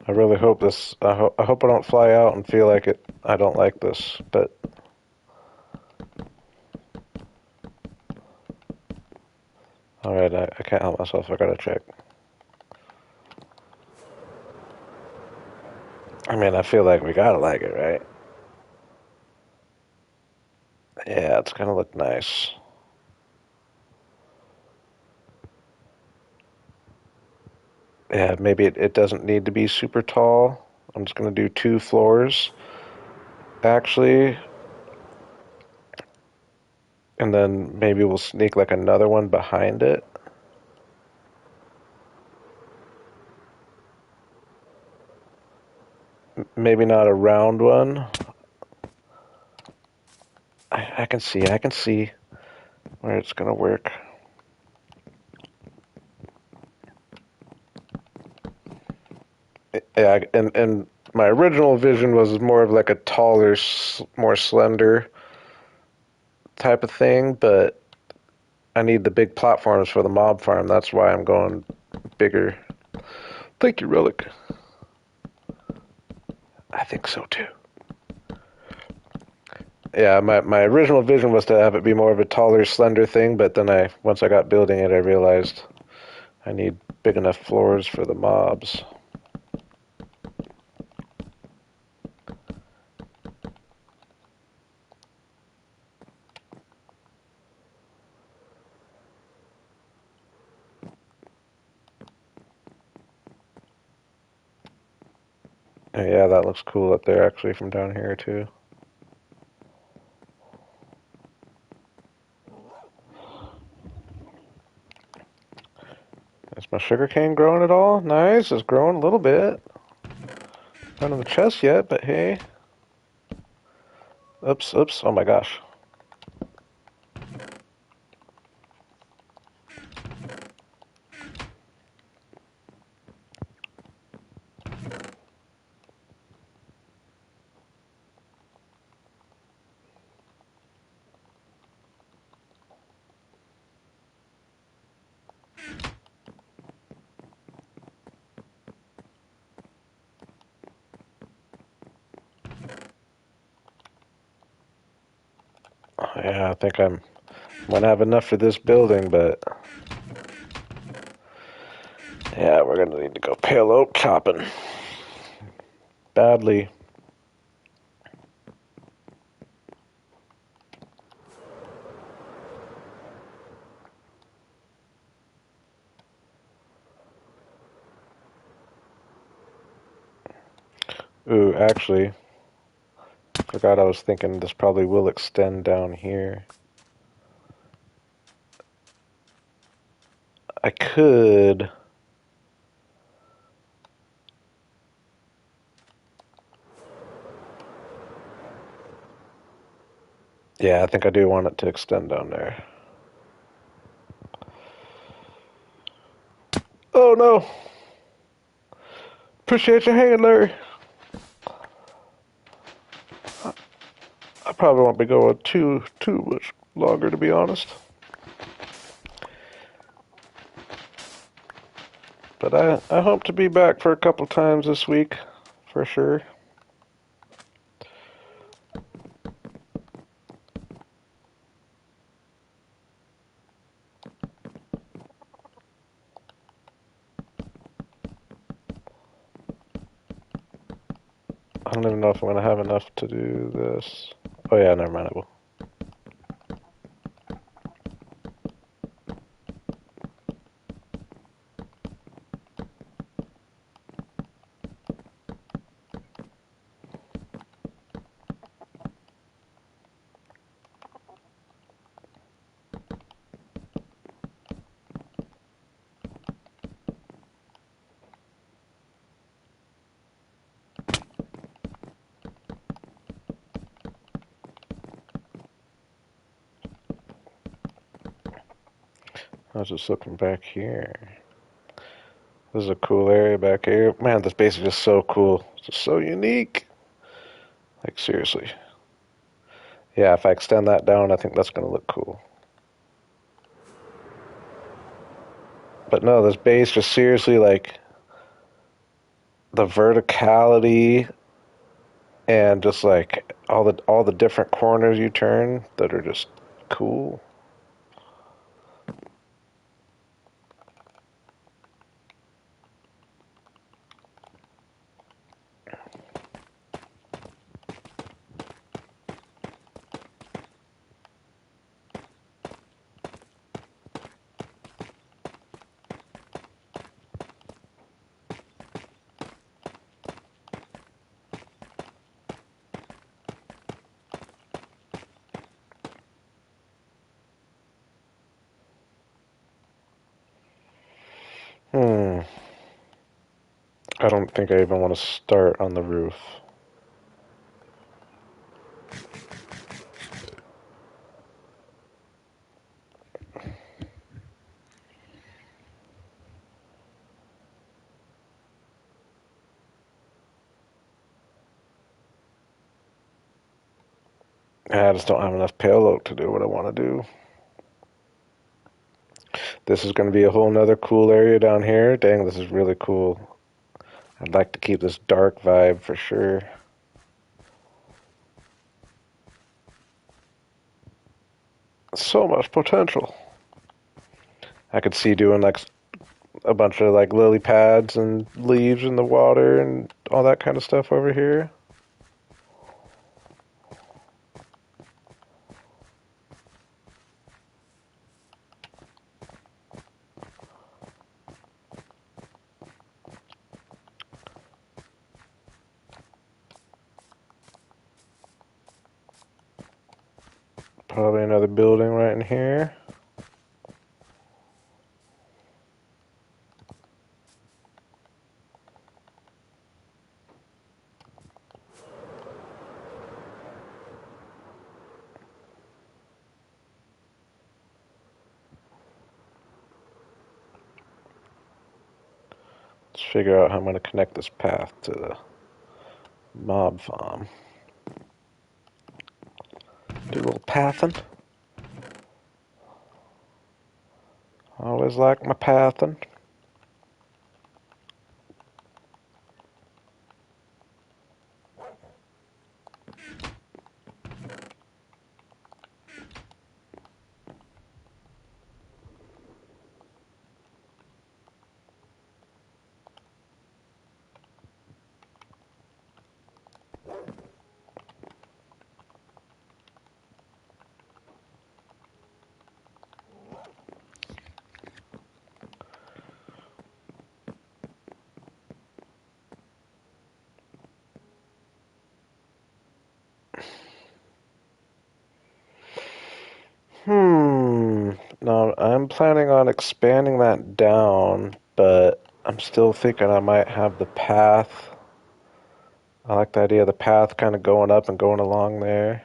I really hope this. I hope I don't fly out and feel like it. I don't like this, but all right. I can't help myself. I gotta check. I mean, I feel like we gotta like it, right? Yeah, it's gonna look nice. Yeah, maybe it doesn't need to be super tall. I'm just gonna do 2 floors, actually, and then maybe we'll sneak like another one behind it. Maybe not a round one. I can see. I can see where it's gonna work. Yeah, and my original vision was more of like a taller, more slender type of thing, but I need the big platforms for the mob farm. That's why I'm going bigger. Thank you, Relic. I think so too. Yeah, my original vision was to have it be more of a taller, slender thing, but then once I got building it, I realized I need big enough floors for the mobs. Yeah, that looks cool up there actually from down here too. Is my sugarcane growing at all? Nice, it's growing a little bit. Not in the chest yet, but hey. Oops, oops, oh my gosh. Yeah, I think I'm might have enough for this building, but yeah, we're gonna need to go pale oak chopping. Badly. Ooh, actually, forgot I was thinking this probably will extend down here. I could. Yeah, I think I do want it to extend down there. Oh no! Appreciate your hanging, Larry. I probably won't be going too much longer, to be honest. But I hope to be back for a couple times this week, for sure. I don't even know if I'm gonna have enough to do this. Oh yeah, never mind. I will. I was just looking back here. This is a cool area back here. Man, this base is just so cool. It's just so unique. Like, seriously. Yeah, if I extend that down, I think that's going to look cool. But no, this base just seriously, like, the verticality and just, like, all the different corners you turn that are just cool. Hmm. I don't think I even want to start on the roof. I just don't have enough payload to do what I want to do. This is going to be a whole nother cool area down here. Dang, this is really cool. I'd like to keep this dark vibe for sure. So much potential. I could see doing like a bunch of like lily pads and leaves in the water and all that kind of stuff over here. Probably another building right in here. Let's figure out how I'm going to connect this path to the mob farm. Do a little pathing. Always like my pathing. No, I'm planning on expanding that down, but I'm still thinking I might have the path. I like the idea of the path kind of going up and going along there.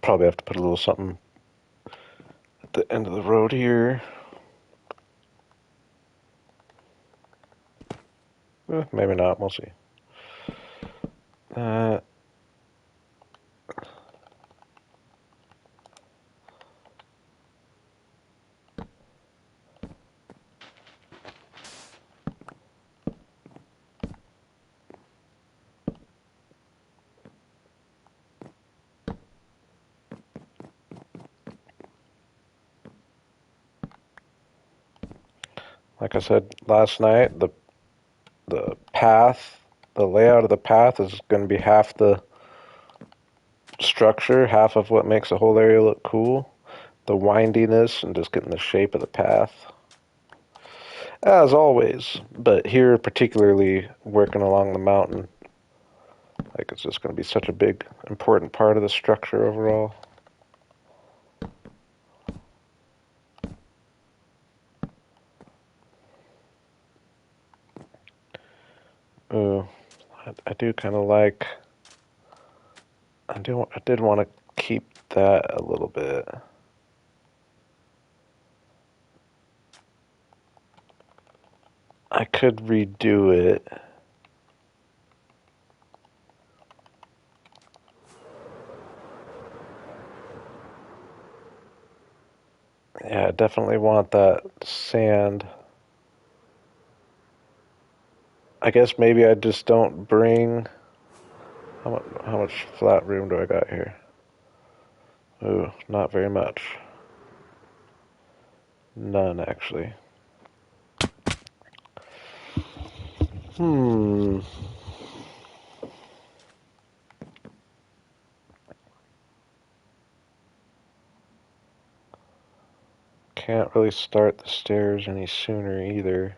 probably have to put a little something at the end of the road here. Maybe not. We'll see. Uh, like I said last night, the path, the layout of the path is going to be half the structure, half of what makes the whole area look cool. The windiness and just getting the shape of the path. As always, but here particularly working along the mountain, like it's just going to be such a big, important part of the structure overall. Ooh, I do kind of like. I did want to keep that a little bit. I could redo it. Yeah, I definitely want that sand. I guess maybe I just don't bring. How much flat room do I got here? Ooh, not very much. None, actually. Hmm. Can't really start the stairs any sooner either.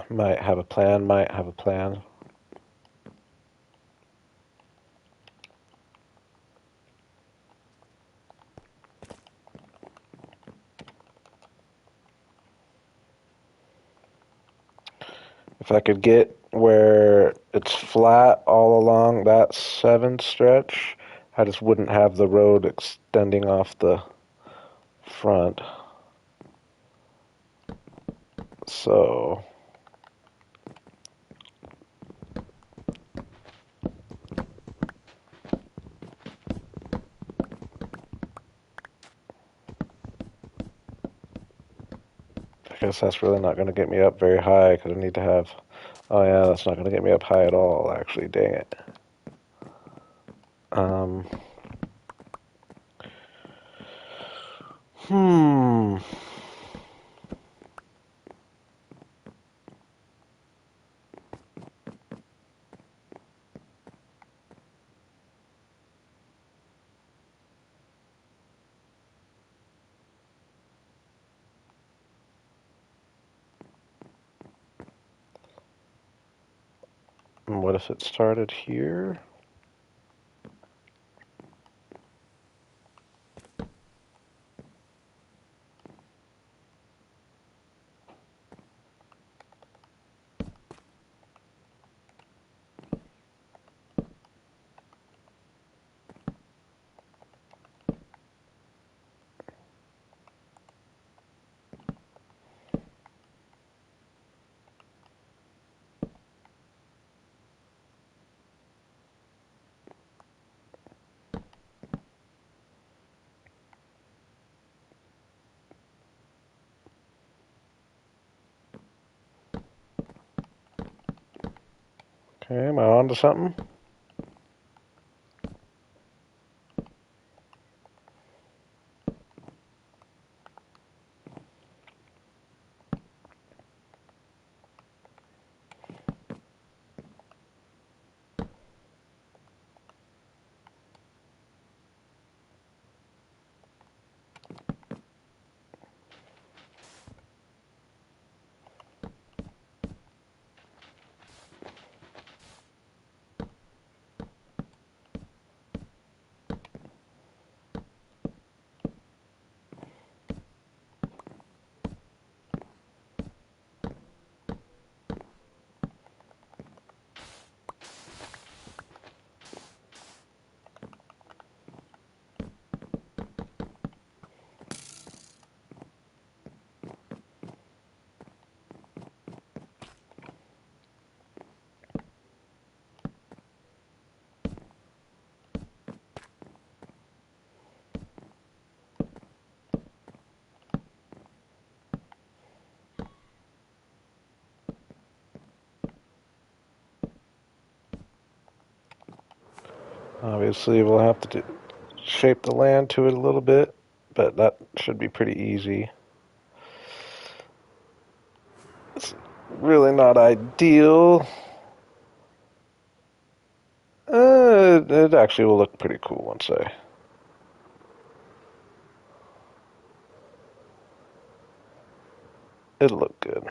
Might have a plan, might have a plan. If I could get where it's flat all along that 7 stretch, I just wouldn't have the road extending off the front. So I guess that's really not going to get me up very high because I need to have. Oh yeah, that's not going to get me up high at all. Actually, dang it. Um. Hmm. What if it started here? Okay, am I on to something? Obviously, we'll have to shape the land to it a little bit, but that should be pretty easy. It's really not ideal. It actually will look pretty cool once I... It'll look good.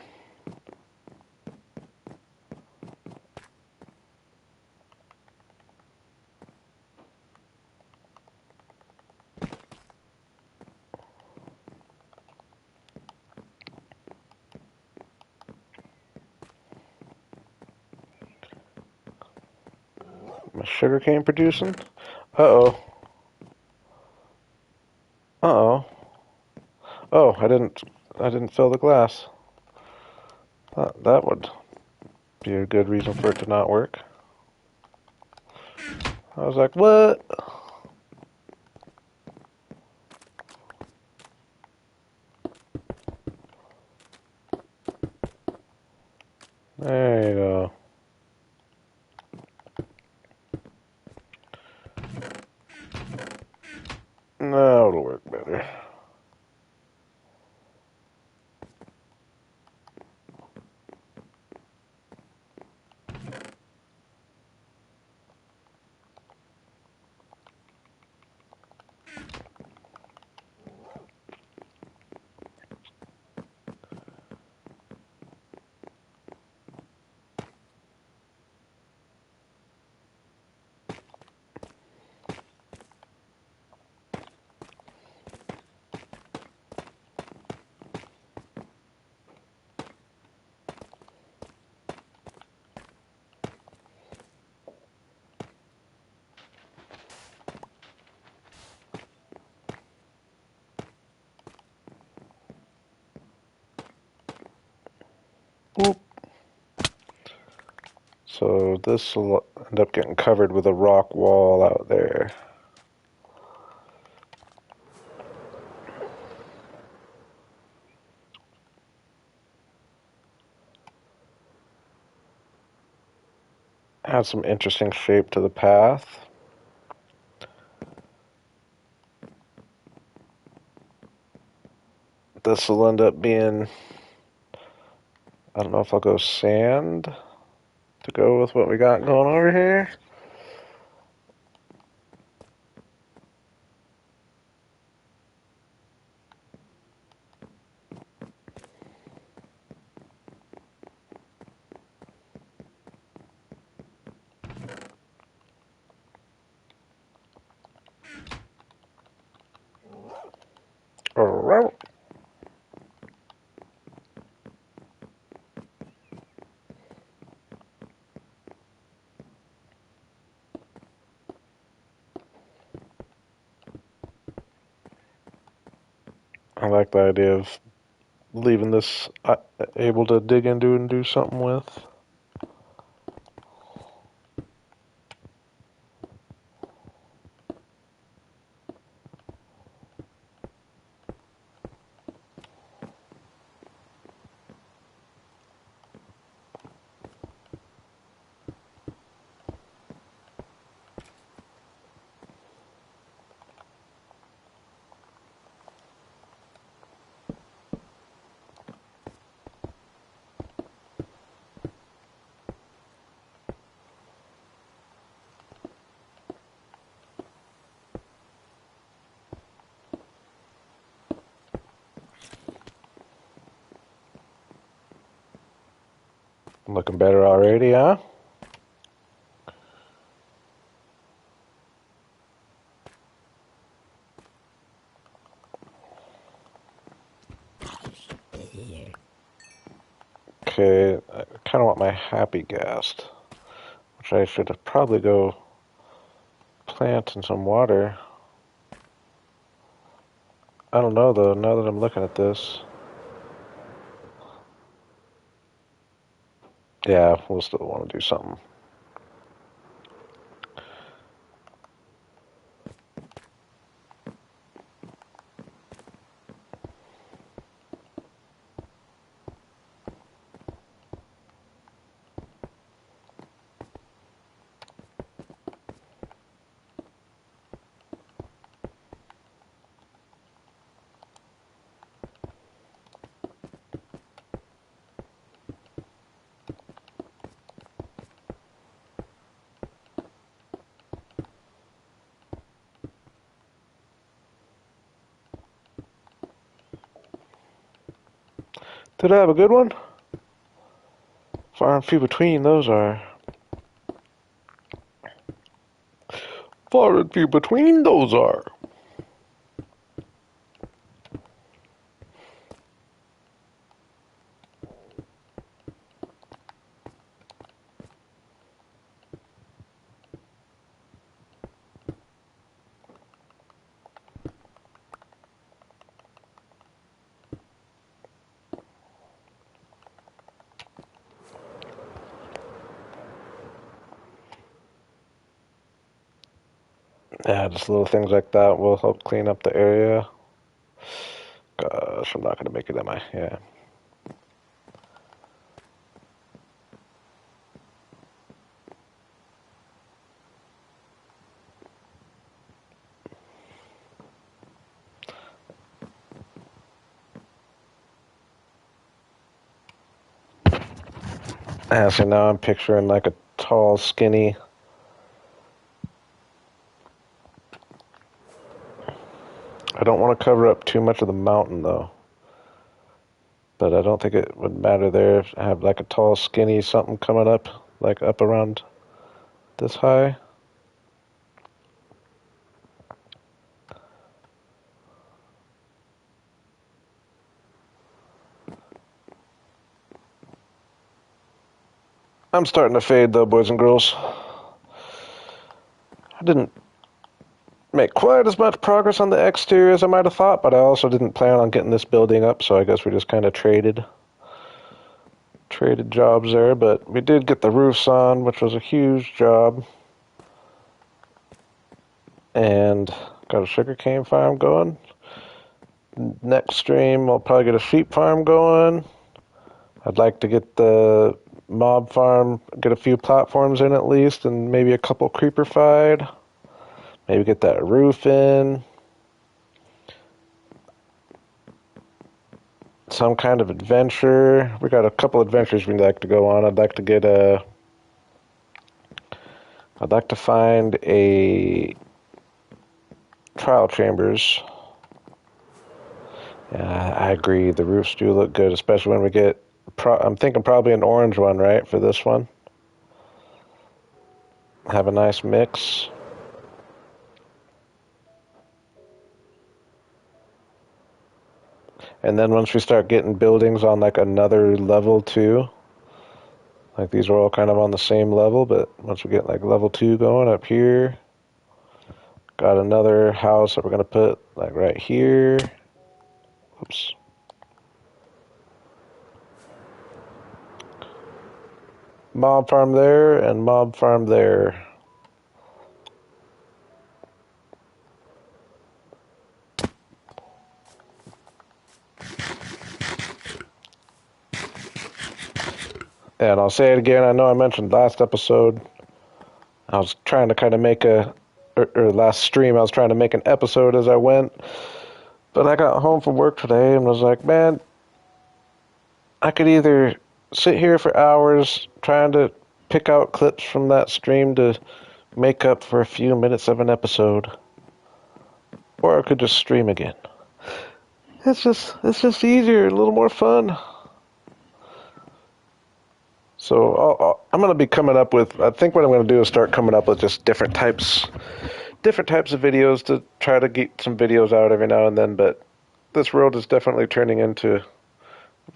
My sugarcane producing? Uh-oh. Uh-oh. Oh, I didn't fill the glass. That would be a good reason for it to not work. I was like, what? There you go. Now it'll work better. Oop. So this will end up getting covered with a rock wall out there. Add some interesting shape to the path. This will end up being, I don't know if I'll go sand to go with what we got going over here. Alright. I like the idea of leaving this able to dig into and do something with. Looking better already, huh? Okay, I kind of want my happy ghast, which I should have probably go plant in some water. I don't know though, now that I'm looking at this. Yeah, we'll still want to do something. Did I have a good one? Far and few between those are. Far and few between those are. Yeah, just little things like that will help clean up the area. Gosh, I'm not gonna make it, am I? Yeah. Yeah, so now I'm picturing like a tall, skinny. I don't want to cover up too much of the mountain though. But I don't think it would matter there if I have like a tall, skinny something coming up, like up around this high. I'm starting to fade though, boys and girls. I didn't make quite as much progress on the exterior as I might have thought, but I also didn't plan on getting this building up, so I guess we just kind of traded jobs there. But we did get the roofs on, which was a huge job, and got a sugarcane farm going. Next stream, I'll probably get a sheep farm going. I'd like to get the mob farm, get a few platforms in at least, and maybe a couple creeper-fied. Maybe get that roof in. Some kind of adventure. We got a couple adventures we'd like to go on. I'd like to find a trial chambers. Yeah, I agree. The roofs do look good, especially when we get. I'm thinking probably an orange one, right, for this one. Have a nice mix. And then once we start getting buildings on like another level too, like these are all kind of on the same level, but once we get like level 2 going up here, got another house that we're gonna put like right here. Oops. Mob farm there and mob farm there. And I'll say it again, I know I mentioned last episode, I was trying to kind of make or last stream, I was trying to make an episode as I went. But I got home from work today and was like, man, I could either sit here for hours trying to pick out clips from that stream to make up for a few minutes of an episode, or I could just stream again. It's just easier, a little more fun. So I'm going to be coming up with. I think what I'm going to do is start coming up with just different types of videos to try to get some videos out every now and then. But this world is definitely turning into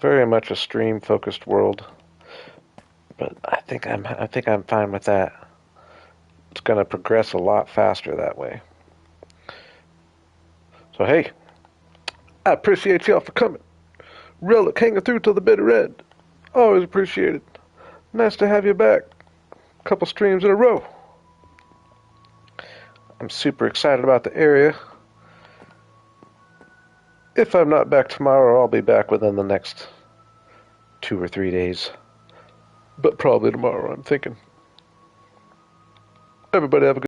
very much a stream focused world. But I think I'm fine with that. It's going to progress a lot faster that way. So hey, I appreciate y'all for coming. Relic hanging through till the bitter end. Always appreciate it. Nice to have you back. Couple streams in a row. I'm super excited about the area. If I'm not back tomorrow, I'll be back within the next 2 or 3 days. But probably tomorrow, I'm thinking. Everybody have a good